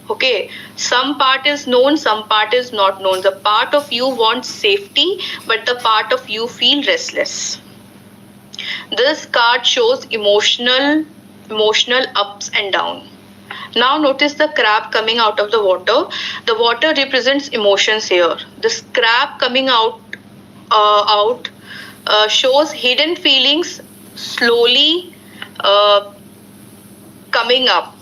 Okay, some part is known, some part is not known. The part of you wants safety, but the part of you feel restless. This card shows emotional ups and downs. Now notice the crab coming out of the water. The water represents emotions here. This crab coming out shows hidden feelings slowly coming up.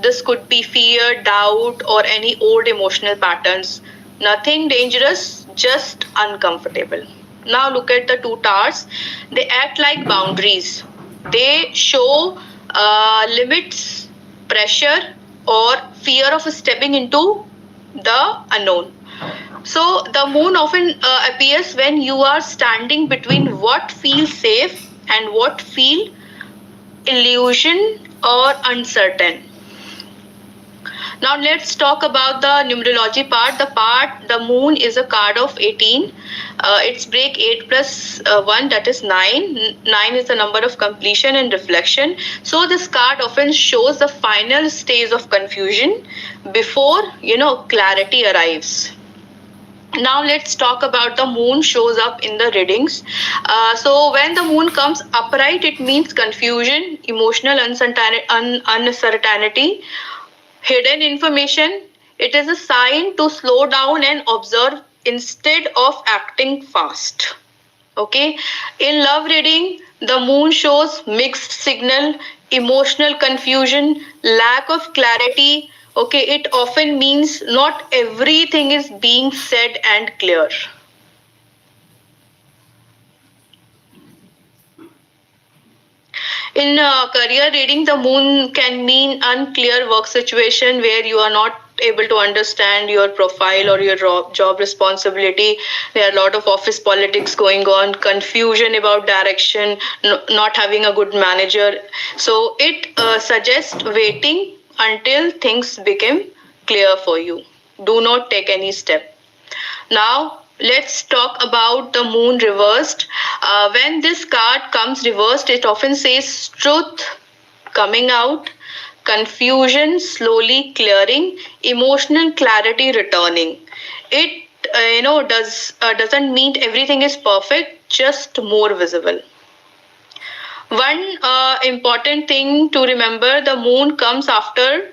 This could be fear, doubt, or any old emotional patterns. Nothing dangerous, just uncomfortable. Now look at the two towers. They act like boundaries. They show limits, pressure, or fear of stepping into the unknown. So the moon often appears when you are standing between what feels safe and what feel illusion or uncertain. Now let's talk about the numerology part. The moon is a card of 18. It's break 8 plus 1, that is 9. 9 is the number of completion and reflection. So this card often shows the final stage of confusion before clarity arrives. Now let's talk about the moon shows up in the readings. So when the moon comes upright, it means confusion, emotional uncertainty, hidden information. It is a sign to slow down and observe instead of acting fast. Okay, in love reading, the moon shows mixed signal, emotional confusion, lack of clarity. Okay, it often means not everything is being said and clear. In career reading, the moon can mean unclear work situation where you are not able to understand your profile or your job responsibility. There are a lot of office politics going on, confusion about direction, not having a good manager. So it suggests waiting until things become clear for you. Do not take any step. Now, let's talk about the moon reversed. When this card comes reversed, it often says truth coming out, confusion slowly clearing, emotional clarity returning. It doesn't mean everything is perfect, just more visible. One important thing to remember: the moon comes after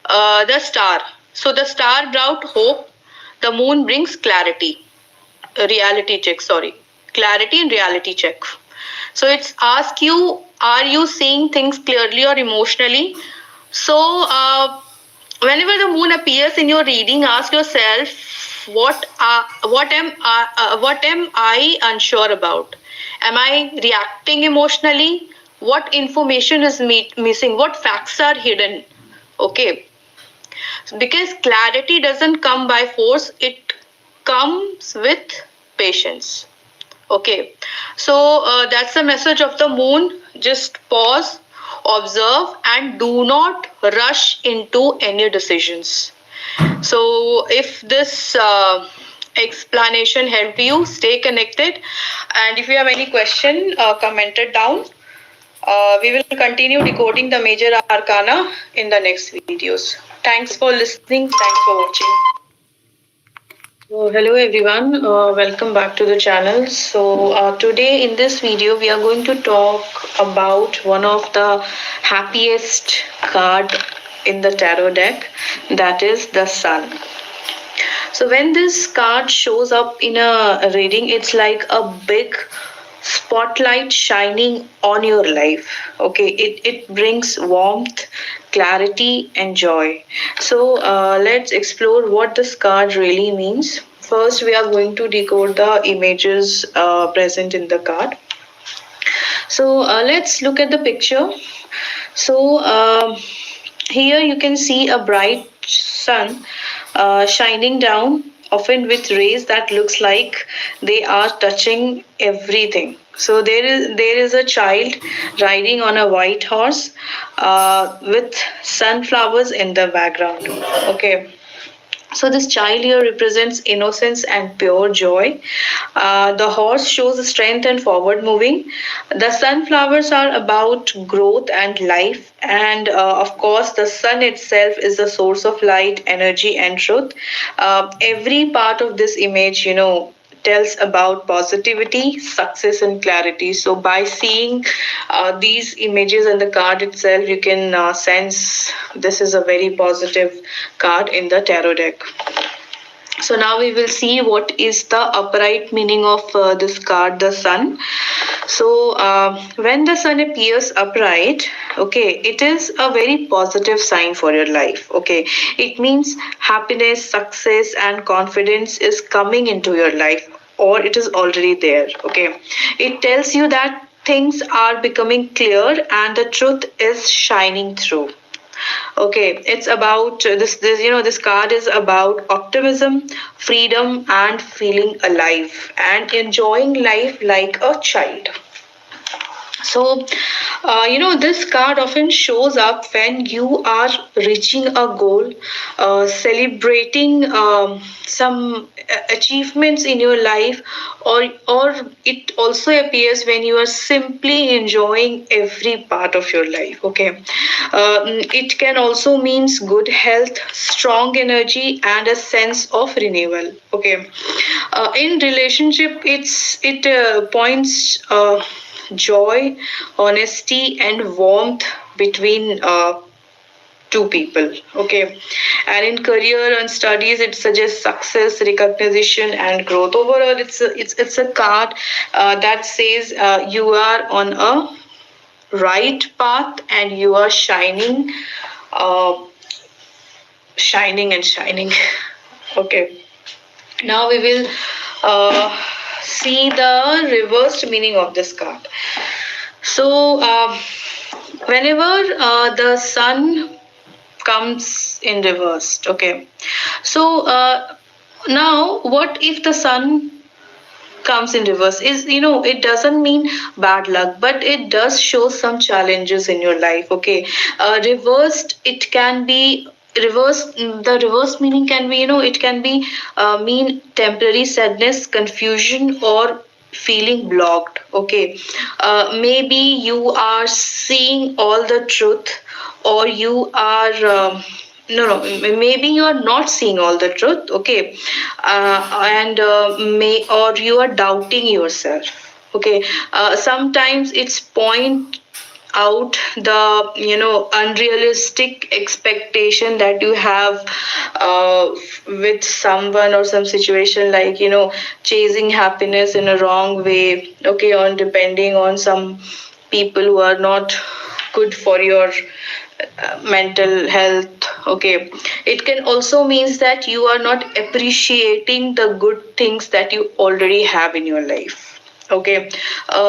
the star. So the star brought hope, the moon brings clarity, reality check, sorry, clarity and reality check. So it's ask you, are you seeing things clearly or emotionally? So whenever the moon appears in your reading, ask yourself, what am I unsure about? Am I reacting emotionally? What information is missing? What facts are hidden? Okay, because clarity doesn't come by force, it comes with patience. Okay, so that's the message of the moon. Just pause, observe, and do not rush into any decisions. So if this explanation helped you, stay connected, and if you have any question, comment it down. We will continue decoding the major arcana in the next videos. Thanks for listening. Thanks for watching. So hello everyone, welcome back to the channel. So today in this video we are going to talk about one of the happiest card in the tarot deck. that is the sun. So when this card shows up in a reading, it's like a big spotlight shining on your life. Okay, it brings warmth, clarity, and joy. So let's explore what this card really means. First, we are going to decode the images present in the card. So let's look at the picture. So here you can see a bright sun shining down, often with rays that looks like they are touching everything. So there is a child riding on a white horse with sunflowers in the background. Okay, so this child here represents innocence and pure joy. The horse shows strength and forward moving. The sunflowers are about growth and life. And of course, the sun itself is the source of light, energy, and truth. Every part of this image, tells about positivity, success, and clarity. So, by seeing these images and the card itself, you can sense this is a very positive card in the tarot deck. So now we will see what is the upright meaning of this card, the sun. So when the sun appears upright, okay, it is a very positive sign for your life. Okay, it means happiness, success, and confidence is coming into your life, or it is already there. Okay, it tells you that things are becoming clear and the truth is shining through. Okay, it's about this card is about optimism, freedom, and feeling alive and enjoying life like a child. So, this card often shows up when you are reaching a goal, celebrating some achievements in your life, or it also appears when you are simply enjoying every part of your life. Okay, it can also means good health, strong energy, and a sense of renewal. Okay, in relationship, it points. Joy, honesty, and warmth between two people. Okay, and in career and studies, it suggests success, recognition, and growth. Overall, it's a card that says you are on a right path and you are shining, uh, shining and shining. Okay. Now we will see the reversed meaning of this card. So, whenever the sun comes in reversed, okay. So, now what if the sun comes in reverse? Is it doesn't mean bad luck, but it does show some challenges in your life. Okay, reversed, it can be reverse. The reverse meaning can be, it can be mean temporary sadness, confusion, or feeling blocked. Okay, maybe you are seeing all the truth, or you are no, maybe you are not seeing all the truth. Okay, and may or you are doubting yourself. Okay, sometimes it's point out the unrealistic expectation that you have with someone or some situation, like chasing happiness in a wrong way. Okay, on depending on some people who are not good for your mental health. Okay, it can also means that you are not appreciating the good things that you already have in your life. Okay,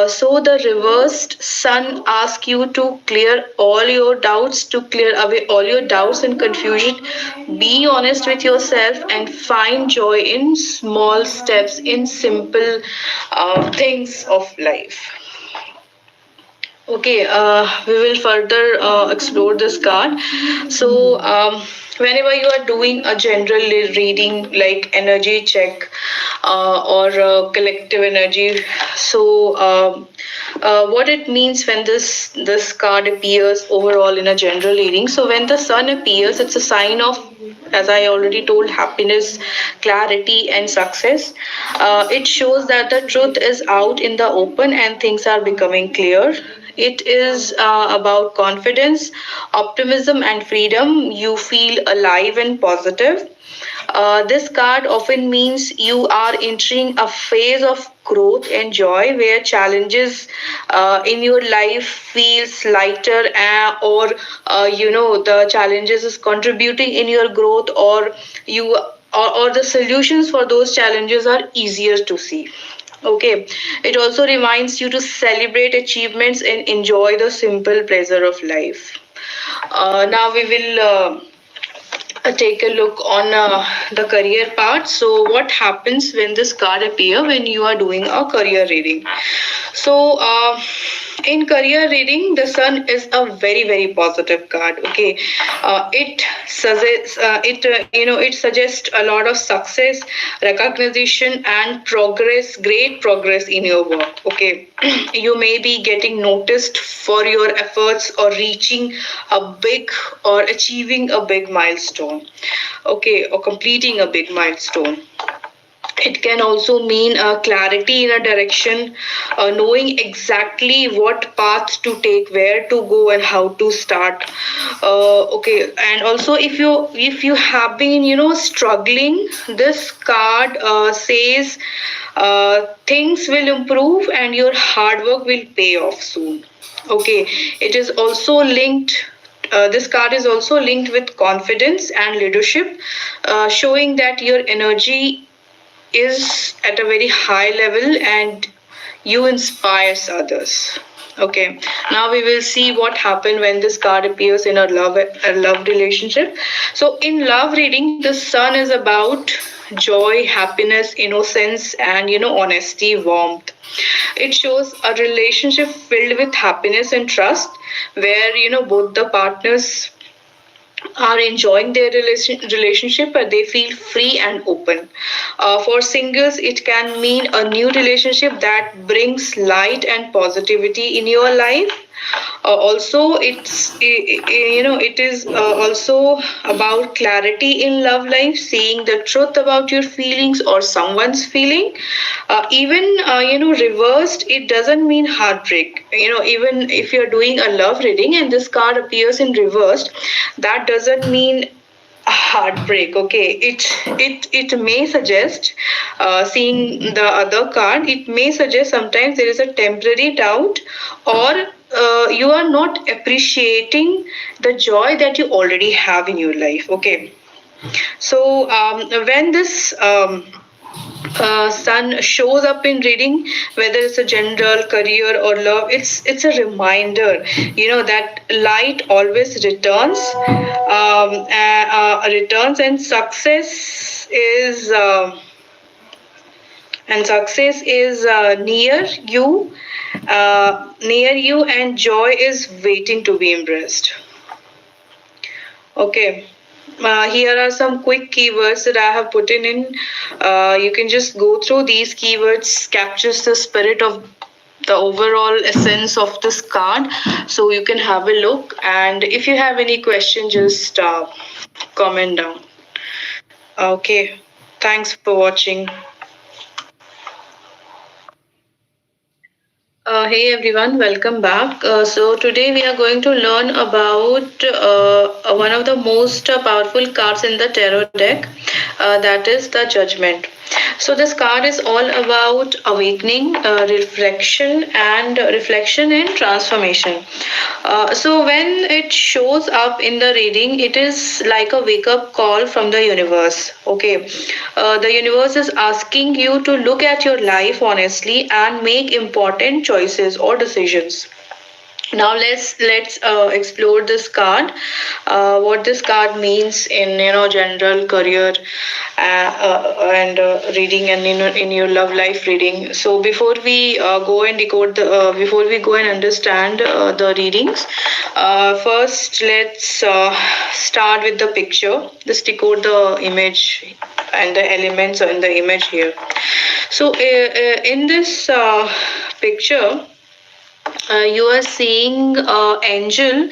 so the reversed sun asks you to clear all your doubts, to clear away all your doubts and confusion. Be honest with yourself and find joy in small steps, in simple things of life. Okay, we will further explore this card. So, whenever you are doing a general reading like energy check or collective energy, so what it means when this card appears overall in a general reading. So, when the sun appears, it's a sign of, as I already told, happiness, clarity, and success. It shows that the truth is out in the open and things are becoming clear. It is about confidence, optimism, and freedom. You feel alive and positive. This card often means you are entering a phase of growth and joy where challenges in your life feels lighter, or the challenges is contributing in your growth, or you or the solutions for those challenges are easier to see. Okay, it also reminds you to celebrate achievements and enjoy the simple pleasure of life. Now we will take a look on the career part. So, what happens when this card appear when you are doing a career reading? So, in career reading, the sun is a very positive card. Okay, it suggests it suggests a lot of success, recognition, and progress. Great progress in your work. Okay, you may be getting noticed for your efforts or reaching a big or achieving a big milestone. Okay, or completing a big milestone. It can also mean clarity in a direction, knowing exactly what path to take, where to go, and how to start. Okay, and also if you have been struggling, this card says things will improve and your hard work will pay off soon. Okay, it is also linked. This card is also linked with confidence and leadership, showing that your energy is at a very high level and you inspires others. Okay, now we will see what happened when this card appears in a love relationship. So in love reading, the sun is about joy, happiness, innocence, and honesty, warmth. It shows a relationship filled with happiness and trust, where both the partners are enjoying their relationship, but they feel free and open. For singles, it can mean a new relationship that brings light and positivity in your life. Also, it is also about clarity in love life, seeing the truth about your feelings or someone's feeling. Even reversed, it doesn't mean heartbreak. Even if you're doing a love reading and this card appears in reversed, that doesn't mean heartbreak. Okay, it may suggest, seeing the other card, it may suggest sometimes there is a temporary doubt, or you are not appreciating the joy that you already have in your life. Okay, so when this sun shows up in reading, whether it's a general, career, or love, it's a reminder, that light always returns, returns, and success is near you, and joy is waiting to be embraced. Okay. Here are some quick keywords that I have put in. You can just go through these keywords, captures the spirit of the overall essence of this card. So you can have a look. And if you have any question, just comment down. Okay. Thanks for watching. Hey everyone, welcome back. So today we are going to learn about one of the most powerful cards in the tarot deck, that is the Judgment. So this card is all about awakening, reflection and transformation. So when it shows up in the reading, it is like a wake up call from the universe. Okay, the universe is asking you to look at your life honestly and make important choices or decisions. Now let's explore this card, what this card means in general, career, and reading, and in your love life reading. So before we go and decode the before we go and understand the readings, first let's start with the picture. Just decode the image and the elements in the image here. So in this picture, you are seeing angel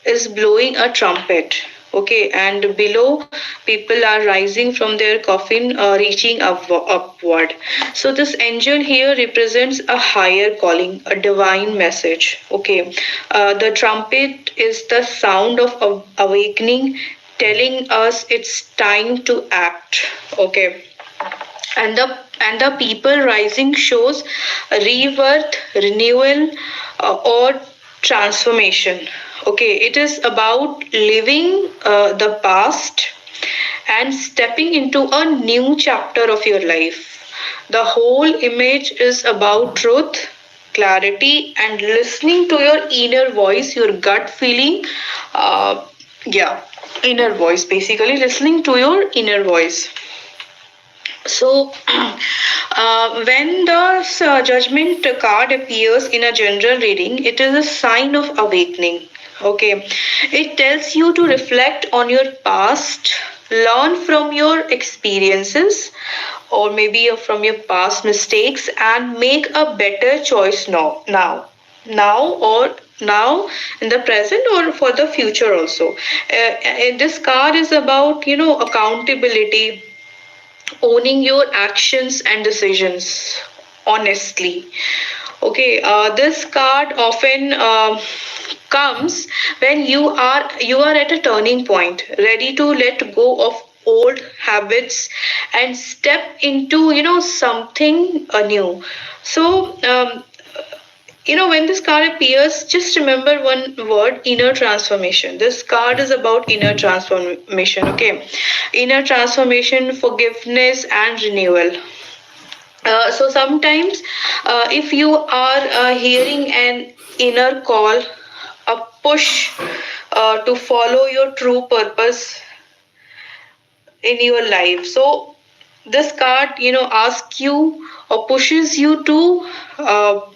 is blowing a trumpet. Okay, and below, people are rising from their coffin, reaching upward. So this angel here represents a higher calling, a divine message. Okay, the trumpet is the sound of awakening, telling us it's time to act. Okay, and the people rising shows rebirth, renewal, or transformation. Okay, it is about living the past and stepping into a new chapter of your life. The whole image is about truth, clarity, and listening to your inner voice, your gut feeling. uh, yeah, inner voice, basically listening to your inner voice. So, when the judgment card appears in a general reading, it is a sign of awakening. Okay, it tells you to reflect on your past, learn from your experiences, or maybe from your past mistakes, and make a better choice now, in the present, or for the future also. This card is about, accountability, owning your actions and decisions honestly. Okay, this card often comes when you are at a turning point, ready to let go of old habits and step into something new. So when this card appears, just remember one word: inner transformation. This card is about inner transformation, okay? Inner transformation, forgiveness, and renewal. So sometimes, if you are hearing an inner call, a push to follow your true purpose in your life. So this card, asks you or pushes you to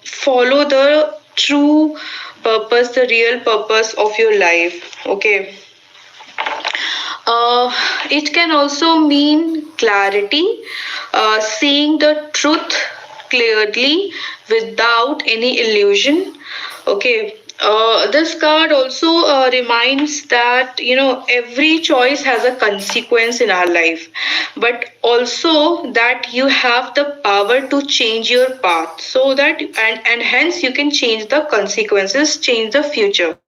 follow the true purpose, the real purpose of your life. Okay. Uh, it can also mean clarity, seeing the truth clearly without any illusion. Okay. This card also reminds that every choice has a consequence in our life, but also that you have the power to change your path, so that and hence you can change the consequences, change the future.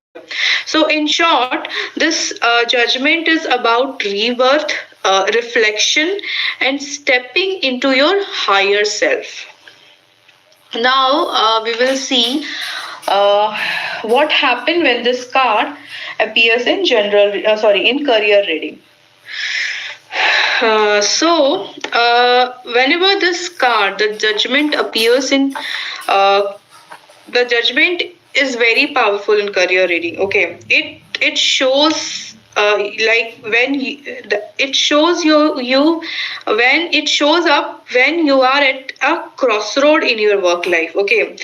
So in short, this judgment is about rebirth, reflection, and stepping into your higher self. Now we will see what happened when this card appears in in career reading. Whenever this card, the judgment appears in, uh, the judgment is very powerful in career reading. Okay, it shows, like when it shows you when it shows up when you are at a crossroad in your work life. Okay,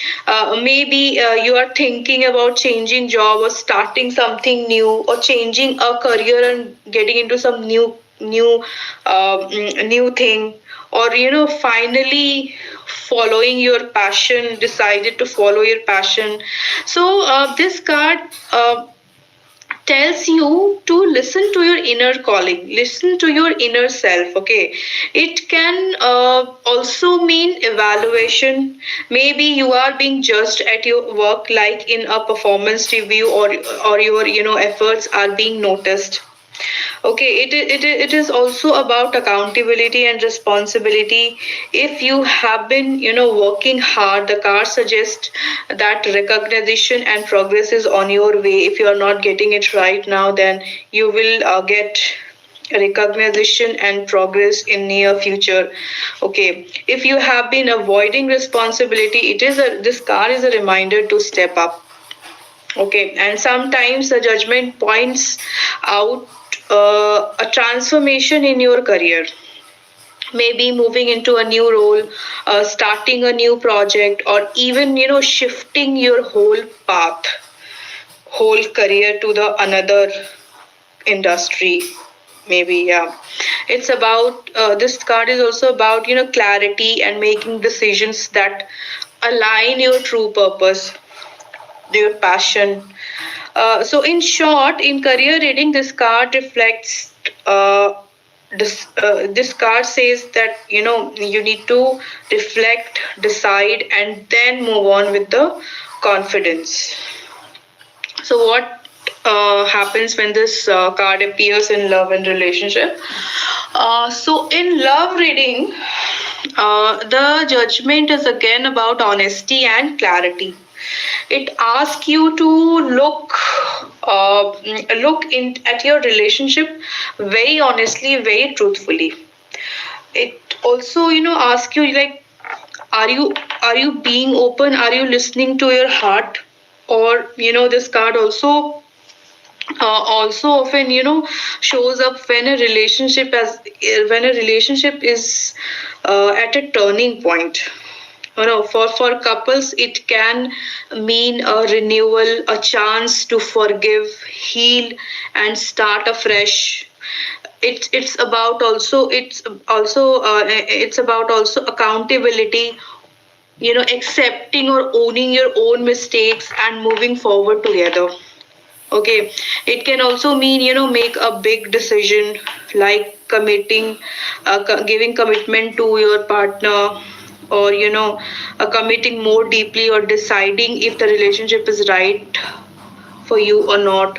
maybe you are thinking about changing job, or starting something new, or changing a career and getting into some new thing, or finally following your passion, decided to follow your passion. So this card tells you to listen to your inner calling, listen to your inner self. Okay, it can also mean evaluation. Maybe you are being judged at your work, like in a performance review, or your efforts are being noticed. Okay, it is also about accountability and responsibility. If you have been, working hard, the card suggests that recognition and progress is on your way. If you are not getting it right now, then you will get recognition and progress in near future. Okay, if you have been avoiding responsibility, this card is a reminder to step up. Okay, and sometimes the judgment points out a transformation in your career. Maybe moving into a new role, starting a new project, or even shifting your whole path, whole career to the another industry. Maybe, yeah. It's about this card is also about clarity and making decisions that align your true purpose, your passion. So, in short, in career reading, this card reflects. This card says that you need to reflect, decide, and then move on with the confidence. So, what happens when this card appears in love and relationship? So, in love reading, the judgment is again about honesty and clarity. It asks you to look in at your relationship very honestly, very truthfully. It also asks you, like, are you being open, are you listening to your heart? Or this card also often shows up when a relationship is at a turning point. For couples, it can mean a renewal, a chance to forgive, heal, and start afresh. It's about also accountability, accepting or owning your own mistakes and moving forward together. Okay, it can also mean make a big decision, like giving commitment to your partner, or committing more deeply, or deciding if the relationship is right for you or not.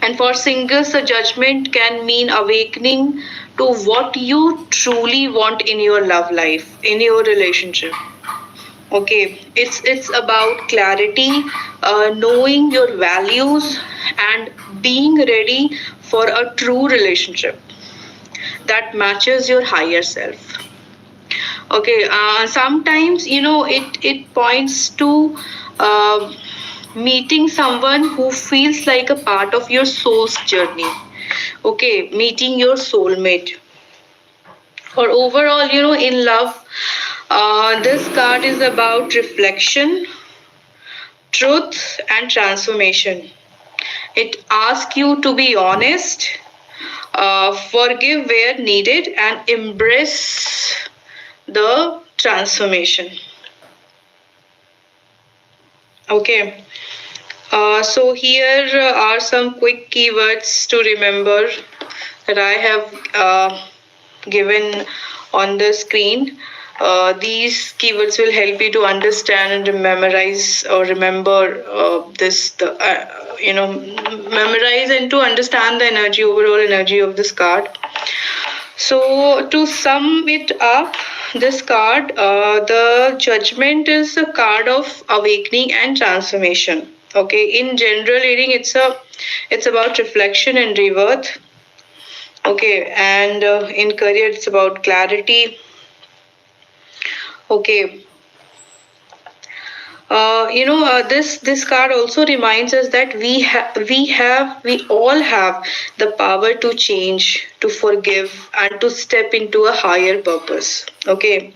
And for singles, the judgment can mean awakening to what you truly want in your love life, in your relationship. Okay, it's about clarity, knowing your values, and being ready for a true relationship that matches your higher self. Okay, sometimes it points to uh, meeting someone who feels like a part of your soul's journey. Okay, meeting your soulmate. Or overall, in love, this card is about reflection, truth, and transformation. It asks you to be honest, forgive where needed, and embrace the transformation. Okay. So here are some quick keywords to remember that I have given on the screen. These keywords will help you to understand and memorize or remember memorize and to understand the overall energy of this card. So, to sum it up, this card, the judgment is a card of awakening and transformation. Okay, in general reading, it's about reflection and rebirth. Okay, and in career, it's about clarity. Okay, this card also reminds us that we all have the power to change, to forgive, and to step into a higher purpose. Okay,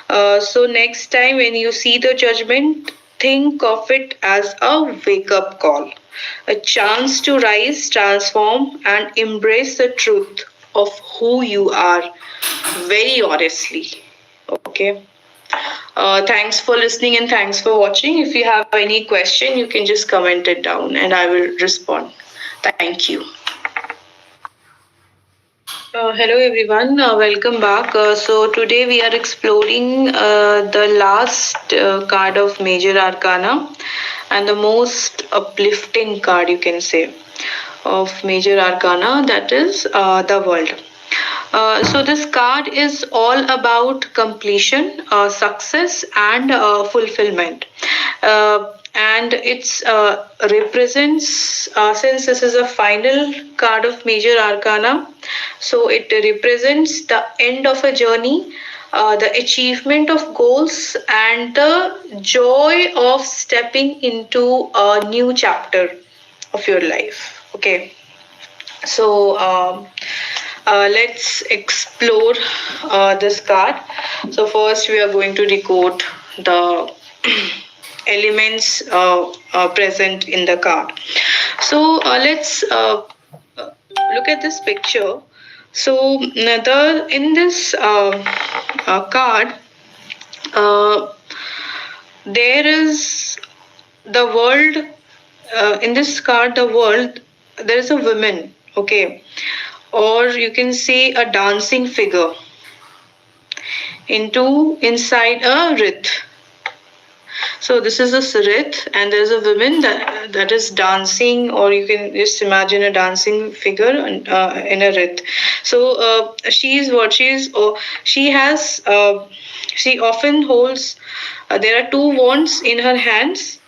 so next time when you see the judgment, think of it as a wake up call, a chance to rise, transform, and embrace the truth of who you are very honestly. Okay. Thanks for listening and thanks for watching. If you have any question, you can just comment it down and I will respond. Thank you. Hello everyone, welcome back. So today we are exploring the last card of Major Arcana and the most uplifting card, you can say, of Major Arcana, that is the World. So this card is all about completion, success, and fulfillment. And it's represents, since this is a final card of Major Arcana, so it represents the end of a journey, the achievement of goals, and the joy of stepping into a new chapter of your life. Okay, so let's explore this card. So first we are going to decode the elements present in the card. So let's look at this picture. So the in this card, there is the world in this card, the world, there is a woman, okay, or you can say a dancing figure into inside a wreath. So this is a Sarit, and there's a woman that is dancing, or you can just imagine a dancing figure in a wreath. So she's what she's. Oh, she has. She often holds. There are two wands in her hands.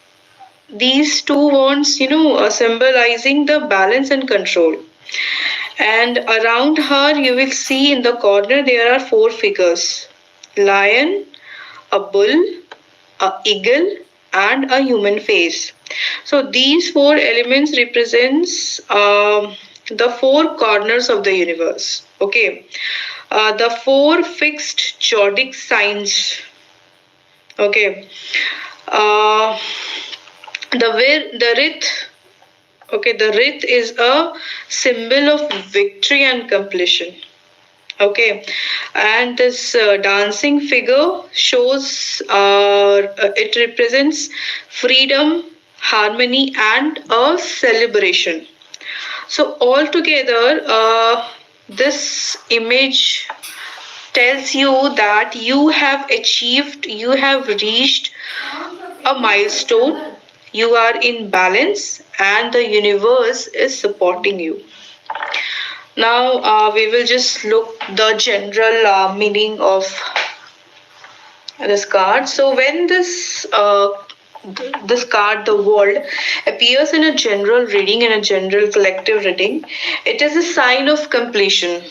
These two wands, symbolizing the balance and control. And around her, you will see in the corner there are four figures: lion, a bull, a eagle, and a human face. So these four elements represents the four corners of the universe. Okay, the four fixed zodiac signs. Okay, uh, the wreath. Okay, the wreath is a symbol of victory and completion. Okay, and this dancing figure shows it represents freedom, harmony, and a celebration. So, altogether, this image tells you that you have reached a milestone, you are in balance, and the universe is supporting you. Now we will just look the general meaning of this card. So when this card, the world, appears in a general reading, in a general collective reading, it is a sign of completion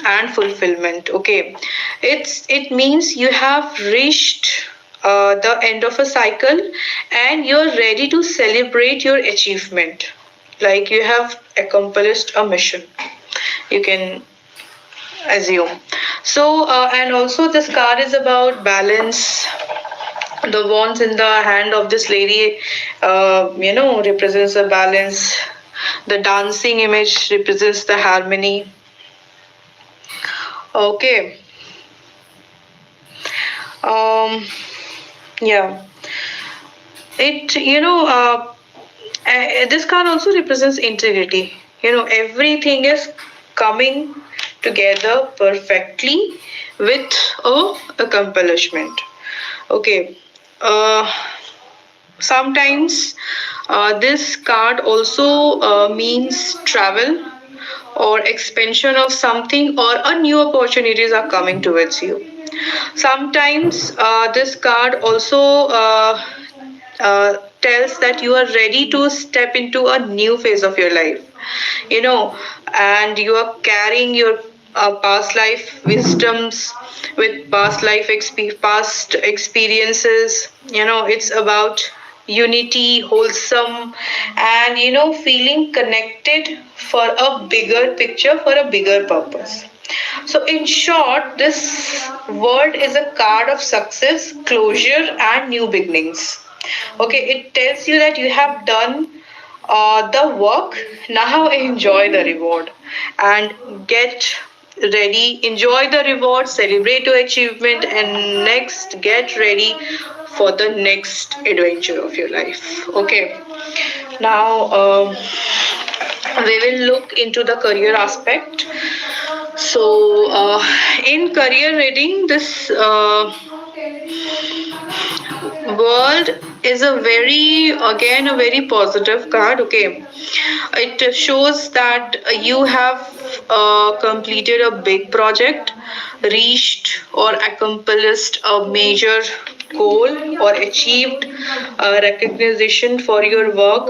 and fulfillment. Okay, it means you have reached the end of a cycle and you're ready to celebrate your achievement, like you have accomplished a mission, you can assume. So and also this card is about balance. The wands in the hand of this lady represents the balance. The dancing image represents the harmony. Okay. Yeah, it this card also represents integrity. Everything is coming together perfectly with a accomplishment. Okay. Sometimes this card also means travel or expansion of something, or a new opportunities are coming towards you. Sometimes this card also tells that you are ready to step into a new phase of your life, and you are carrying your past life wisdoms with past experiences. It's about unity, wholesome, and feeling connected for a bigger picture, for a bigger purpose. So, in short, this word is a card of success, closure, and new beginnings. Okay, it tells you that you have done the work, now enjoy the reward and get ready, enjoy the reward, celebrate your achievement, and next get ready for the next adventure of your life. Okay, now we will look into the career aspect. So, in career reading, this world is a very, again, a very positive card. Okay, it shows that you have completed a big project, reached or accomplished a major goal, or achieved recognition for your work.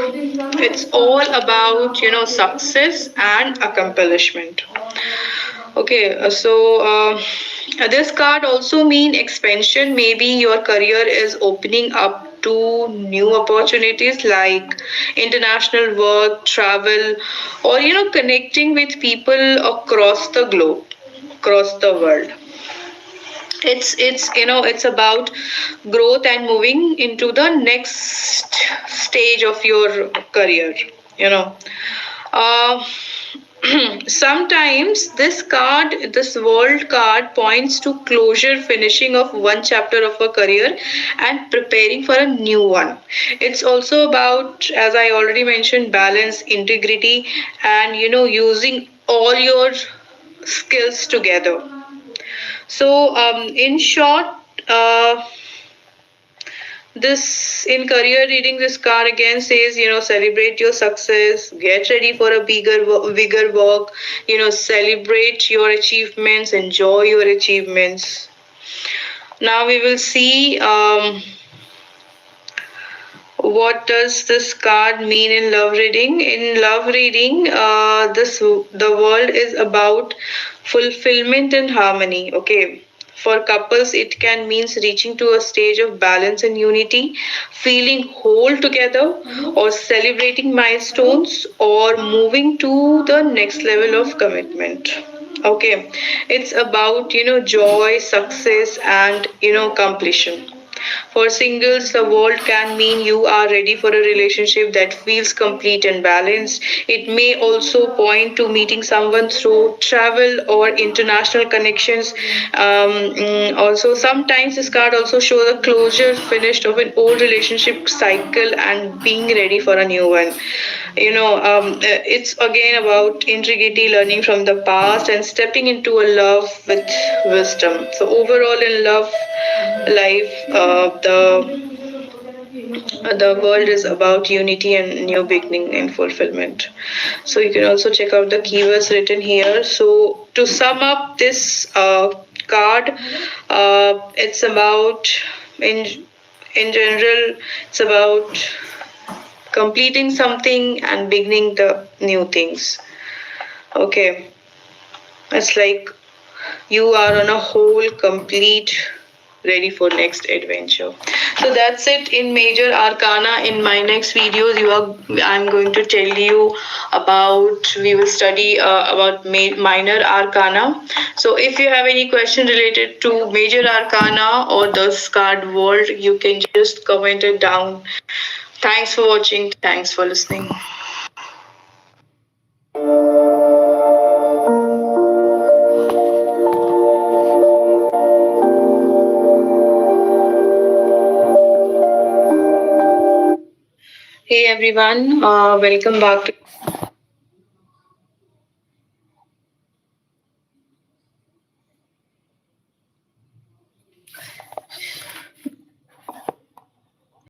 It's all about success and accomplishment. Okay, this card also mean expansion. Maybe your career is opening up to new opportunities like international work, travel, or connecting with people across the globe, across the world. It's about growth and moving into the next stage of your career. you know uh, Sometimes this world card points to closure, finishing of one chapter of a career and preparing for a new one. It's also about, as I already mentioned, balance, integrity, and using all your skills together. So, in short, uh, this in career reading, this card again says, celebrate your success, get ready for a bigger work, celebrate your achievements, enjoy your achievements. Now we will see what does this card mean in love reading. In love reading, the world is about fulfillment and harmony. Okay, for couples it can means reaching to a stage of balance and unity, feeling whole together, or celebrating milestones, or moving to the next level of commitment. Okay, it's about joy, success, and completion. For singles, the world can mean you are ready for a relationship that feels complete and balanced. It may also point to meeting someone through travel or international connections. Also, sometimes this card also shows a closure finished of an old relationship cycle and being ready for a new one. It's again about integrity, learning from the past, and stepping into a love with wisdom. So, overall, in love life, the world is about unity and new beginning and fulfillment. So you can also check out the keywords written here. So to sum up this card, it's about in general, it's about completing something and beginning the new things. Okay, it's like you are on a whole complete ready for next adventure. So that's it in major arcana. In my next videos I'm going to tell you about, we will study about minor arcana. So if you have any question related to major arcana or the card world, you can just comment it down. Thanks for watching, thanks for listening. Hey everyone, welcome back to